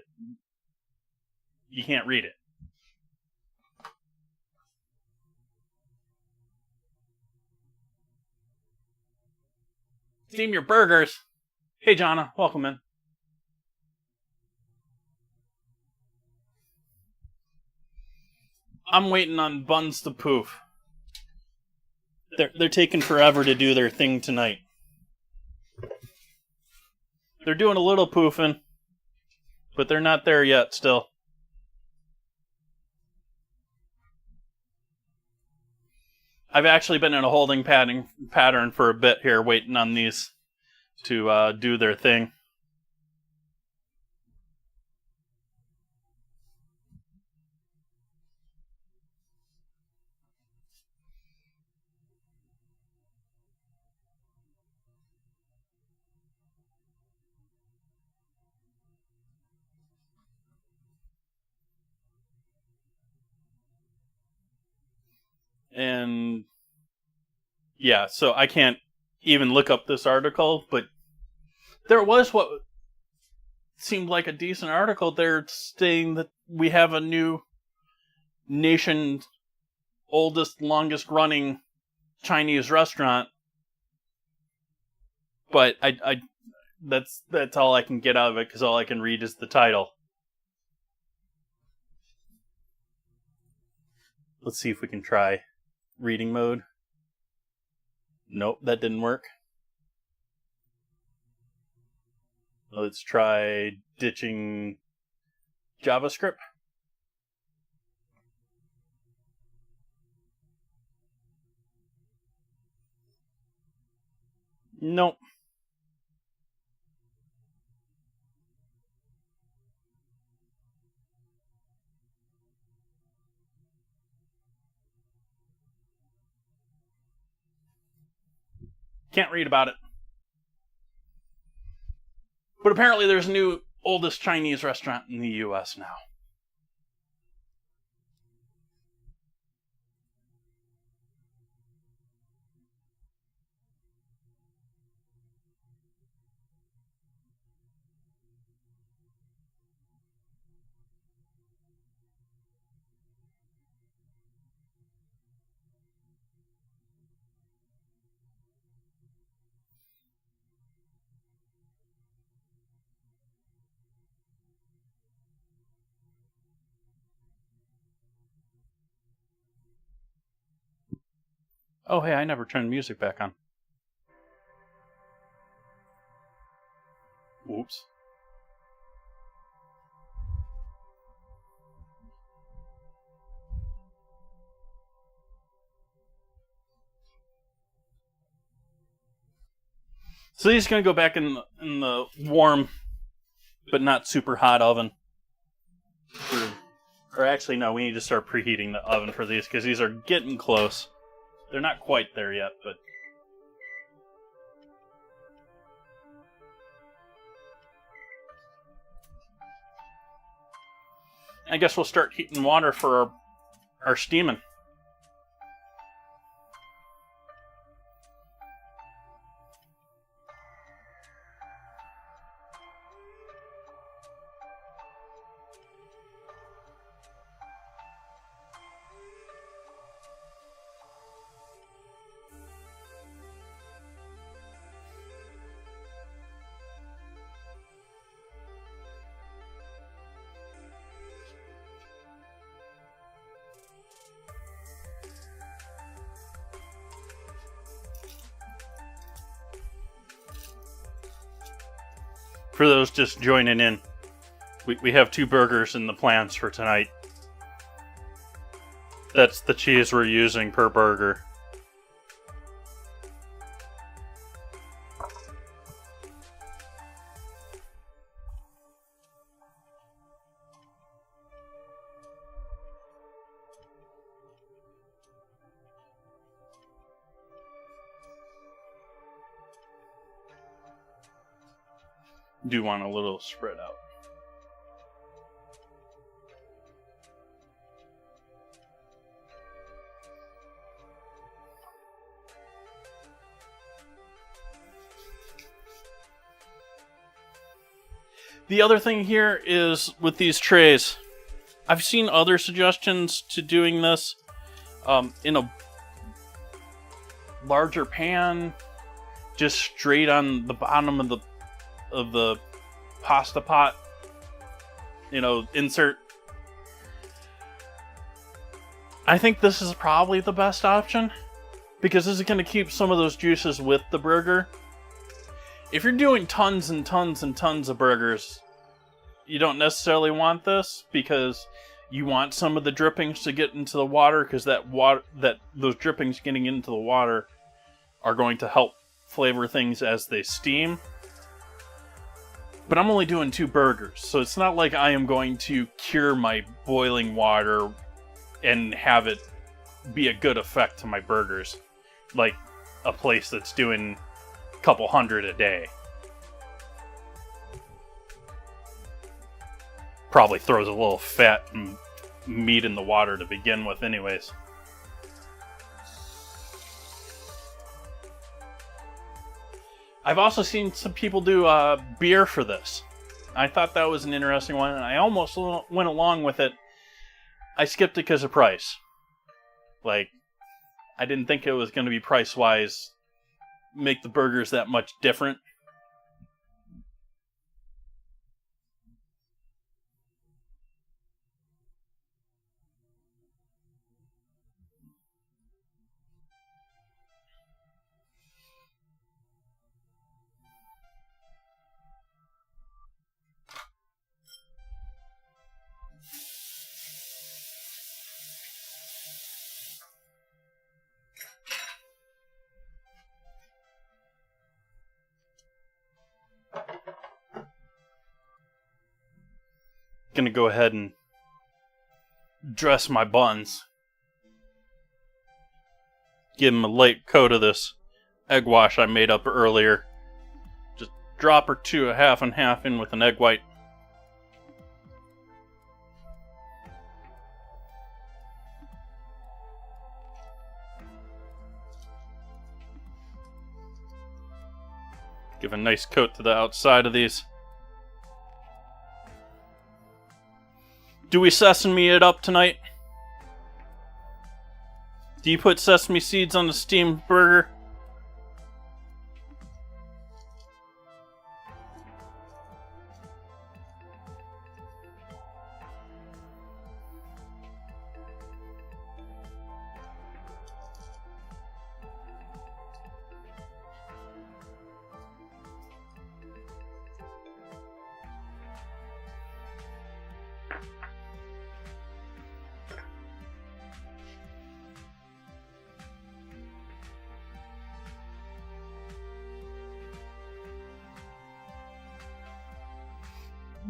you can't read it. Steam your burgers. Hey, Jonna, welcome in. I'm waiting on buns to poof. They're taking forever to do their thing tonight. They're doing a little poofing, but they're not there yet still. I've actually been in a holding pattern for a bit here, waiting on these to do their thing. And yeah, so I can't even look up this article, but there was what seemed like a decent article there saying that we have a new nation's oldest, longest running Chinese restaurant. But I that's all I can get out of it, because all I can read is the title. Let's see if we can try reading mode. Nope, that didn't work. Let's try ditching JavaScript. Nope. Can't read about it. But apparently there's a new oldest Chinese restaurant in the US now. Oh, hey, I never turned music back on. Whoops. So these are going to go back in the warm, but not super hot oven. Or actually, no, we need to start preheating the oven for these, because these are getting close. They're not quite there yet, but... I guess we'll start heating water for our steaming. For those just joining in, we have 2 burgers in the plans for tonight. That's the cheese we're using per burger. Do want a little spread out. The other thing here is with these trays, I've seen other suggestions to doing this in a larger pan, just straight on the bottom of the pasta pot. You know, insert. I think this is probably the best option because this is going to keep some of those juices with the burger. If you're doing tons and tons and tons of burgers, you don't necessarily want this because you want some of the drippings to get into the water, because those drippings getting into the water are going to help flavor things as they steam. But I'm only doing 2 burgers, so it's not like I am going to cure my boiling water and have it be a good effect to my burgers, like a place that's doing a couple hundred a day. Probably throws a little fat and meat in the water to begin with anyways. I've also seen some people do beer for this. I thought that was an interesting one, and I almost went along with it. I skipped it because of price. Like, I didn't think it was going to be price-wise, make the burgers that much different. Gonna go ahead and dress my buns. Give them a light coat of this egg wash I made up earlier. Just drop or 2 a half and half in with an egg white. Give a nice coat to the outside of these. Do we sesame it up tonight? Do you put sesame seeds on the steamed burger?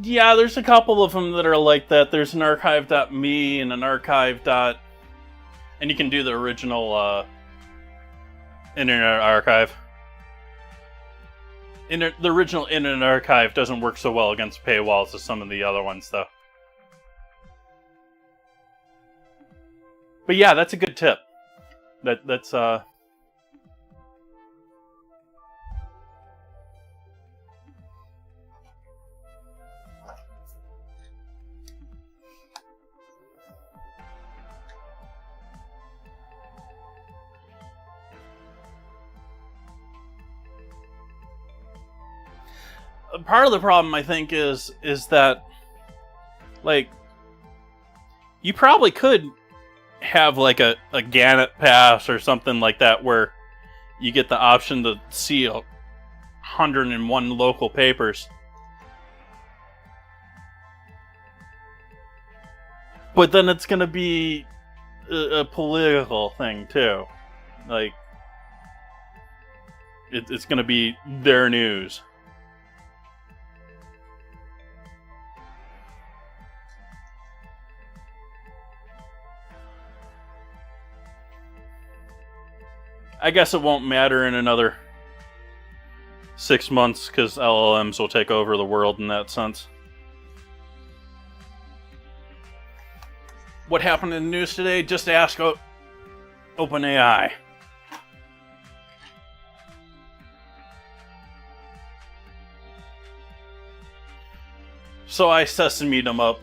Yeah, there's a couple of them that are like that. There's an archive.me and an archive. And you can do the original Internet Archive. The original Internet Archive doesn't work so well against paywalls as some of the other ones, though. But yeah, that's a good tip. That's part of the problem, I think, is that, like, you probably could have like a Gannett pass or something like that where you get the option to see 101 local papers. But then it's gonna be a political thing too. Like, it's gonna be their news. I guess it won't matter in another 6 months because LLMs will take over the world in that sense. What happened in the news today? Just ask OpenAI. So I sesamied them up.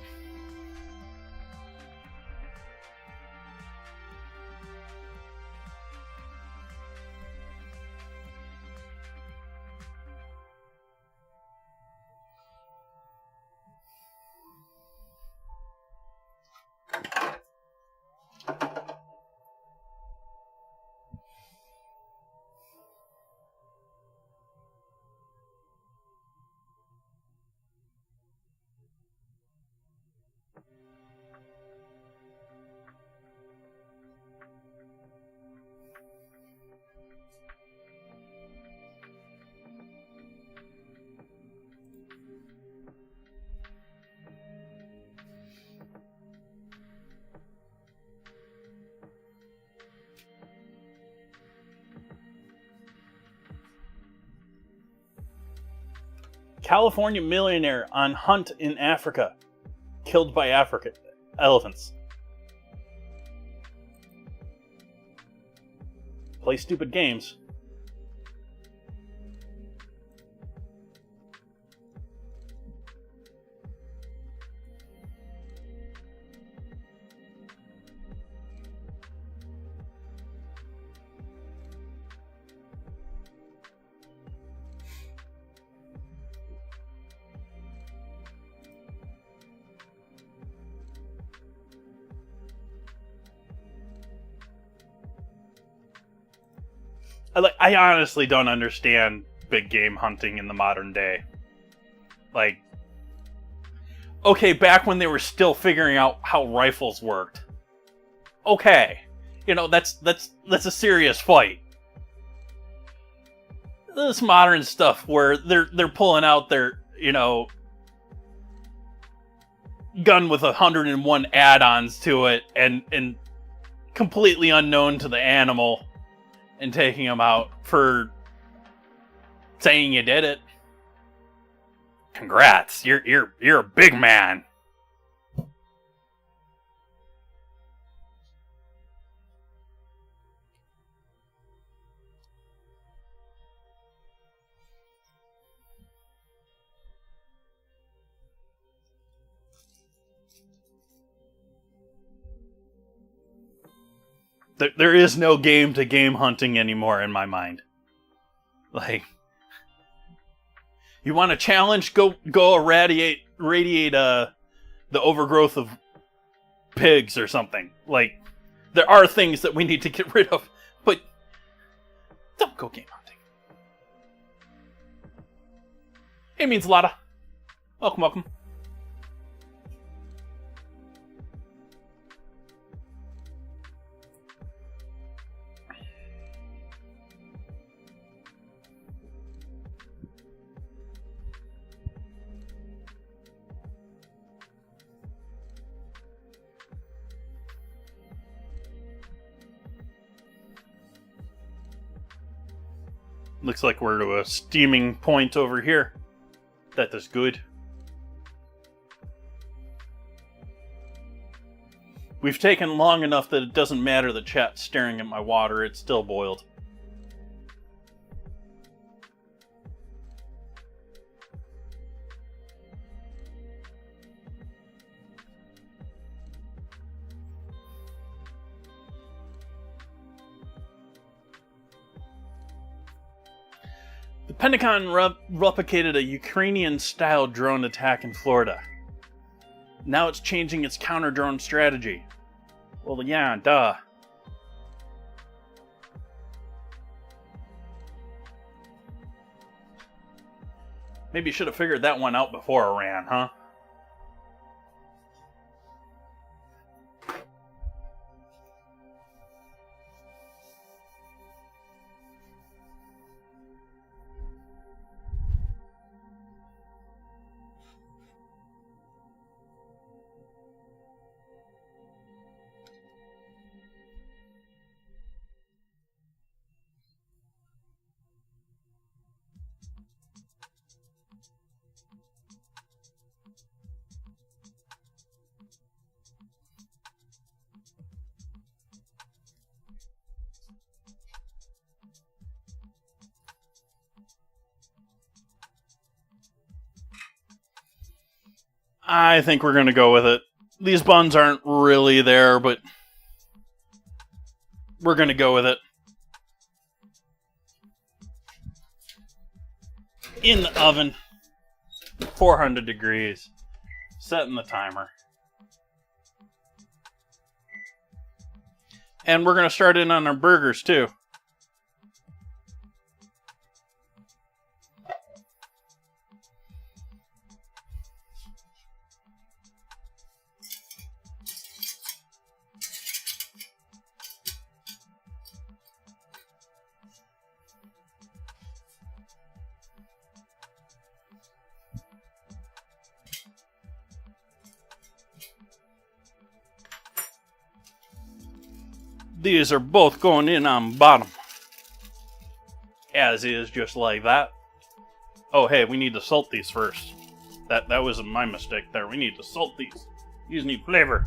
California millionaire on hunt in Africa, killed by African elephants. Play stupid games. I honestly don't understand big game hunting in the modern day. Like, okay, back when they were still figuring out how rifles worked. Okay, you know, that's a serious fight. This modern stuff where they're pulling out their, you know, gun with 101 add-ons to it and completely unknown to the animal. And taking them out for saying you did it. Congrats, you're a big man. There is no game to game hunting anymore in my mind. Like, you want a challenge? Go radiate the overgrowth of pigs or something. Like, there are things that we need to get rid of, but don't go game hunting. Hey, means Lotta. Welcome. Looks like we're to a steaming point over here. That is good. We've taken long enough that it doesn't matter the chat's staring at my water, it's still boiled. The Pentagon replicated a Ukrainian-style drone attack in Florida. Now it's changing its counter-drone strategy. Well, yeah, duh. Maybe you should have figured that one out before Iran, huh? I think we're going to go with it. These buns aren't really there, but we're going to go with it. In the oven, 400 degrees, setting the timer. And we're going to start in on our burgers too. These are both going in on bottom. As is, just like that. Oh, hey, we need to salt these first. That was my mistake there. We need to salt these. These need flavor.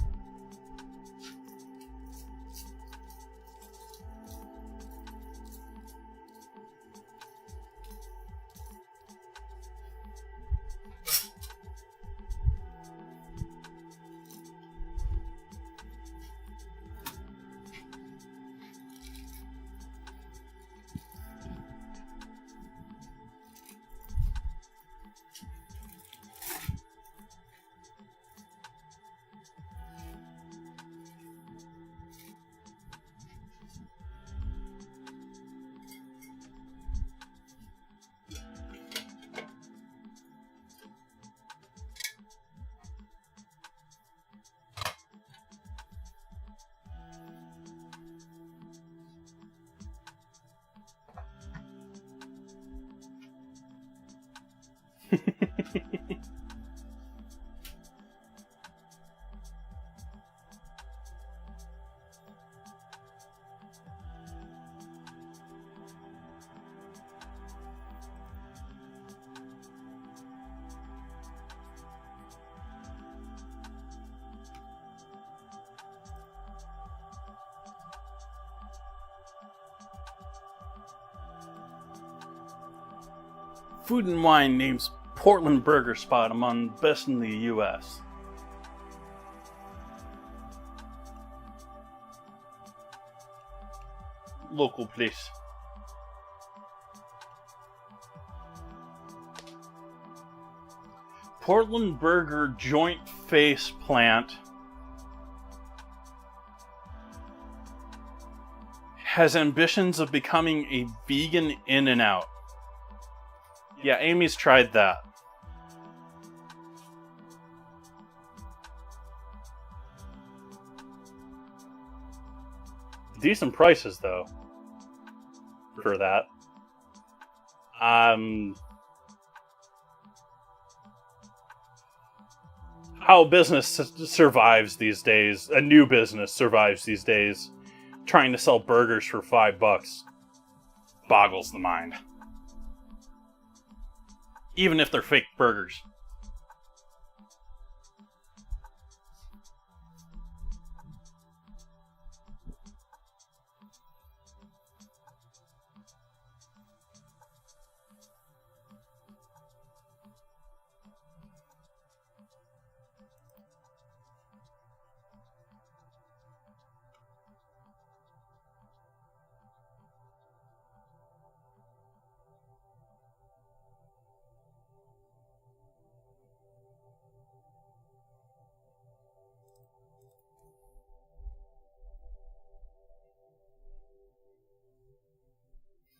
Food and Wine names Portland Burger Spot among the best in the U.S. Local place. Portland Burger Joint Face Plant has ambitions of becoming a vegan In-N-Out. Yeah, Amy's tried that. Decent prices, though, for that. How a business survives these days, a new business survives these days, trying to sell burgers for $5 boggles the mind. Even if they're fake burgers.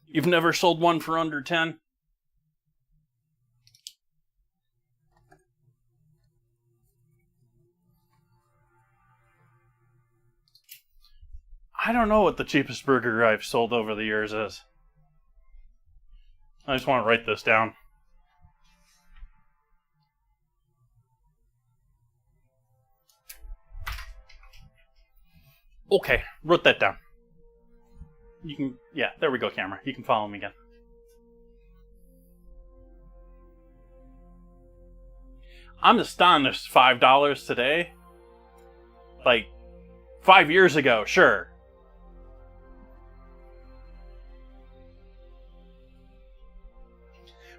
You've never sold one for under 10? I don't know what the cheapest burger I've sold over the years is. I just want to write this down. Okay, wrote that down. You can, yeah, there we go, camera. You can follow me again. I'm astonished $5 today. Like, 5 years ago, sure.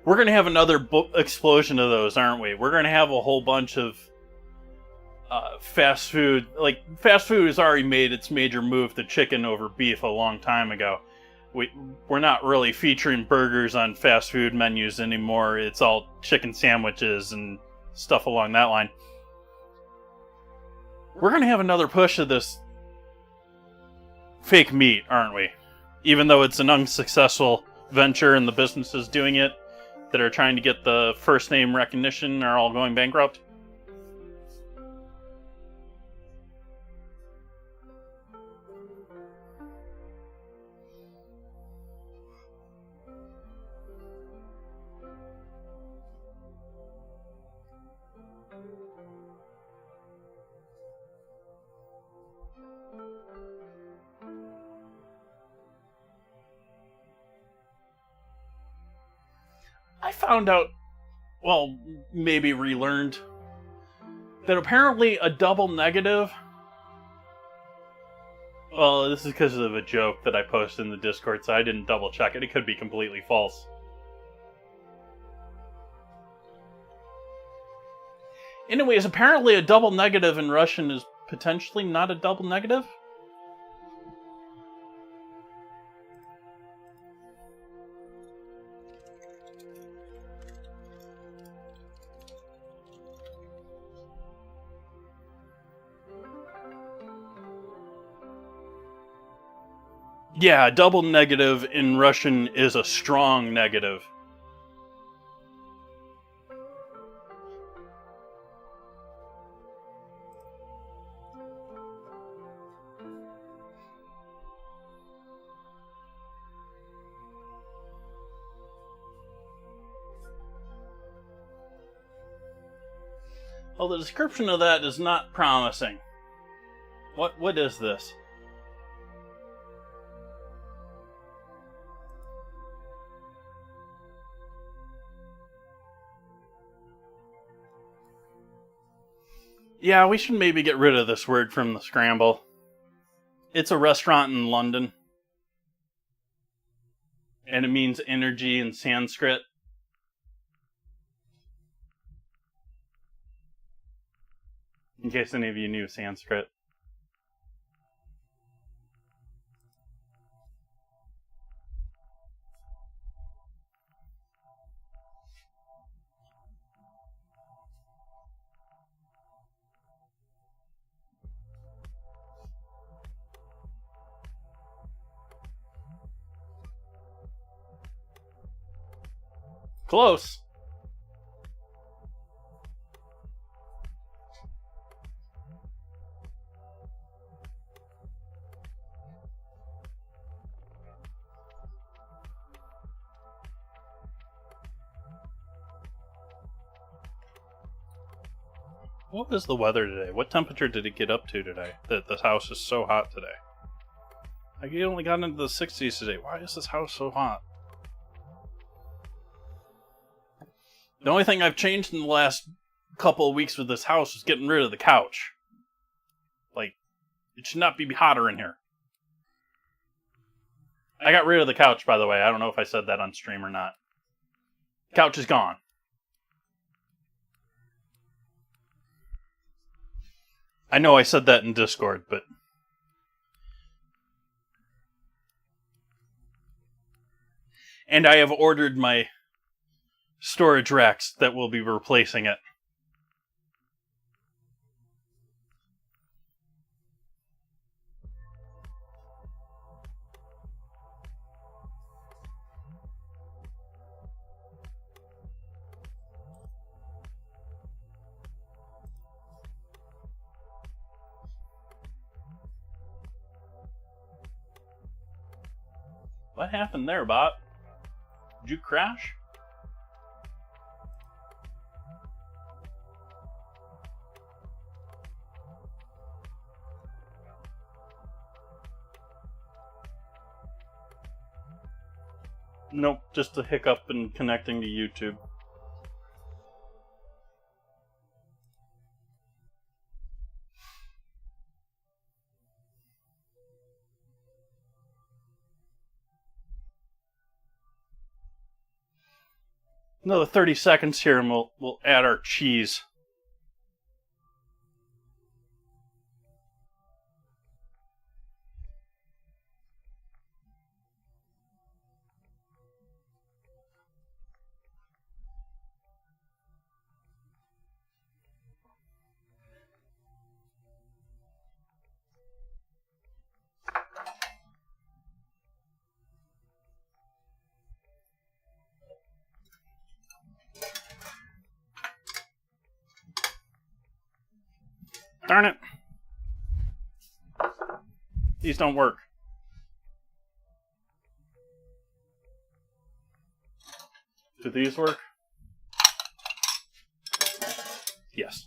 We're going to have another explosion of those, aren't we? We're going to have a whole bunch of fast food. Like, fast food has already made its major move to chicken over beef a long time ago. We're not really featuring burgers on fast food menus anymore. It's all chicken sandwiches and stuff along that line. We're going to have another push of this fake meat, aren't we? Even though it's an unsuccessful venture and the businesses doing it that are trying to get the first name recognition are all going bankrupt. I found out, well, maybe relearned, that apparently a double negative... Well, this is because of a joke that I posted in the Discord, so I didn't double check it. It could be completely false. Anyways, apparently a double negative in Russian is potentially not a double negative? Yeah, double negative in Russian is a strong negative. Well, the description of that is not promising. What is this? Yeah, we should maybe get rid of this word from the scramble. It's a restaurant in London. And it means energy in Sanskrit. In case any of you knew Sanskrit. Close. What was the weather today? What temperature did it get up to today? That this house is so hot today. Like, it only got into the 60s today. Why is this house so hot? The only thing I've changed in the last couple of weeks with this house is getting rid of the couch. Like, it should not be hotter in here. I got rid of the couch, by the way. I don't know if I said that on stream or not. Couch is gone. I know I said that in Discord, but... And I have ordered my storage racks that will be replacing it. What happened there, bot? Did you crash? Nope, just a hiccup in connecting to YouTube. Another 30 seconds here and we'll add our cheese. Darn it. These don't work. Do these work? Yes.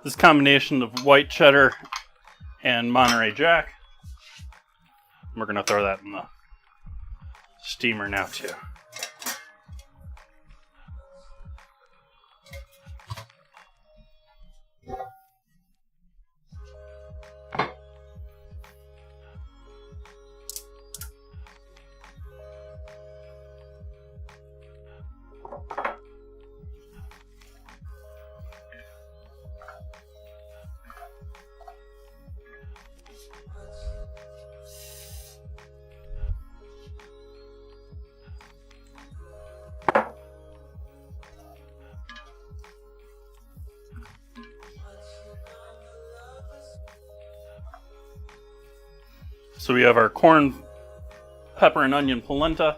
This combination of white cheddar and Monterey Jack. We're going to throw that in the steamer now too. So we have our corn, pepper, and onion polenta.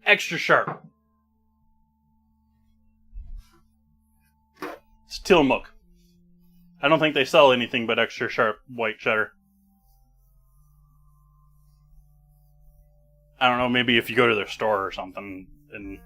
Extra sharp. It's Tillamook. I don't think they sell anything but extra sharp white cheddar. I don't know, maybe if you go to their store or something and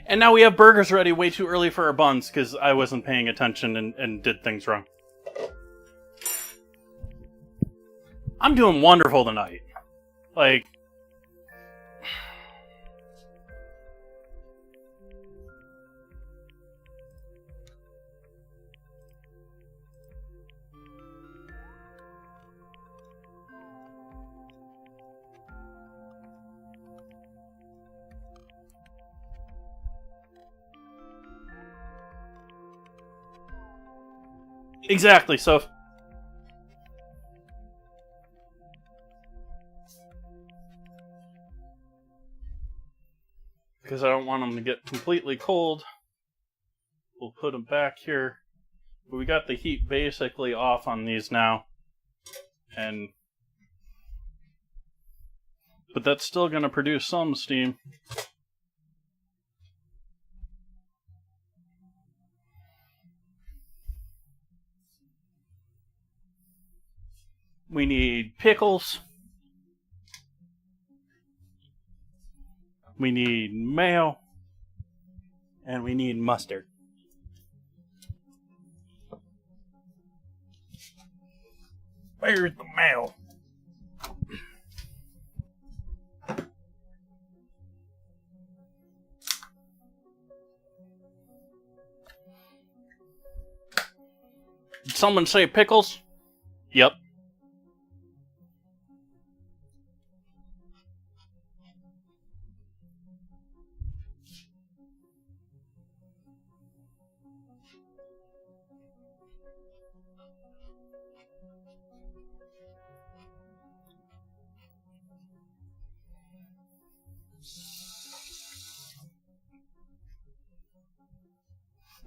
and now we have burgers ready way too early for our buns because I wasn't paying attention and did things wrong. I'm doing wonderful tonight. Like, exactly, so because I don't want them to get completely cold, we'll put them back here. But we got the heat basically off on these now. But that's still going to produce some steam. We need pickles. We need mayo. And we need mustard. Where's the mayo? Did someone say pickles? Yep.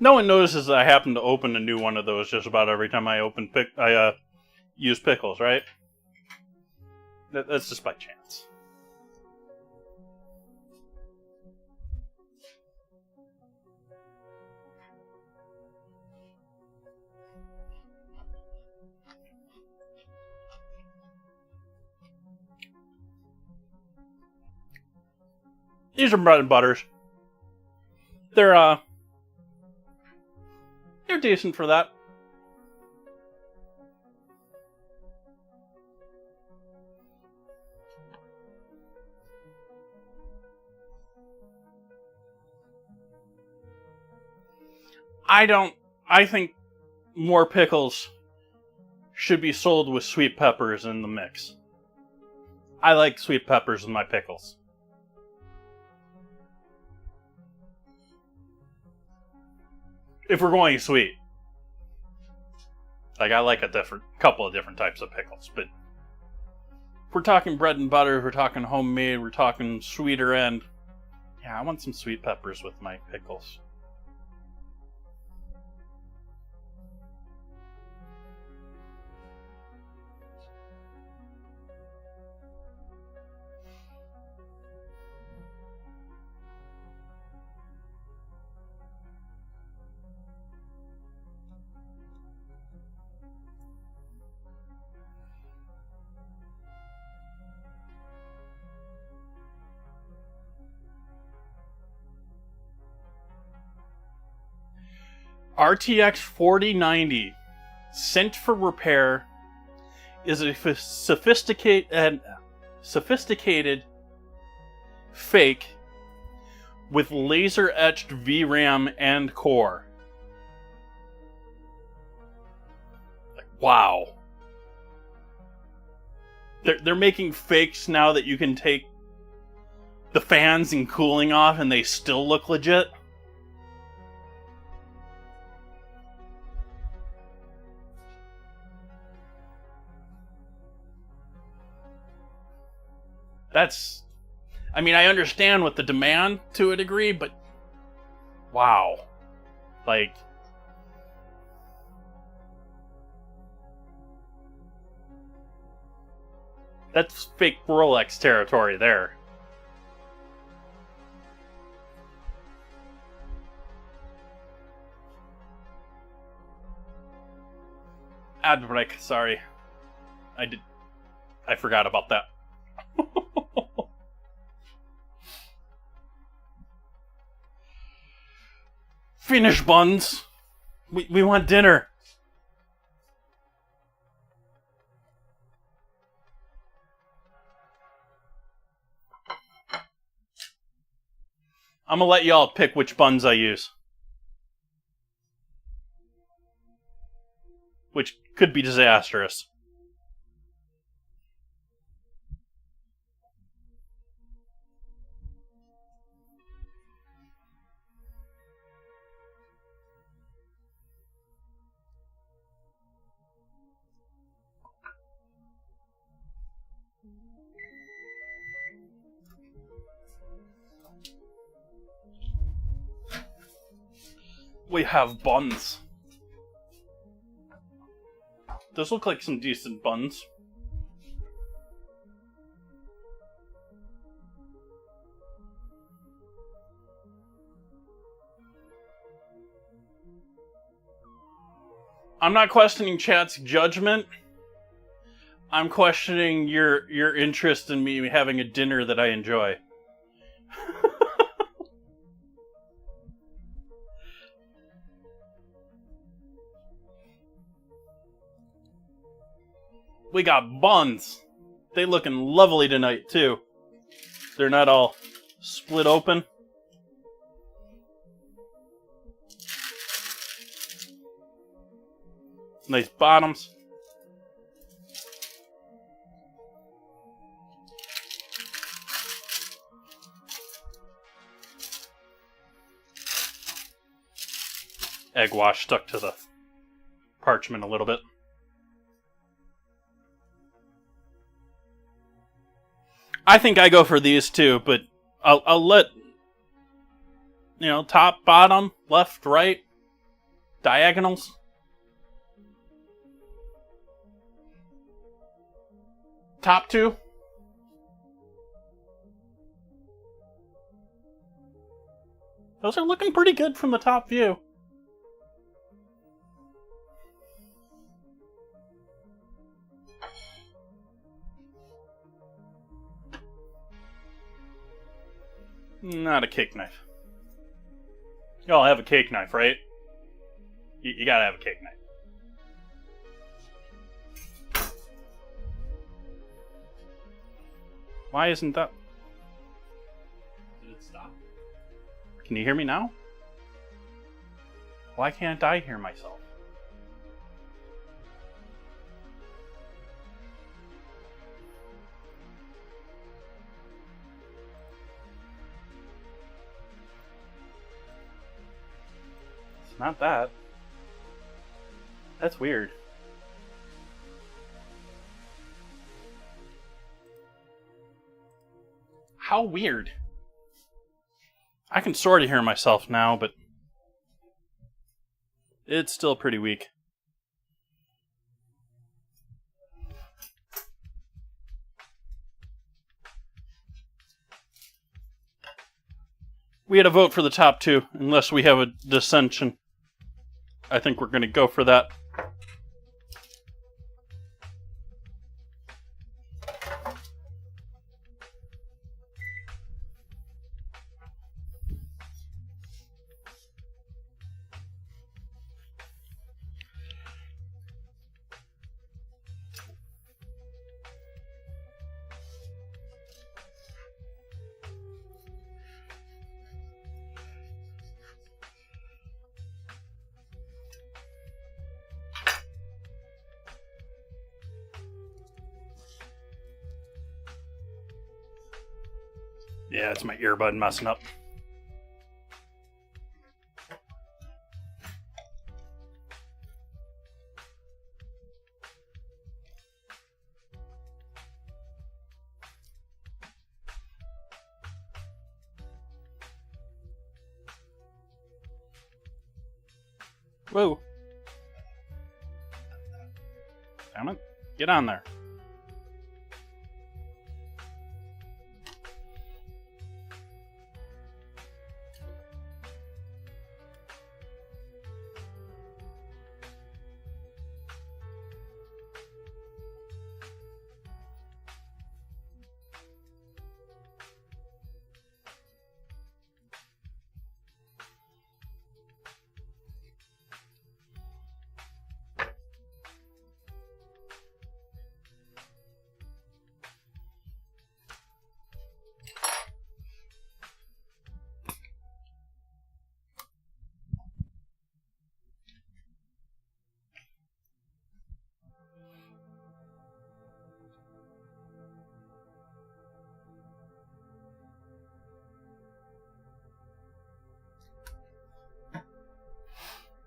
No one notices that I happen to open a new one of those just about every time I use pickles, right? That's just by chance. These are bread and butters. They're decent for that. I think more pickles should be sold with sweet peppers in the mix. I like sweet peppers in my pickles. If we're going sweet. Like, I like a couple of different types of pickles, but if we're talking bread and butter, if we're talking homemade, we're talking sweeter end, yeah, I want some sweet peppers with my pickles. RTX 4090, sent for repair, is a sophisticated fake with laser-etched VRAM and core. Like, wow. They're making fakes now that you can take the fans and cooling off and they still look legit. I mean, I understand with the demand to a degree, but wow. Like, that's fake Rolex territory there. Ad break, sorry. I forgot about that. Finish, buns. We want dinner. I'm gonna let y'all pick which buns I use. Which could be disastrous. We have buns. Those look like some decent buns. I'm not questioning chat's judgment. I'm questioning your interest in me having a dinner that I enjoy. We got buns. They looking lovely tonight, too. They're not all split open. Nice bottoms. Egg wash stuck to the parchment a little bit. I think I go for these too, but I'll let, top, bottom, left, right, diagonals. Top two. Those are looking pretty good from the top view. Not a cake knife. Y'all have a cake knife, right? You gotta have a cake knife. Why isn't that... Did it stop? Can you hear me now? Why can't I hear myself? It's not that. That's weird. How weird. I can sort of hear myself now, but it's still pretty weak. We had a vote for the top two, unless we have a dissension. I think we're going to go for that. Yeah, it's my earbud messing up. Whoa. Damn it. Get on there.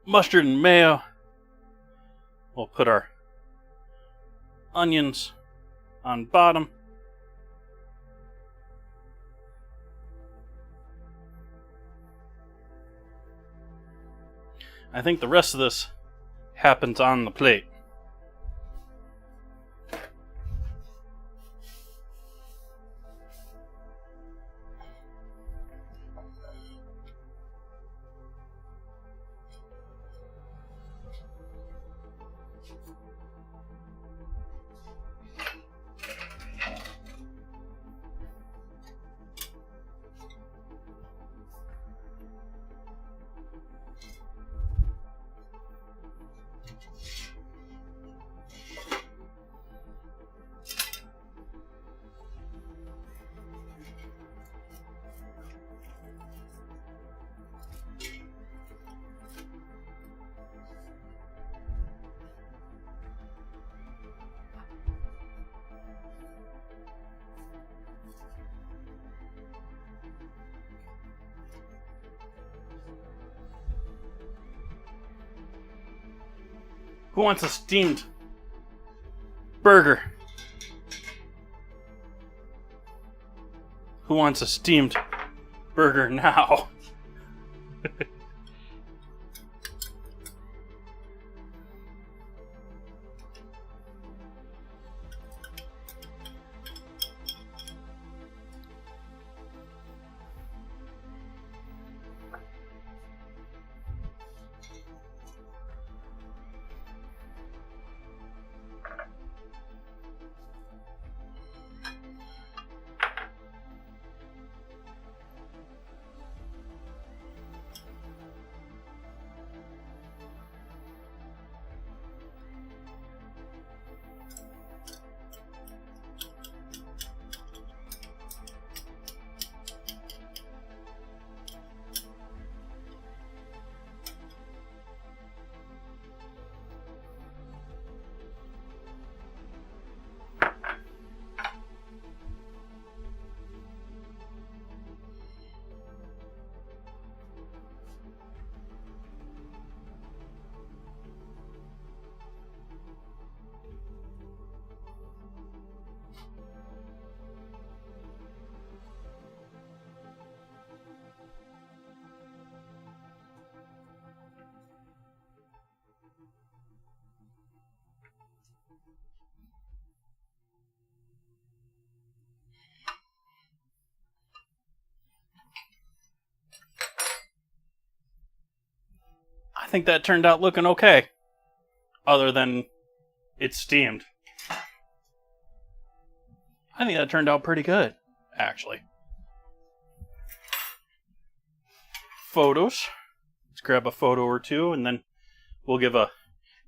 Mustard and mayo. We'll put our onions on bottom. I think the rest of this happens on the plate. Who wants a steamed burger? Who wants a steamed burger now? I think that turned out looking okay. Other than it's steamed. I think that turned out pretty good, actually. Photos. Let's grab a photo or two, and then we'll give a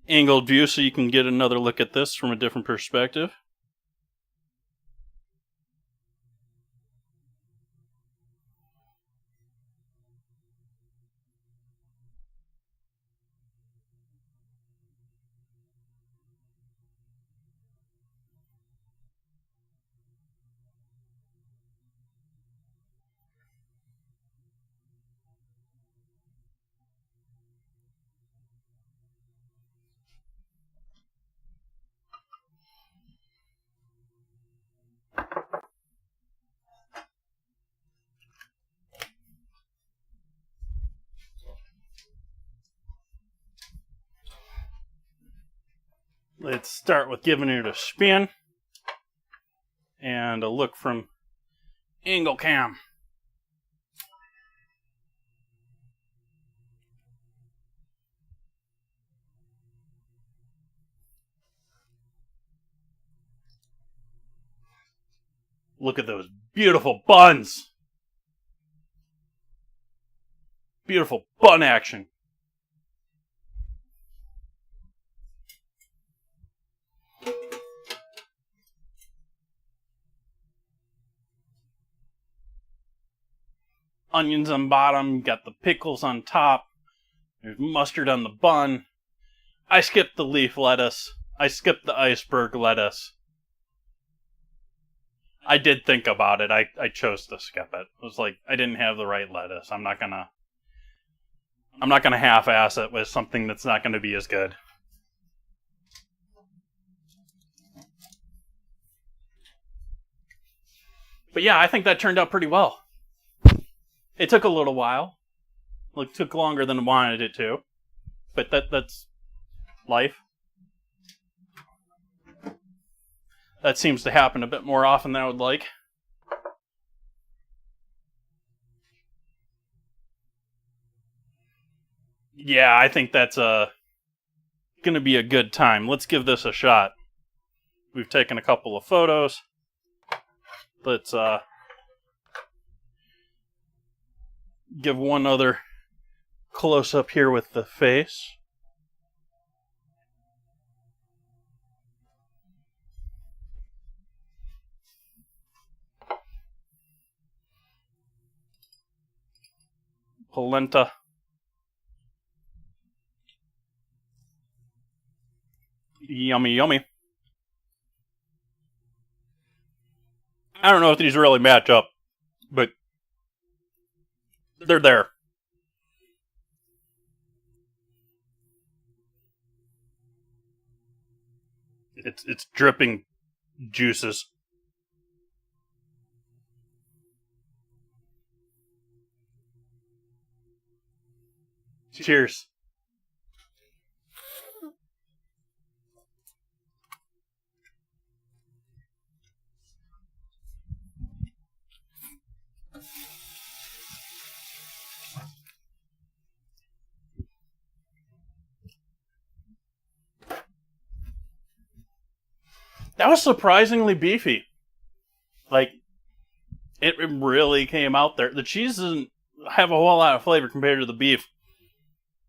angled view so you can get another look at this from a different perspective. Let's start with giving it a spin and a look from angle cam. Look at those beautiful buns. Beautiful bun action. Onions on bottom, got the pickles on top. There's mustard on the bun. I skipped the leaf lettuce. I skipped the iceberg lettuce. I did think about it. I chose to skip it. It was like, I didn't have the right lettuce. I'm not gonna half-ass it with something that's not gonna be as good. But yeah, I think that turned out pretty well. It took a little while. It took longer than I wanted it to. But that's life. That seems to happen a bit more often than I would like. Yeah, I think that's gonna be a good time. Let's give this a shot. We've taken a couple of photos. Let's give one other close up here with the face. Polenta. Yummy, yummy. I don't know if these really match up, but they're there. It's dripping juices. Cheers. That was surprisingly beefy. Like, it really came out there. The cheese doesn't have a whole lot of flavor compared to the beef.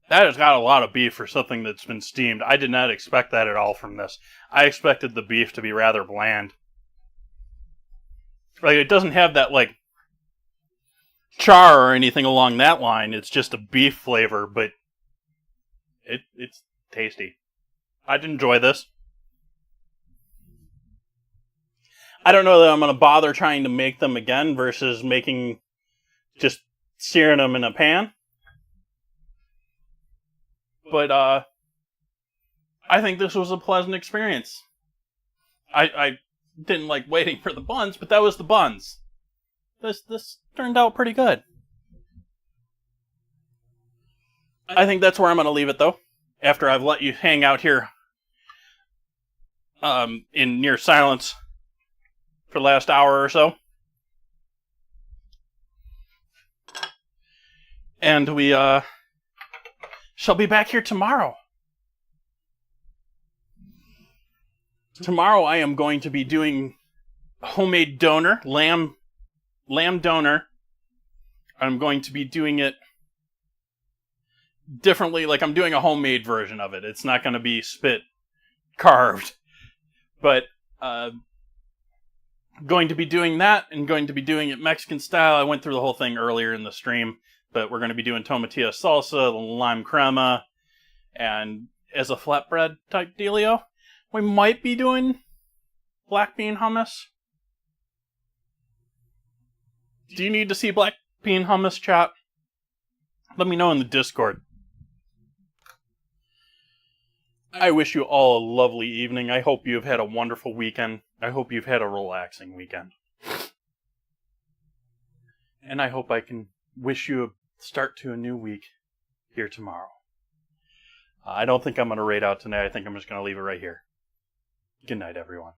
That has got a lot of beef for something that's been steamed. I did not expect that at all from this. I expected the beef to be rather bland. Like, it doesn't have that, like, char or anything along that line. It's just a beef flavor, but it's tasty. I'd enjoy this. I don't know that I'm going to bother trying to make them again versus just searing them in a pan. But I think this was a pleasant experience. I didn't like waiting for the buns, but that was the buns. This turned out pretty good. I think that's where I'm going to leave it, though. After I've let you hang out here in near silence for the last hour or so. And we shall be back here tomorrow. Tomorrow I am going to be doing homemade doner, lamb doner. I'm going to be doing it differently, like I'm doing a homemade version of it. It's not going to be spit carved. But going to be doing that and going to be doing it Mexican style. I went through the whole thing earlier in the stream, but we're going to be doing tomatillo salsa, lime crema, and as a flatbread type dealio. We might be doing black bean hummus. Do you need to see black bean hummus, chat? Let me know in the Discord. I wish you all a lovely evening. I hope you've had a wonderful weekend. I hope you've had a relaxing weekend. And I hope I can wish you a start to a new week here tomorrow. I don't think I'm going to raid out tonight. I think I'm just going to leave it right here. Good night, everyone.